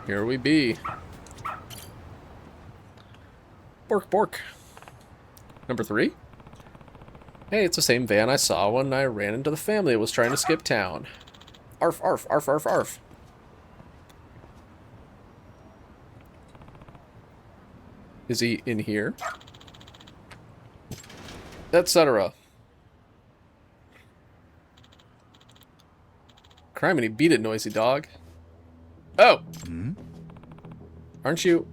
Here we be. Bork, bork. Number 3? Hey, it's the same van I saw when I ran into the family that was trying to skip town. Arf, arf, arf, arf, arf. Is he in here? Etc. Criminy, beat it, noisy dog. Oh! Hmm? Aren't you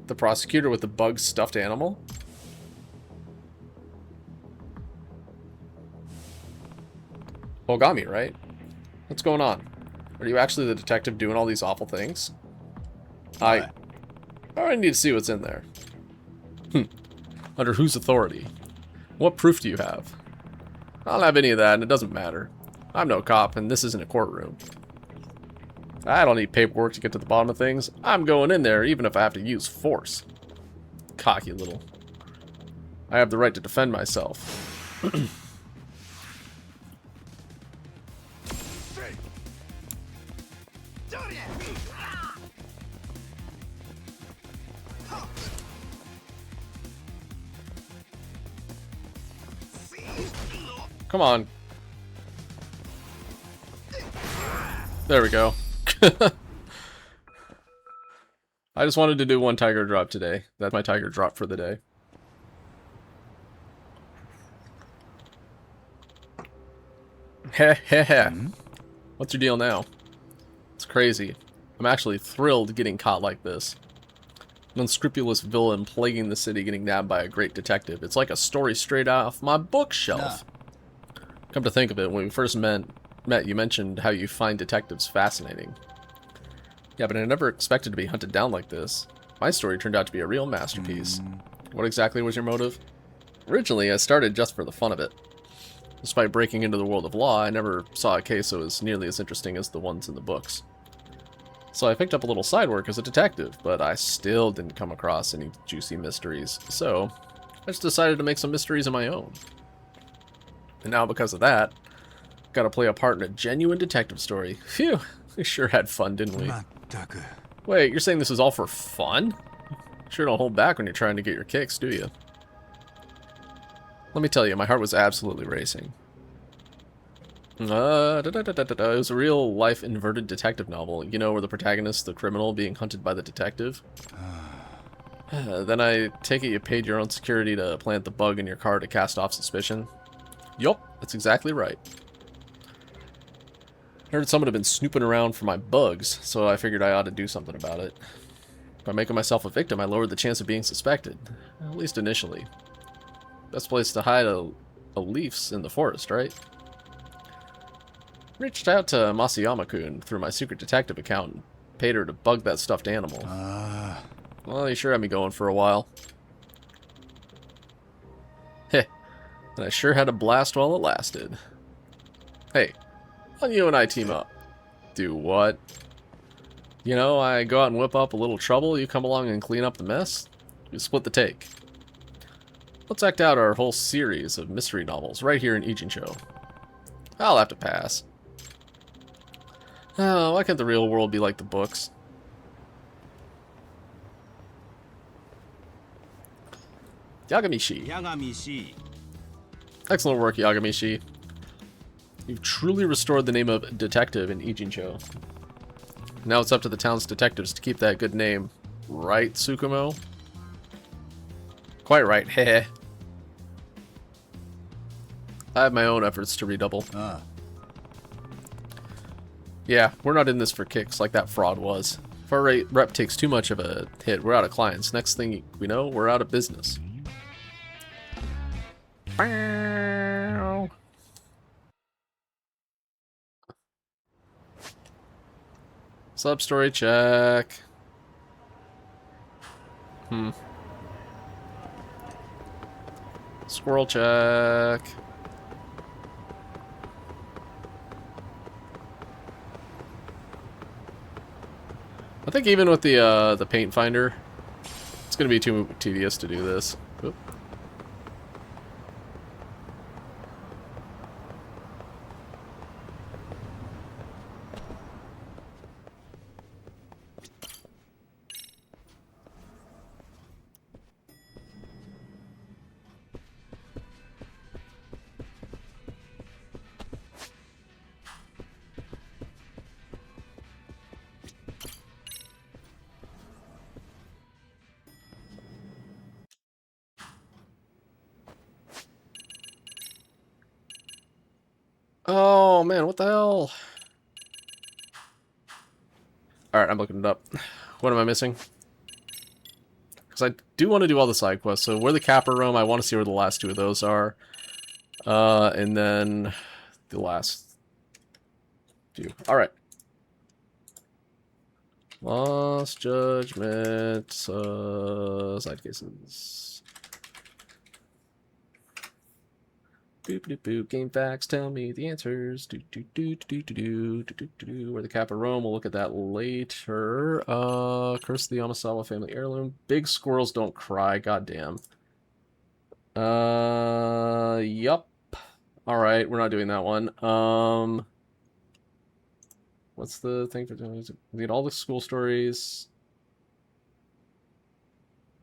the prosecutor with the bug stuffed animal? Ogami, right? What's going on? Are you actually the detective doing all these awful things? I need to see what's in there. Under whose authority? What proof do you have? I don't have any of that, and it doesn't matter. I'm no cop, and this isn't a courtroom. I don't need paperwork to get to the bottom of things. I'm going in there, even if I have to use force. Cocky little. I have the right to defend myself. Come on. There we go. I just wanted to do one tiger drop today. That's my tiger drop for the day. Heh heh heh. What's your deal now? It's crazy. I'm actually thrilled getting caught like this. An unscrupulous villain plaguing the city getting nabbed by a great detective. It's like a story straight off my bookshelf. Come to think of it, when we first met, you mentioned how you find detectives fascinating. Yeah, but I never expected to be hunted down like this. My story turned out to be a real masterpiece. What exactly was your motive? Originally, I started just for the fun of it. Despite breaking into the world of law, I never saw a case that was nearly as interesting as the ones in the books. So I picked up a little side work as a detective, but I still didn't come across any juicy mysteries. So I just decided to make some mysteries of my own. And now because of that, got to play a part in a genuine detective story. Phew, we sure had fun, didn't we? Wait, you're saying this is all for fun? Sure don't hold back when you're trying to get your kicks, do you? Let me tell you, my heart was absolutely racing. It was a real-life inverted detective novel, you know, where the protagonist, the criminal, being hunted by the detective. Then I take it you paid your own security to plant the bug in your car to cast off suspicion. Yup, that's exactly right. I heard someone had been snooping around for my bugs, so I figured I ought to do something about it. By making myself a victim, I lowered the chance of being suspected, at least initially. Best place to hide a leaf's in the forest, right? Reached out to Masayama-kun through my secret detective account and paid her to bug that stuffed animal. Well, you sure had me going for a while. Heh. And I sure had a blast while it lasted. Hey, why don't you and I team up? Do what? You know, I go out and whip up a little trouble, you come along and clean up the mess? You split the take. Let's act out our whole series of mystery novels right here in Ijincho. I'll have to pass. Oh, why can't the real world be like the books? Yagamishi. Excellent work, Yagamishi. You've truly restored the name of detective in Ijincho. Now it's up to the town's detectives to keep that good name. Right, Tsukumo? Quite right, heh. I have my own efforts to redouble. Yeah, we're not in this for kicks like that fraud was. If our rep takes too much of a hit, we're out of clients. Next thing we know, we're out of business. Sub-story check. Squirrel check. I think even with the paint finder, it's gonna be too tedious to do this. Oop. Oh man, what the hell? Alright, I'm looking it up. What am I missing? Because I do want to do all the side quests. So where the Kappa roam, I want to see where the last 2 of those are. And then the last few. Alright. Lost Judgment, side cases. Boop boop boop. Game facts tell me the answers. Do do do do do do do do do. Where the Kappa roam? We'll look at that later. Curse of the Yamasawa family heirloom. Big squirrels don't cry. Goddamn. Yup. All right, we're not doing that one. What's the thing for doing? Need all the school stories.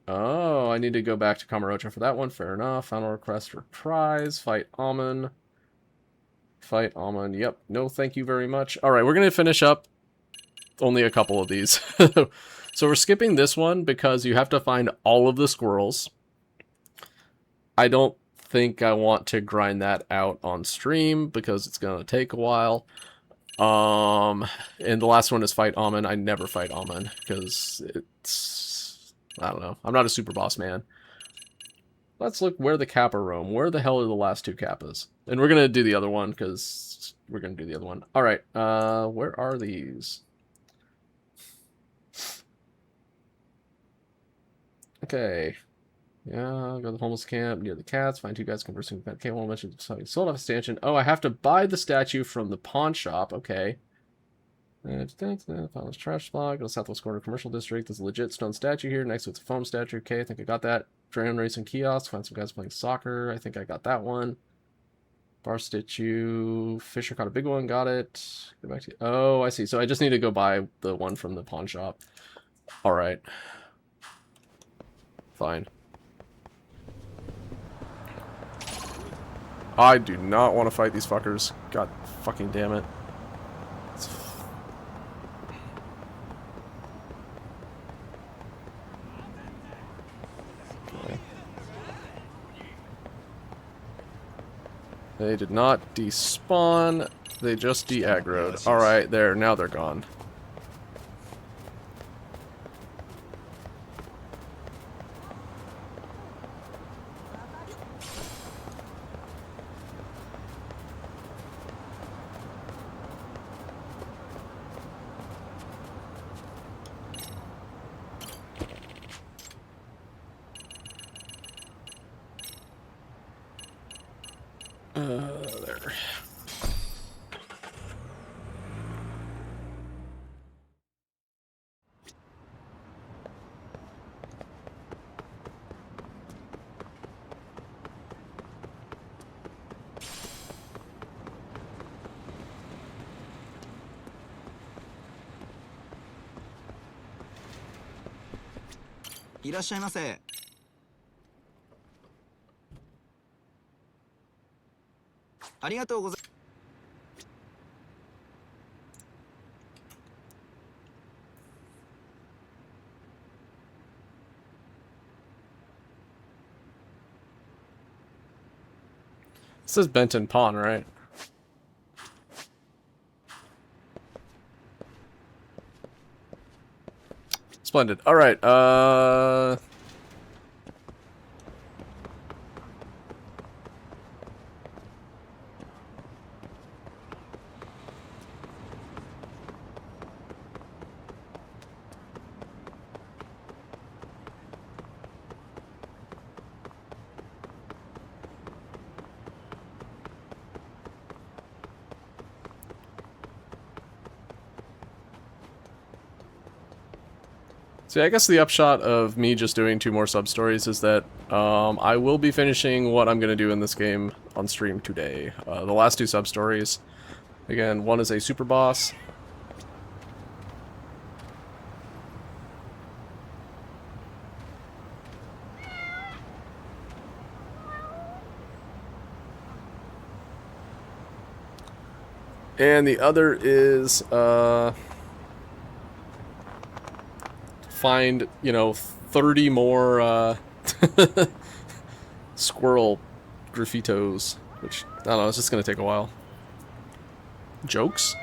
Oh, I need to go back to Kamurocho for that one. Fair enough. Final request for prize. Fight Amon. Fight Amon. Yep. No, thank you very much. All right, we're going to finish up only a couple of these. So we're skipping this one because you have to find all of the squirrels. I don't think I want to grind that out on stream because it's going to take a while. And the last one is Fight Amon. I never fight Amon because it's... I don't know. I'm not a super boss man. Let's look where the Kappa roam. Where the hell are the last 2 Kappas? And we're going to do the other one because we're going to do the other one. All right. Where are these? Okay. Yeah, go to the homeless camp near the cats. Find 2 guys conversing with that. Okay, I won't mention something. Sold off a stanchion. Oh, I have to buy the statue from the pawn shop. Okay. Found this trash log. Go to Southwest Corner Commercial District. There's a legit stone statue here next to its foam statue. Okay, I think I got that. Drone racing kiosk. Find some guys playing soccer. I think I got that one. Bar statue. Fisher caught a big one. Got it. Go back to... Oh, I see. So I just need to go buy the one from the pawn shop. All right. Fine. I do not want to fight these fuckers. God fucking damn it. They did not despawn, they just de-aggroed. Alright, there, now they're gone. There.いらっしゃいませ。ありがとうございます。This is Benton Pawn, right? Splendid. All right. So I guess the upshot of me just doing 2 more sub-stories is that I will be finishing what I'm going to do in this game on stream today. The last 2 sub-stories. Again, one is a super boss. And the other is, find, 30 more, squirrel graffitos, which, I don't know, it's just gonna take a while. Jokes?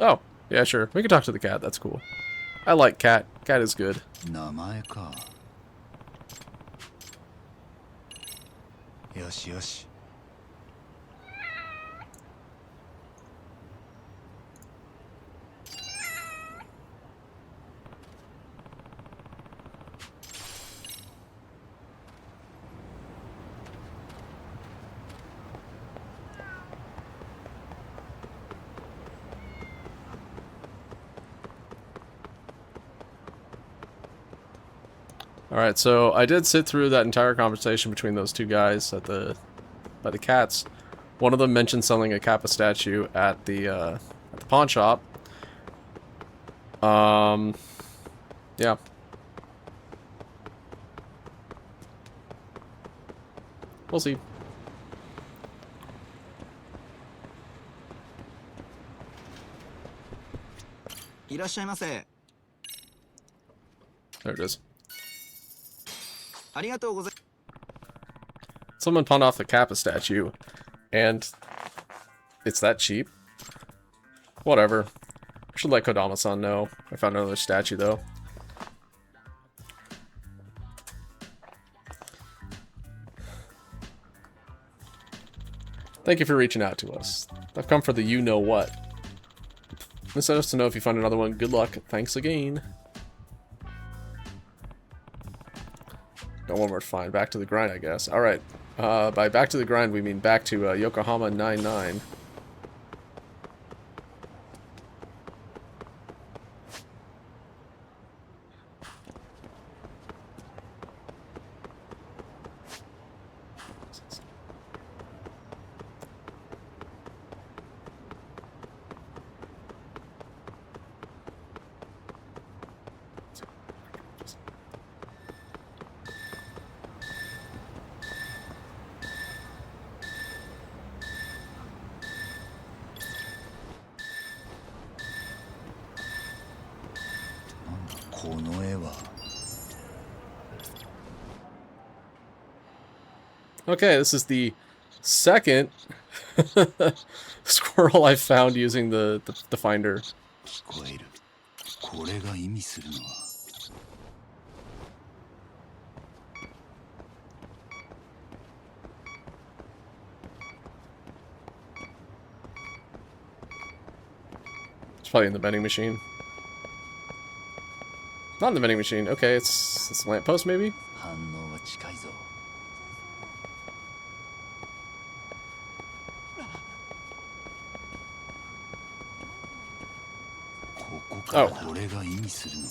Oh, yeah, sure. We can talk to the cat. That's cool. I like cat. Cat is good. 名前か。よしよし。Alright, so I did sit through that entire conversation between those 2 guys at by the cats. One of them mentioned selling a Kappa statue at the pawn shop. Yeah. We'll see.いらっしゃいませ。 There it is. ありがとうござい。 Someone pawned off the Kappa statue, and it's that cheap? Whatever. I should let Kodama-san know. I found another statue, though. Thank you for reaching out to us. I've come for the you-know-what. Let us to know if you find another one. Good luck. Thanks again. Got one more to find. Back to the grind, I guess. Alright. By back to the grind, we mean back to Yokohama 99. Okay, this is the second squirrel I found using the finder. 聞こえる。これが意味するのは。It's probably in the vending machine. Not in the vending machine. Okay, it's a lamppost maybe? 反応は近いぞ。ここからこれが意味するのは。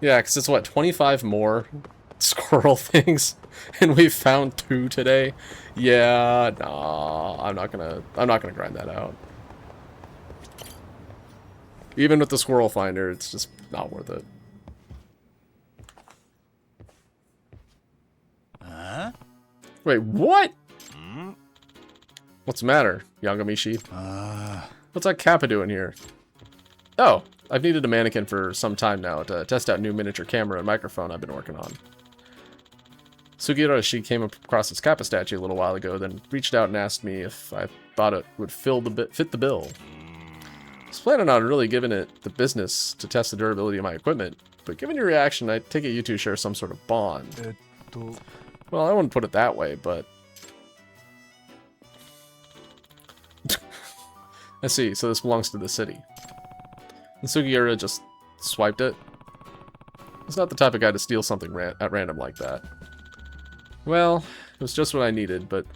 Yeah, because it's what, 25 more squirrel things, and we found 2 today. Yeah, nah, I'm not gonna grind that out. Even with the squirrel finder, it's just not worth it. Wait, what? What's the matter, Yagamishi?あ What's that Kappa doing here? Oh, I've needed a mannequin for some time now to test out new miniature camera and microphone I've been working on. Sugiyoshi came across this Kappa statue a little while ago, then reached out and asked me if I thought it would fit the bill. I was planning on really giving it the business to test the durability of my equipment, but given your reaction, I take it you two share some sort of bond. ーと Well, I wouldn't put it that way, but... I see, so this belongs to the city. And Sugiura just swiped it. He's not the type of guy to steal something at random like that. Well, it was just what I needed, but...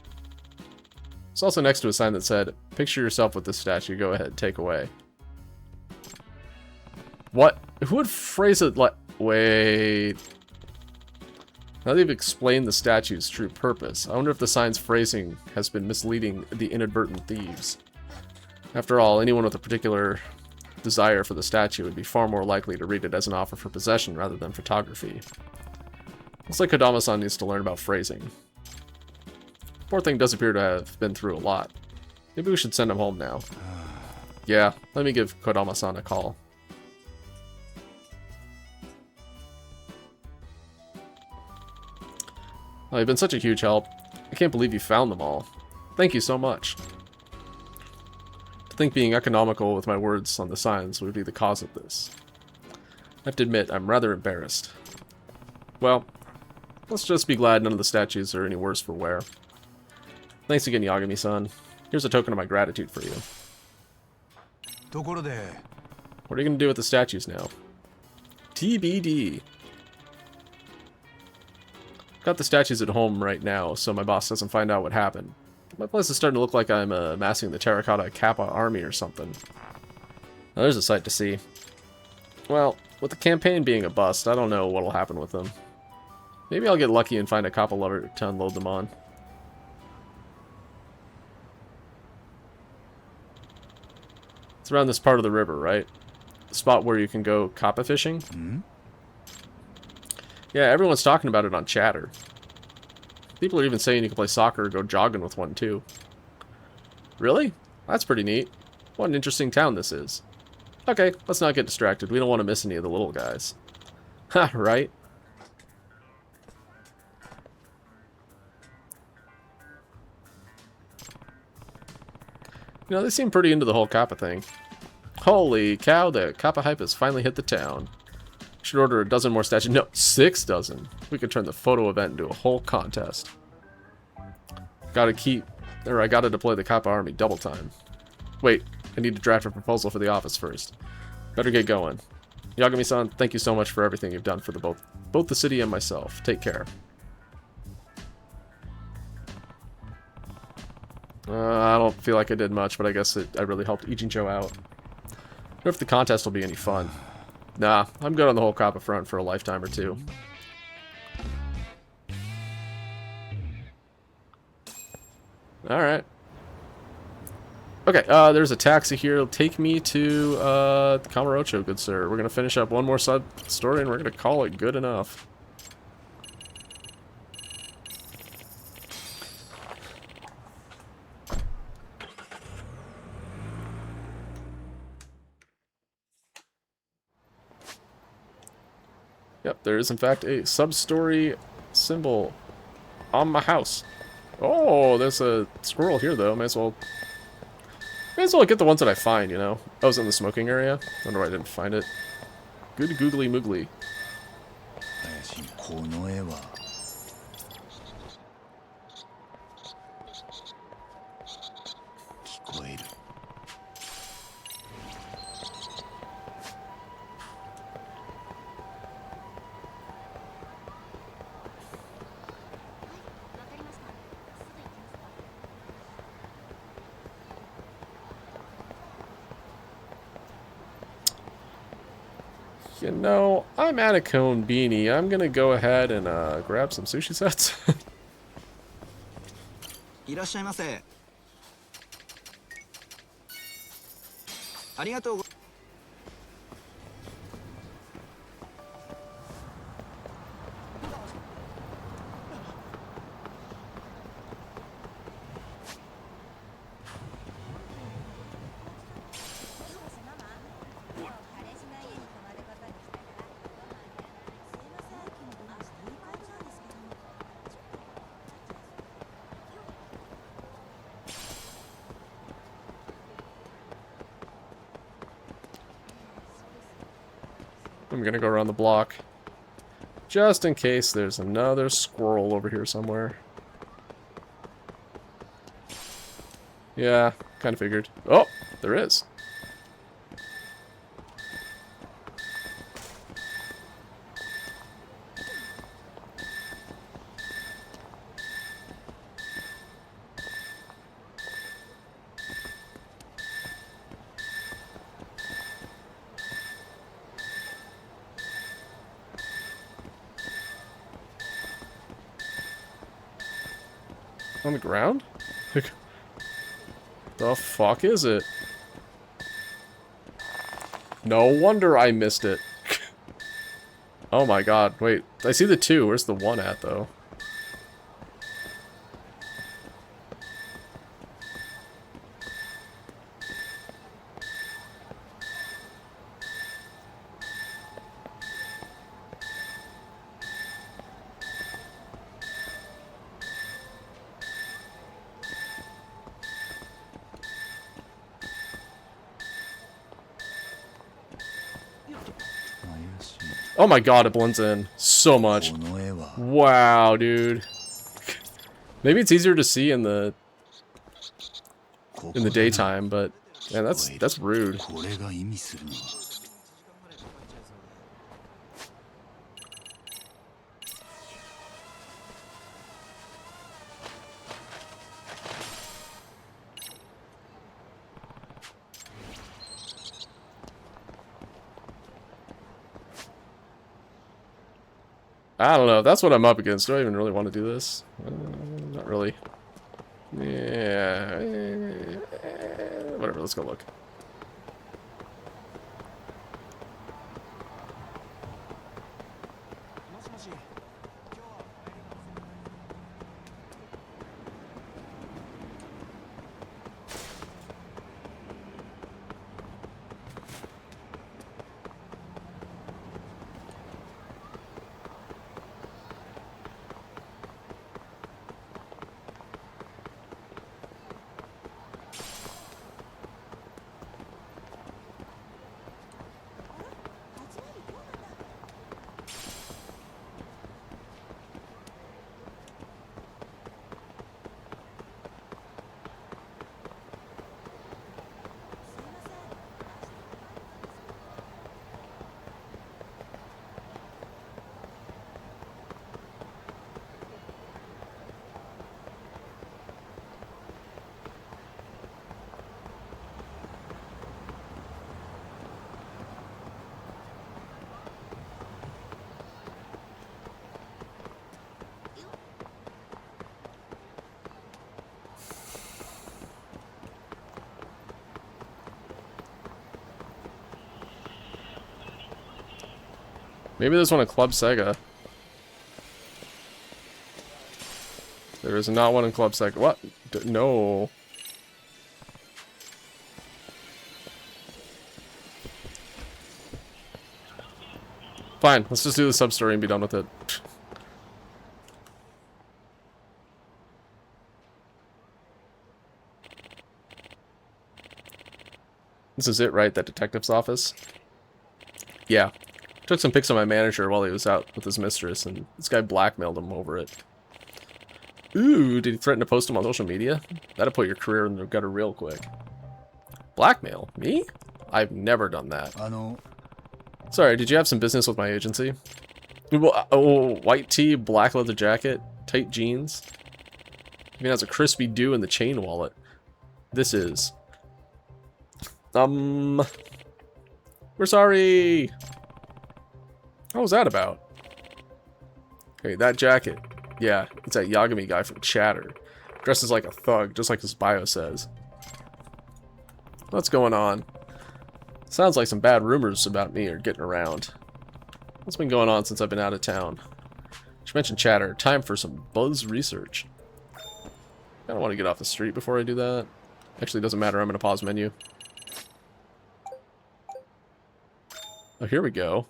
It's also next to a sign that said, "Picture yourself with this statue, go ahead, take away." What? Who would phrase it like... Wait... Now they've explained the statue's true purpose, I wonder if the sign's phrasing has been misleading the inadvertent thieves. After all, anyone with a particular desire for the statue would be far more likely to read it as an offer for possession rather than photography. Looks like Kodama-san needs to learn about phrasing. Poor thing does appear to have been through a lot. Maybe we should send him home now. Yeah, let me give Kodama-san a call. Oh, you've been such a huge help. I can't believe you found them all. Thank you so much. To think being economical with my words on the signs would be the cause of this. I have to admit, I'm rather embarrassed. Well, let's just be glad none of the statues are any worse for wear. Thanks again, Yagami-san. Here's a token of my gratitude for you. ところで What are you going to do with the statues now? TBD. Got the statues at home right now, so my boss doesn't find out what happened. My place is starting to look like I'm amassing the Terracotta Kappa army or something. Now, there's a sight to see. Well, with the campaign being a bust, I don't know what'll happen with them. Maybe I'll get lucky and find a Kappa lover to unload them on. It's around this part of the river, right? The spot where you can go Kappa fishing? Yeah, everyone's talking about it on Chatter. People are even saying you can play soccer or go jogging with one, too. Really? That's pretty neat. What an interesting town this is. Okay, let's not get distracted. We don't want to miss any of the little guys. Ha, right? You know, they seem pretty into the whole Kappa thing. Holy cow, the Kappa hype has finally hit the town. Should order a dozen more statues. No, 6 dozen. We could turn the photo event into a whole contest. I gotta deploy the Kappa army double time. Wait, I need to draft a proposal for the office first. Better get going. Yagami-san, thank you so much for everything you've done for both the city and myself. Take care. I don't feel like I did much, but I guess I really helped Ijincho out. I wonder if the contest will be any fun. Nah, I'm good on the whole Kappa front for a lifetime or two. Alright. Okay, there's a taxi here. Take me to Kamurocho, good sir. We're going to finish up one more side story and we're going to call it good enough. Yep, there is in fact a sub-story symbol on my house. Oh, there's a squirrel here though. May as well get the ones that I find, you know. I was in the smoking area. Wonder why I didn't find it. Good googly moogly. この絵は聞こえる You know, I'm at a cone beanie. I'm gonna go ahead and grab some sushi sets. いらっしゃいませ。ありがとうご。I'm gonna go around the block. Just in case there's another squirrel over here somewhere. Yeah, kind of figured. Oh, there is. On the ground? The fuck is it? No wonder I missed it. Oh my god, wait. I see the 2. Where's the 1 at, though? Oh my god, it blends in so much. Wow, dude. Maybe it's easier to see in the daytime, but yeah, that's rude. I don't know. That's what I'm up against. Do I even really want to do this? Not really. Yeah. Whatever. Let's go look. Maybe there's one at Club Sega. There is not one in Club Sega. What? No. Fine, let's just do the sub-story and be done with it. This is it, right? That detective's office? Yeah. Took some pics of my manager while he was out with his mistress, and this guy blackmailed him over it. Ooh, did he threaten to post him on social media? That'll put your career in the gutter real quick. Blackmail? Me? I've never done that. Sorry, did you have some business with my agency? Oh, white tee, black leather jacket, tight jeans. Even has a crispy dew in the chain wallet. This is... We're sorry! What was that about? Okay, that jacket. Yeah, it's that Yagami guy from Chatter. Dresses like a thug, just like his bio says. What's going on? Sounds like some bad rumors about me are getting around. What's been going on since I've been out of town? She mentioned Chatter. Time for some buzz research. I don't want to get off the street before I do that. Actually, it doesn't matter. I'm going to pause menu. Oh, here we go.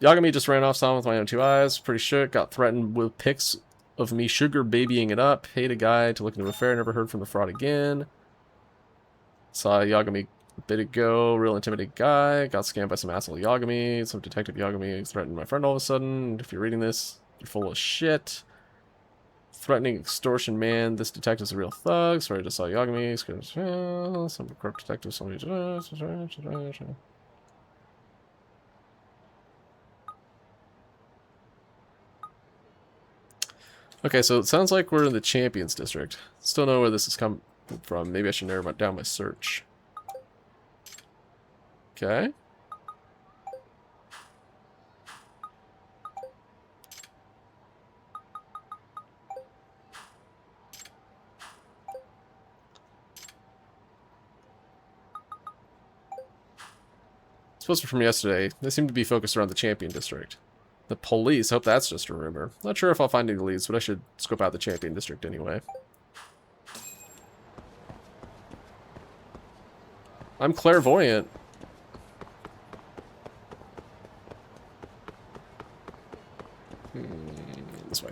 Yagami just ran off town with my own 2 eyes. Pretty shook. Got threatened with pics of me sugar babying it up. Paid a guy to look into an affair. Never heard from the fraud again. Saw Yagami Bit ago, real intimidating guy. Got scammed by some asshole Yagami. Some detective Yagami threatened my friend all of a sudden. If you're reading this, you're full of shit. Threatening extortion man. This detective's a real thug. Sorry, I just saw Yagami. Some corrupt detective. Somebody. Okay, so it sounds like we're in the Champions District. Still know where this is come from. Maybe I should narrow down my search. Okay. Supposed to be from yesterday. They seem to be focused around the Champion District. The police, hope that's just a rumor. Not sure if I'll find any leads, but I should scope out the Champion District anyway. I'm clairvoyant. This way.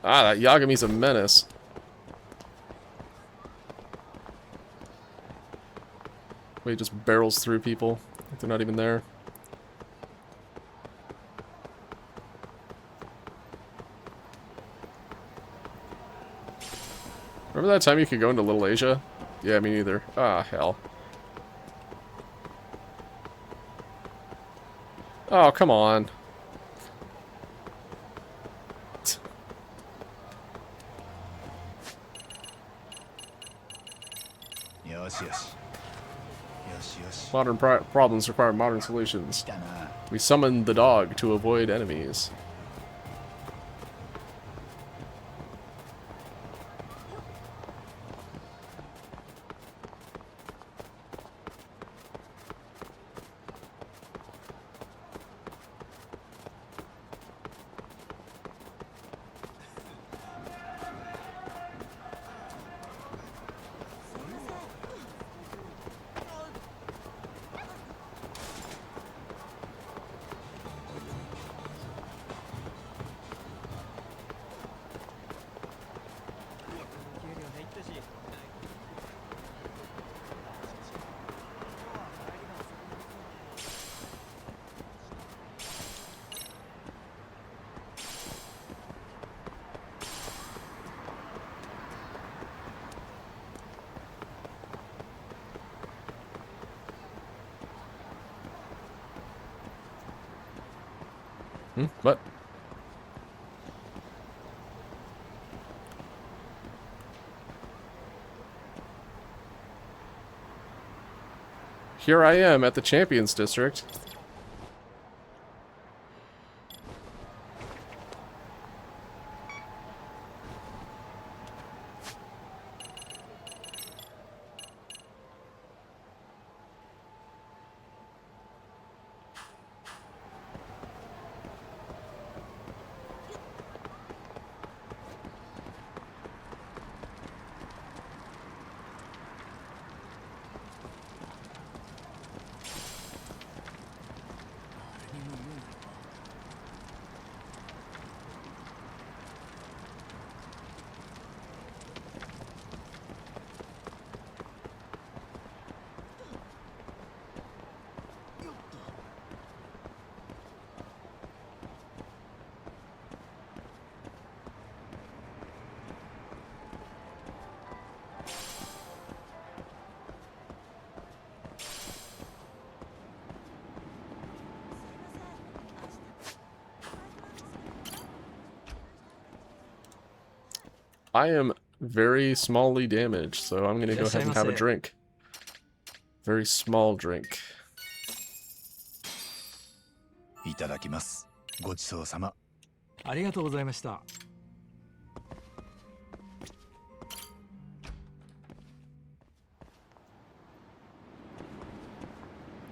Ah, that Yagami's a menace. Wait, he just barrels through people. Like they're not even there. Remember that time you could go into Little Asia? Yeah, me neither. Ah, hell. Oh, come on. Modern problems require modern solutions. We summon the dog to avoid enemies. What? Here I am at the Champions District. I am very smallly damaged, so I'm gonna go ahead and have a drink. Very small drink. いただきます。ごちそうさま。ありがとうございました。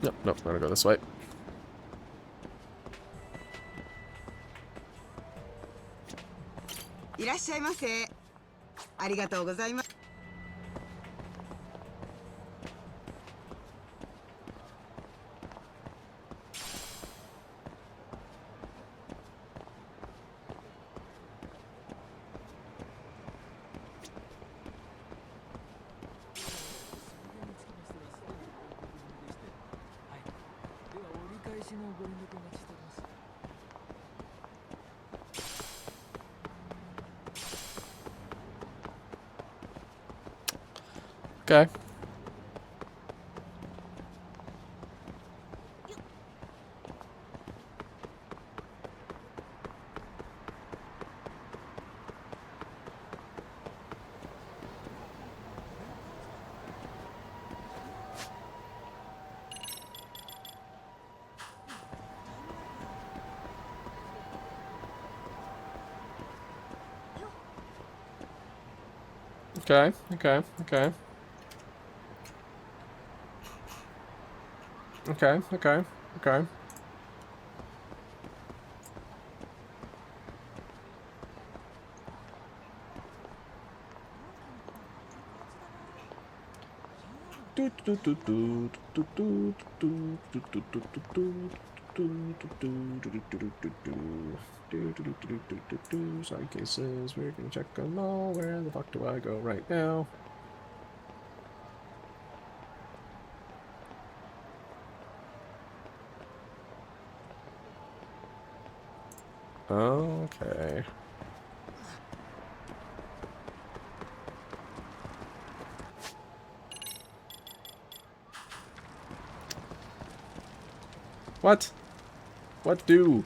Nope, nope, I'm gonna go this way.いらっしゃいませ。ありがとうございます。Okay. Okay, okay, okay. Okay, okay, okay. Side cases, we're gonna check them all. Where the fuck do I go right now? Okay. What? What do?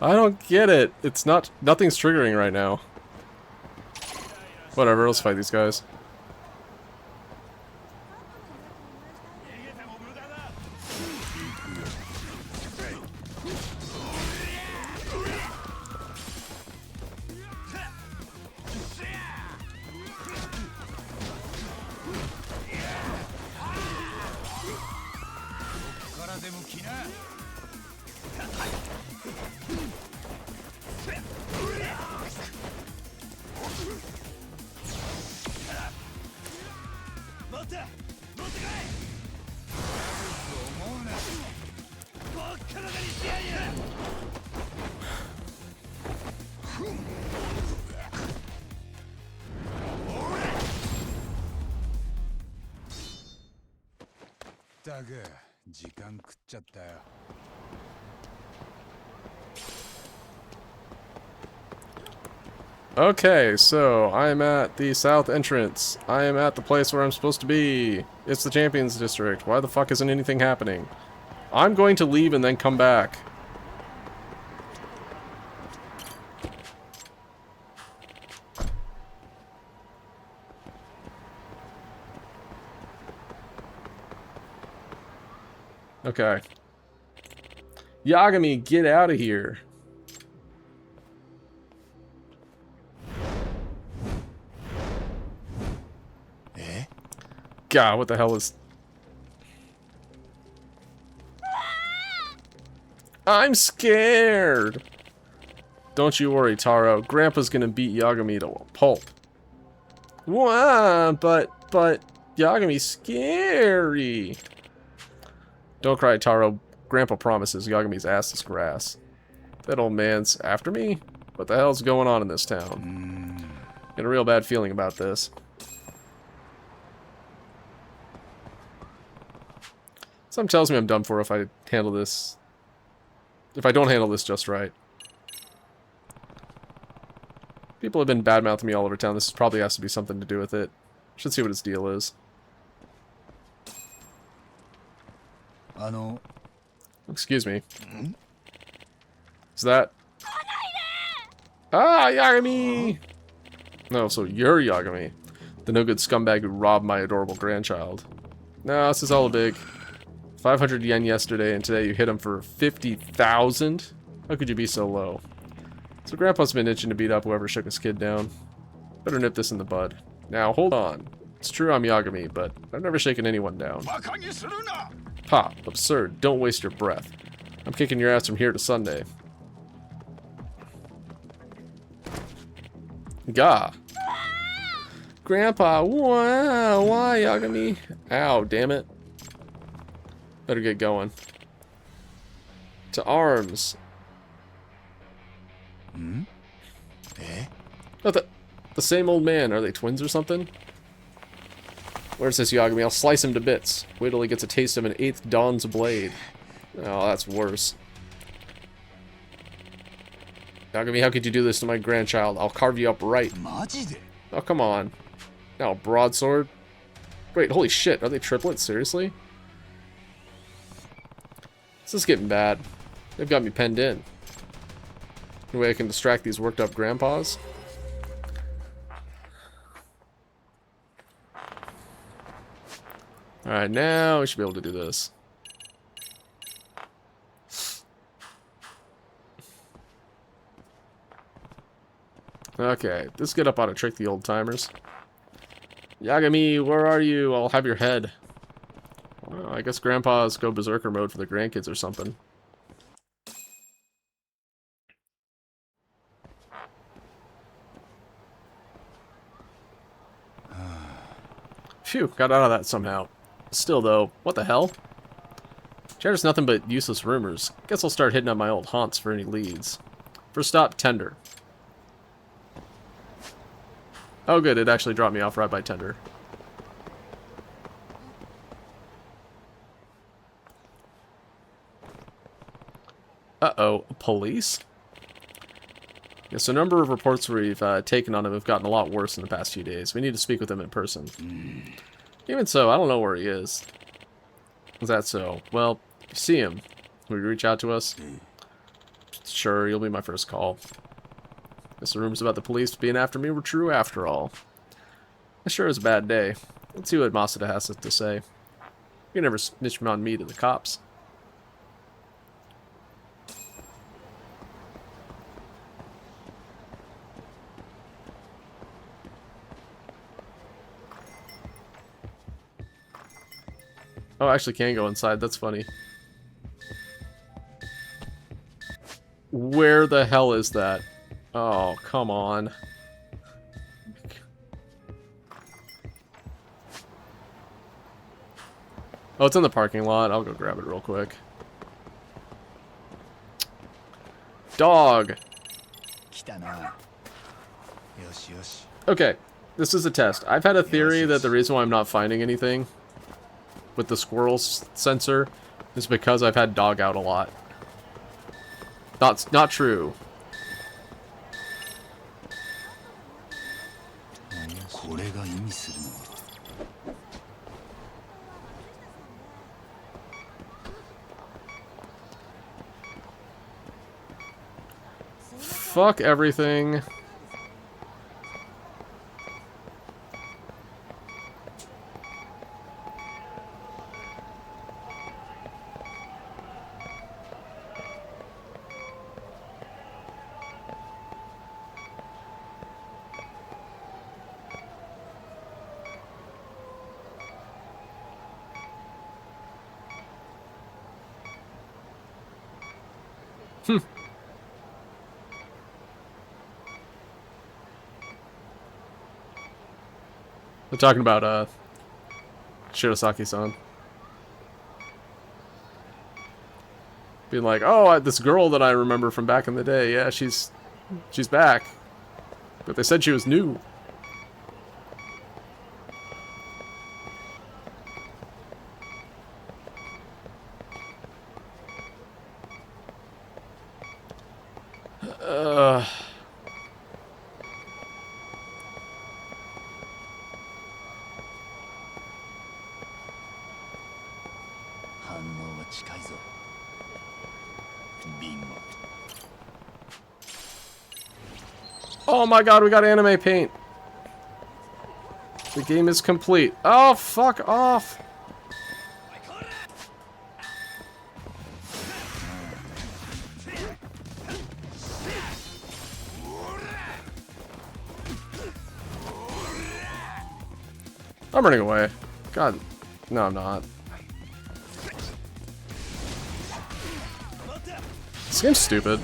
I don't get it. It's not... Nothing's triggering right now. Whatever, let's fight these guys. Okay, so I am at the south entrance. I am at the place where I'm supposed to be. It's the Champions District. Why the fuck isn't anything happening? I'm going to leave and then come back. Okay. Yagami, get out of here. God, what the hell is... I'm scared! Don't you worry, Taro. Grandpa's gonna beat Yagami to a pulp. Wow, but Yagami's scary. Don't cry, Taro. Grandpa promises Yagami's ass is grass. That old man's after me? What the hell's going on in this town? Got a real bad feeling about this. Something tells me I'm done for if I handle this. If I don't handle this just right. People have been bad-mouthing me all over town. This probably has to be something to do with it. Should see what his deal is. Excuse me. Is that... Ah, Yagami! No, so you're Yagami. The no-good scumbag who robbed my adorable grandchild. No, this is all big. 500 yen yesterday, and today you hit him for 50,000? How could you be so low? So Grandpa's been itching to beat up whoever shook his kid down. Better nip this in the bud. Now, hold on. It's true I'm Yagami, but I've never shaken anyone down. Ha! Absurd. Don't waste your breath. I'm kicking your ass from here to Sunday. Gah. Grandpa, why, Yagami? Ow, damn it. Better get going. To arms. Hmm? Eh? Oh, the same old man. Are they twins or something? Where's this Yagami? I'll slice him to bits. Wait till he gets a taste of an 8th Dawn's blade. Oh, that's worse. Yagami, how could you do this to my grandchild? I'll carve you up right. Oh, come on. Now, broadsword. Wait, holy shit. Are they triplets? Seriously? This is getting bad. They've got me penned in. Any way I can distract these worked up grandpas? Alright, now we should be able to do this. Okay, this get up ought to trick the old timers. Yagami, where are you? I'll have your head. Well, I guess Grandpa's go berserker mode for the grandkids or something. Phew, got out of that somehow. Still though, what the hell? Chatter's nothing but useless rumors. Guess I'll start hitting up my old haunts for any leads. First stop, Tender. Oh good, it actually dropped me off right by Tender. Uh-oh, police? Yes, a number of reports we've taken on him have gotten a lot worse in the past few days. We need to speak with him in person. Even so, I don't know where he is. Is that so? Well, if you see him, will you reach out to us? Sure, you'll be my first call. Guess the rumors about the police being after me were true after all. It sure is a bad day. Let's see what Masada has to say. You can never snitch on me to the cops. Oh, I actually can go inside. That's funny. Where the hell is that? Oh, come on. Oh, it's in the parking lot. I'll go grab it real quick. Dog. Okay, this is a test. I've had a theory that the reason why I'm not finding anything with the squirrel sensor is because I've had dog out a lot. Not true. Fuck everything. We're talking about Shirosaki-san. Being like, oh, this girl that I remember from back in the day, yeah, she's back. But they said she was new. Oh my god, we got anime paint. The game is complete. Oh, fuck off. I'm running away. God. No, I'm not. This game's stupid.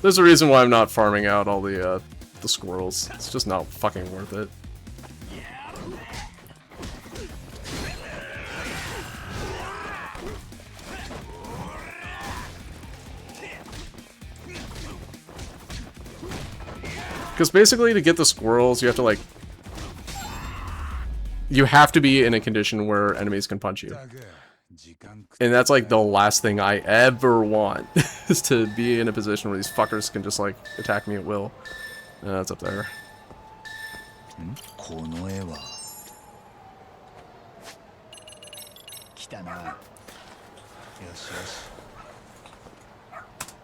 There's a reason why I'm not farming out all the squirrels. It's just not fucking worth it. Because basically to get the squirrels, you have to like... You have to be in a condition where enemies can punch you. And that's like the last thing I ever want, is to be in a position where these fuckers can just like attack me at will. That's up there.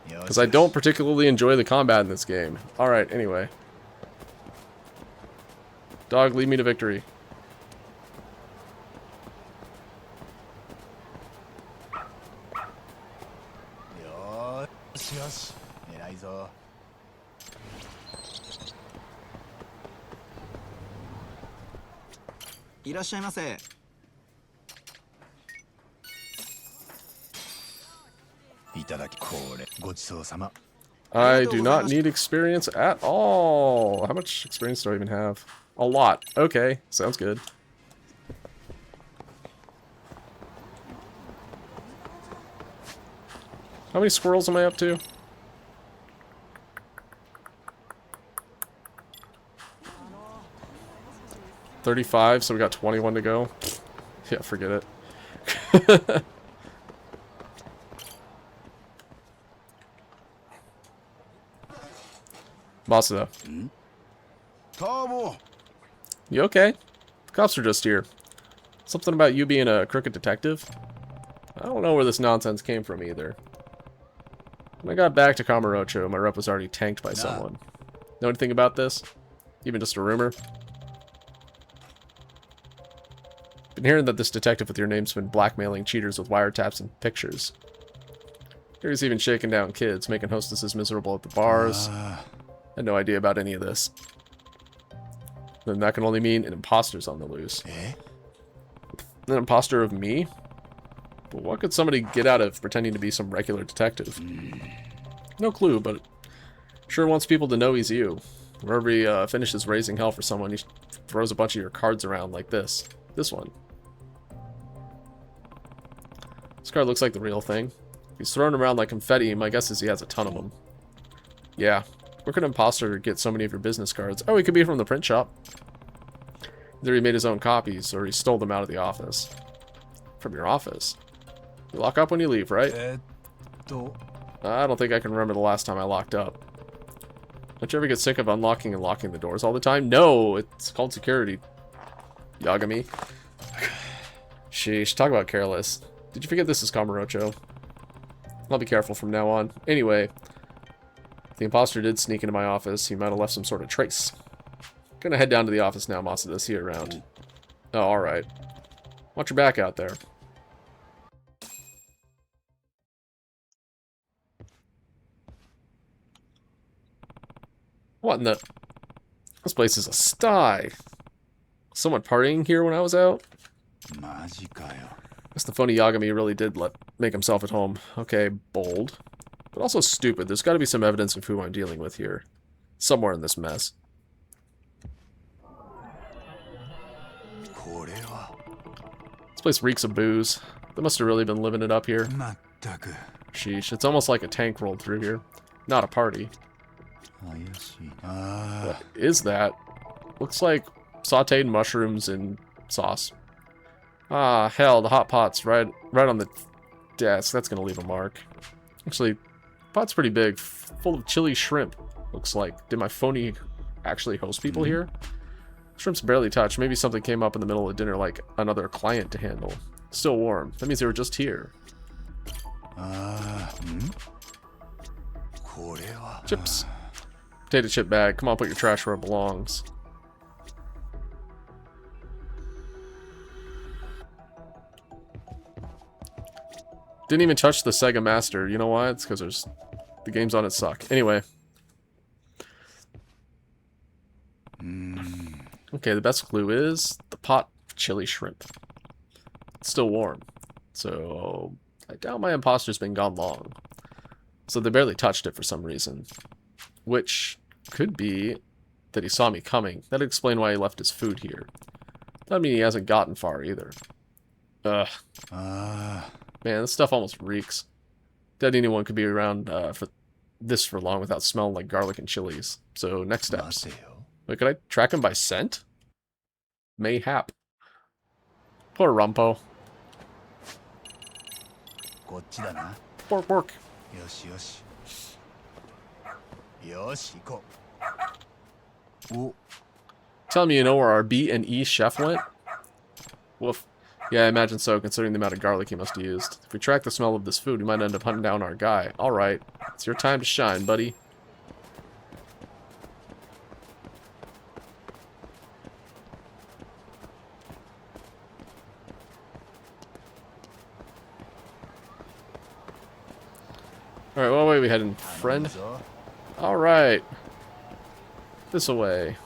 Because I don't particularly enjoy the combat in this game. Alright, anyway. Dog, lead me to victory. I do not need experience at all. How much experience do I even have? A lot. Okay, sounds good. How many squirrels am I up to? $35, so we got 21 to go. Yeah, forget it. Masuda. You okay? Cops are just here. Something about you being a crooked detective? I don't know where this nonsense came from either. When I got back to Kamurocho, my rep was already tanked by someone. Know anything about this? Even just a rumor? Been hearing that this detective with your name's been blackmailing cheaters with wiretaps and pictures. Here he's even shaking down kids, making hostesses miserable at the bars. Had no idea about any of this. Then that can only mean an imposter's on the loose. An imposter of me? But what could somebody get out of pretending to be some regular detective? No clue, but sure wants people to know he's you. Wherever he finishes raising hell for someone, he throws a bunch of your cards around like this. This one. This card looks like the real thing. If he's throwing around like confetti, my guess is he has a ton of them. Yeah. Where could an imposter get so many of your business cards? Oh, he could be from the print shop. Either he made his own copies, or he stole them out of the office. From your office? You lock up when you leave, right? I don't think I can remember the last time I locked up. Don't you ever get sick of unlocking and locking the doors all the time? No, it's called security. Yagami. Sheesh, talk about careless. Did you forget this is Kamurocho? I'll be careful from now on. Anyway, the imposter did sneak into my office. He might have left some sort of trace. Gonna head down to the office now, Masuda. See you around. Oh, alright. Watch your back out there. What in the... This place is a sty. Someone partying here when I was out? Guess the phony Yagami really did make himself at home. Okay, bold. But also stupid. There's got to be some evidence of who I'm dealing with here. Somewhere in this mess. This place reeks of booze. They must have really been living it up here. Sheesh, it's almost like a tank rolled through here. Not a party. What is that? Looks like sauteed mushrooms and sauce. Ah, hell, the hot pot's right on the desk. That's gonna leave a mark. Actually, pot's pretty big, full of chili shrimp. Looks like. Did my phony actually host people here? Shrimp's barely touched. Maybe something came up in the middle of dinner, like another client to handle. Still warm. That means they were just here. Chips. Potato chip bag. Come on, put your trash where it belongs. Didn't even touch the Sega Master. You know why? It's because the games on it suck. Anyway. Okay, the best clue is the hot chili shrimp. It's still warm. So I doubt my imposter's been gone long. So they barely touched it for some reason. Which could be that he saw me coming. That'd explain why he left his food here. Doesn't mean he hasn't gotten far either. Ugh. Man, this stuff almost reeks. Doubt anyone could be around for long without smelling like garlic and chilies. So next steps. Wait, could I track him by scent? Mayhap. Poor Rumpo. Pork, pork. Tell me you know where our B and E chef went? Woof. Yeah, I imagine so, considering the amount of garlic he must have used. If we track the smell of this food, we might end up hunting down our guy. Alright, it's your time to shine, buddy. Alright, what way are we heading, friend? Alright. This away.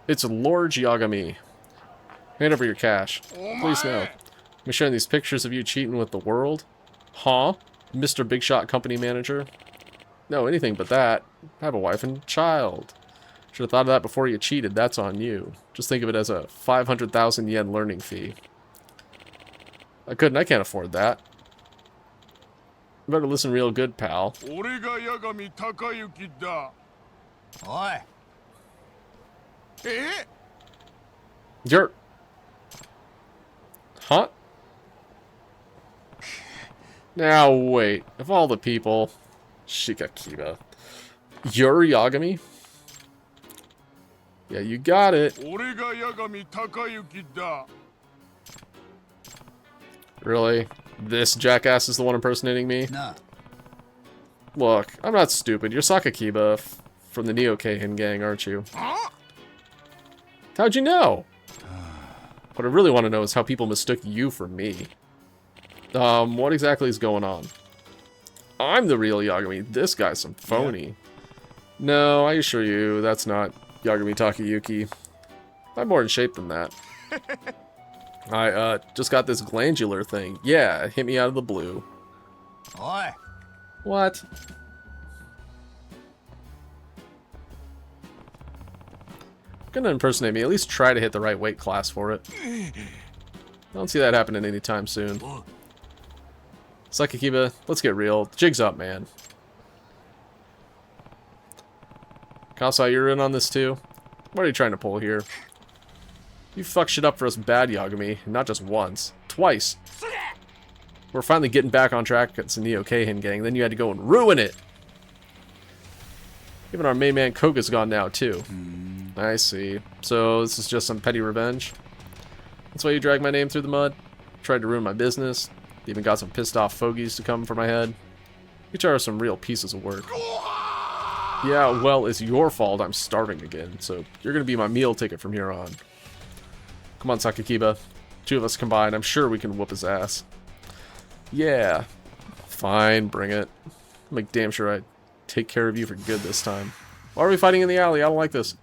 It's Lord Yagami. Hand over your cash. Please no. I'm sharing these pictures of you cheating with the world? Huh? Mr. Big Shot Company Manager? No, anything but that. I have a wife and child. Should have thought of that before you cheated. That's on you. Just think of it as a 500,000 yen learning fee. I can't afford that. You better listen real good, pal. You're... Huh? Now, wait. Of all the people... Shikakiba. You're Yagami? Yeah, you got it. Really? This jackass is the one impersonating me? Nah. Look, I'm not stupid. You're Sakakiba from the Neo Keihin gang, aren't you? How'd you know? What I really want to know is how people mistook you for me. What exactly is going on? I'm the real Yagami. This guy's some phony. Yeah. No, I assure you, that's not Yagami Takayuki. I'm more in shape than that. I, just got this glandular thing. Yeah, it hit me out of the blue. Oi. What? Gonna impersonate me. At least try to hit the right weight class for it. I don't see that happening anytime soon. Sakakiba, let's get real. Jig's up, man. Kasai, you're in on this too? What are you trying to pull here? You fucked shit up for us bad, Yagami. Not just once. Twice. We're finally getting back on track against the Neo Keihin gang, then you had to go and ruin it! Even our main man Koga's gone now, too. I see. So, this is just some petty revenge? That's why you dragged my name through the mud? Tried to ruin my business? Even got some pissed off fogies to come for my head? You two are some real pieces of work. Yeah, well, it's your fault I'm starving again, so you're gonna be my meal ticket from here on. Come on, Sakakiba. Two of us combined, I'm sure we can whoop his ass. Yeah. Fine, bring it. I'll make damn sure I take care of you for good this time. Why are we fighting in the alley? I don't like this.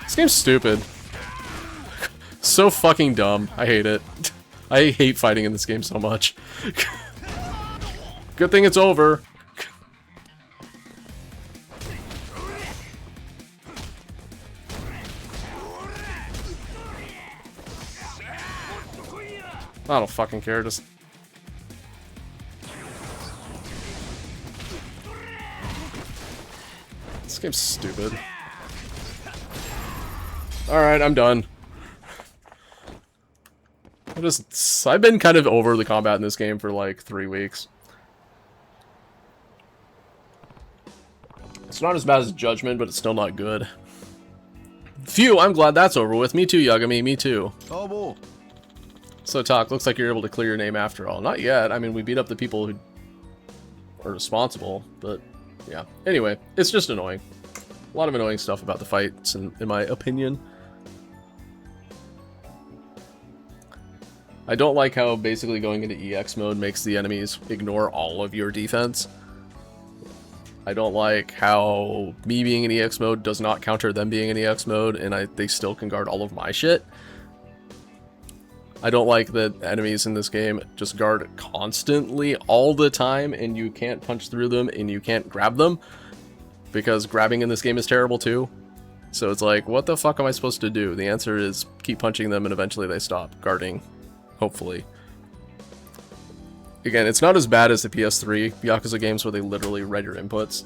This game's stupid. So fucking dumb. I hate it. I hate fighting in this game so much. Good thing it's over. I don't fucking care, just... This game's stupid. Alright, I'm done. I've been kind of over the combat in this game for like 3 weeks. It's not as bad as Judgment, but it's still not good. Phew, I'm glad that's over with. Me too, Yagami, me too. Oh, boy. So, Talk, looks like you're able to clear your name after all. Not yet. I mean, we beat up the people who are responsible, but yeah. Anyway, it's just annoying. A lot of annoying stuff about the fights, in my opinion. I don't like how basically going into EX mode makes the enemies ignore all of your defense. I don't like how me being in EX mode does not counter them being in EX mode, and they still can guard all of my shit. I don't like that enemies in this game just guard constantly all the time, and you can't punch through them, and you can't grab them, because grabbing in this game is terrible too. So it's like, what the fuck am I supposed to do? The answer is keep punching them, and eventually they stop guarding. Hopefully. Again, it's not as bad as the PS3 Yakuza games where they literally read your inputs.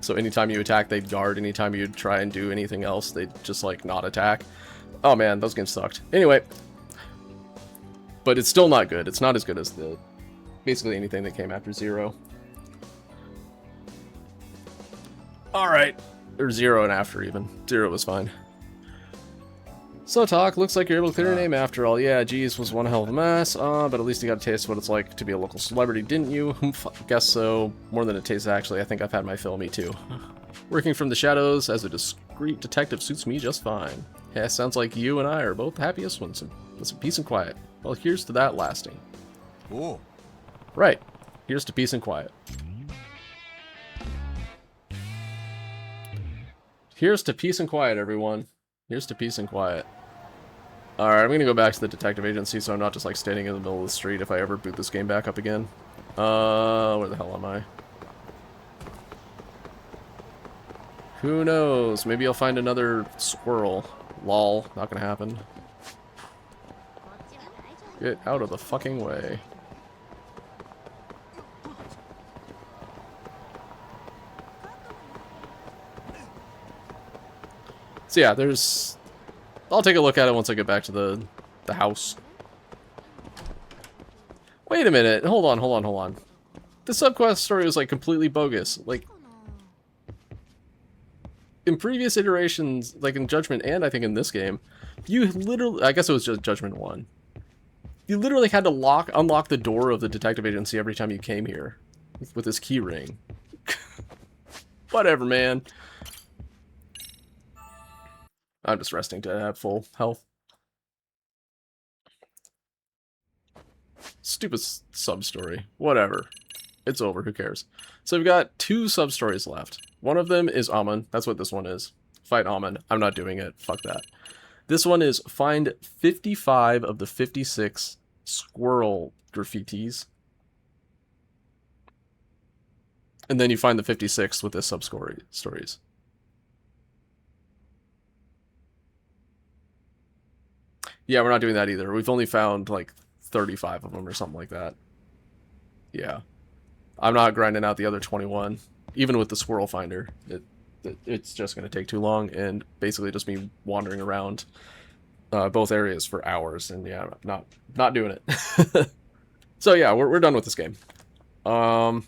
So anytime you attack, they'd guard. Anytime you try and do anything else, they'd just, like, not attack. Oh man, those games sucked. Anyway. But it's still not good. It's not as good as basically anything that came after Zero. Alright. Or Zero and after, even. Zero was fine. So, Talk, looks like you're able to clear your name after all. Yeah, geez, was one hell of a mess. But at least you got a taste of what it's like to be a local celebrity, didn't you? Guess so. More than a taste, actually. I think I've had my fill, me too. Working from the shadows as a discreet detective suits me just fine. Yeah, sounds like you and I are both the happiest ones. With some peace and quiet. Well, here's to that lasting. Oh. Right. Here's to peace and quiet. Here's to peace and quiet, everyone. Here's to peace and quiet. Alright, I'm gonna go back to the detective agency so I'm not just like standing in the middle of the street if I ever boot this game back up again. Where the hell am I? Who knows? Maybe I'll find another squirrel. Lol, not gonna happen. Get out of the fucking way. So yeah, there's... I'll take a look at it once I get back to the house. Wait a minute. Hold on. The subquest story was like completely bogus. Like, in previous iterations, like in Judgment and I think in this game, you literally... I guess it was just Judgment 1. You literally had to unlock the door of the detective agency every time you came here. With this key ring. Whatever, man. I'm just resting to have full health. Stupid sub-story. Whatever. It's over, who cares? So we've got 2 sub-stories left. One of them is Amon. That's what this one is. Fight Amon. I'm not doing it. Fuck that. This one is find 55 of the 56 squirrel graffitis. And then you find the 56th with the sub-stories. Yeah, we're not doing that either. We've only found, like, 35 of them or something like that. Yeah. I'm not grinding out the other 21. Even with the squirrel finder. It's just going to take too long, and basically just me wandering around both areas for hours, and yeah, not doing it. So yeah, we're done with this game. Tomorrow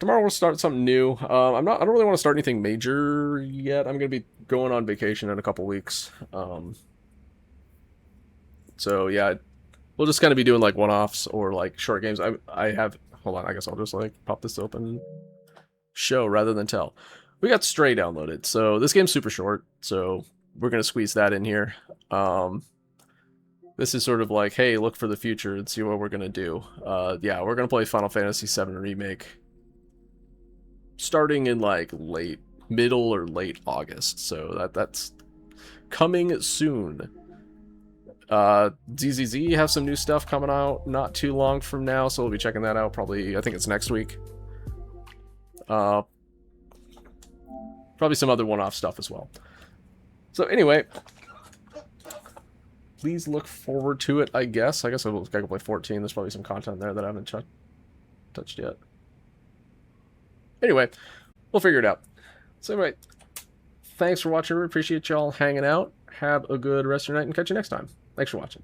we'll start something new. I don't really want to start anything major yet. I'm going to be going on vacation in a couple weeks. So yeah, we'll just kind of be doing like one-offs or like short games. I have, hold on, I guess I'll just like pop this open, show rather than tell. We got Stray downloaded, so this game's super short, so we're gonna squeeze that in here. This is sort of like, hey, look for the future and see what we're gonna do. Yeah, we're gonna play Final Fantasy VII Remake starting in like middle or late August, so that's coming soon. ZZZ have some new stuff coming out not too long from now, so we'll be checking that out probably, I think it's next week. Probably some other one-off stuff as well. So anyway, please look forward to it, I guess. I guess I'll go play 14. There's probably some content there that I haven't touched yet. Anyway, we'll figure it out. So anyway, thanks for watching. We appreciate y'all hanging out. have a good rest of your night and catch you next time. Thanks for watching.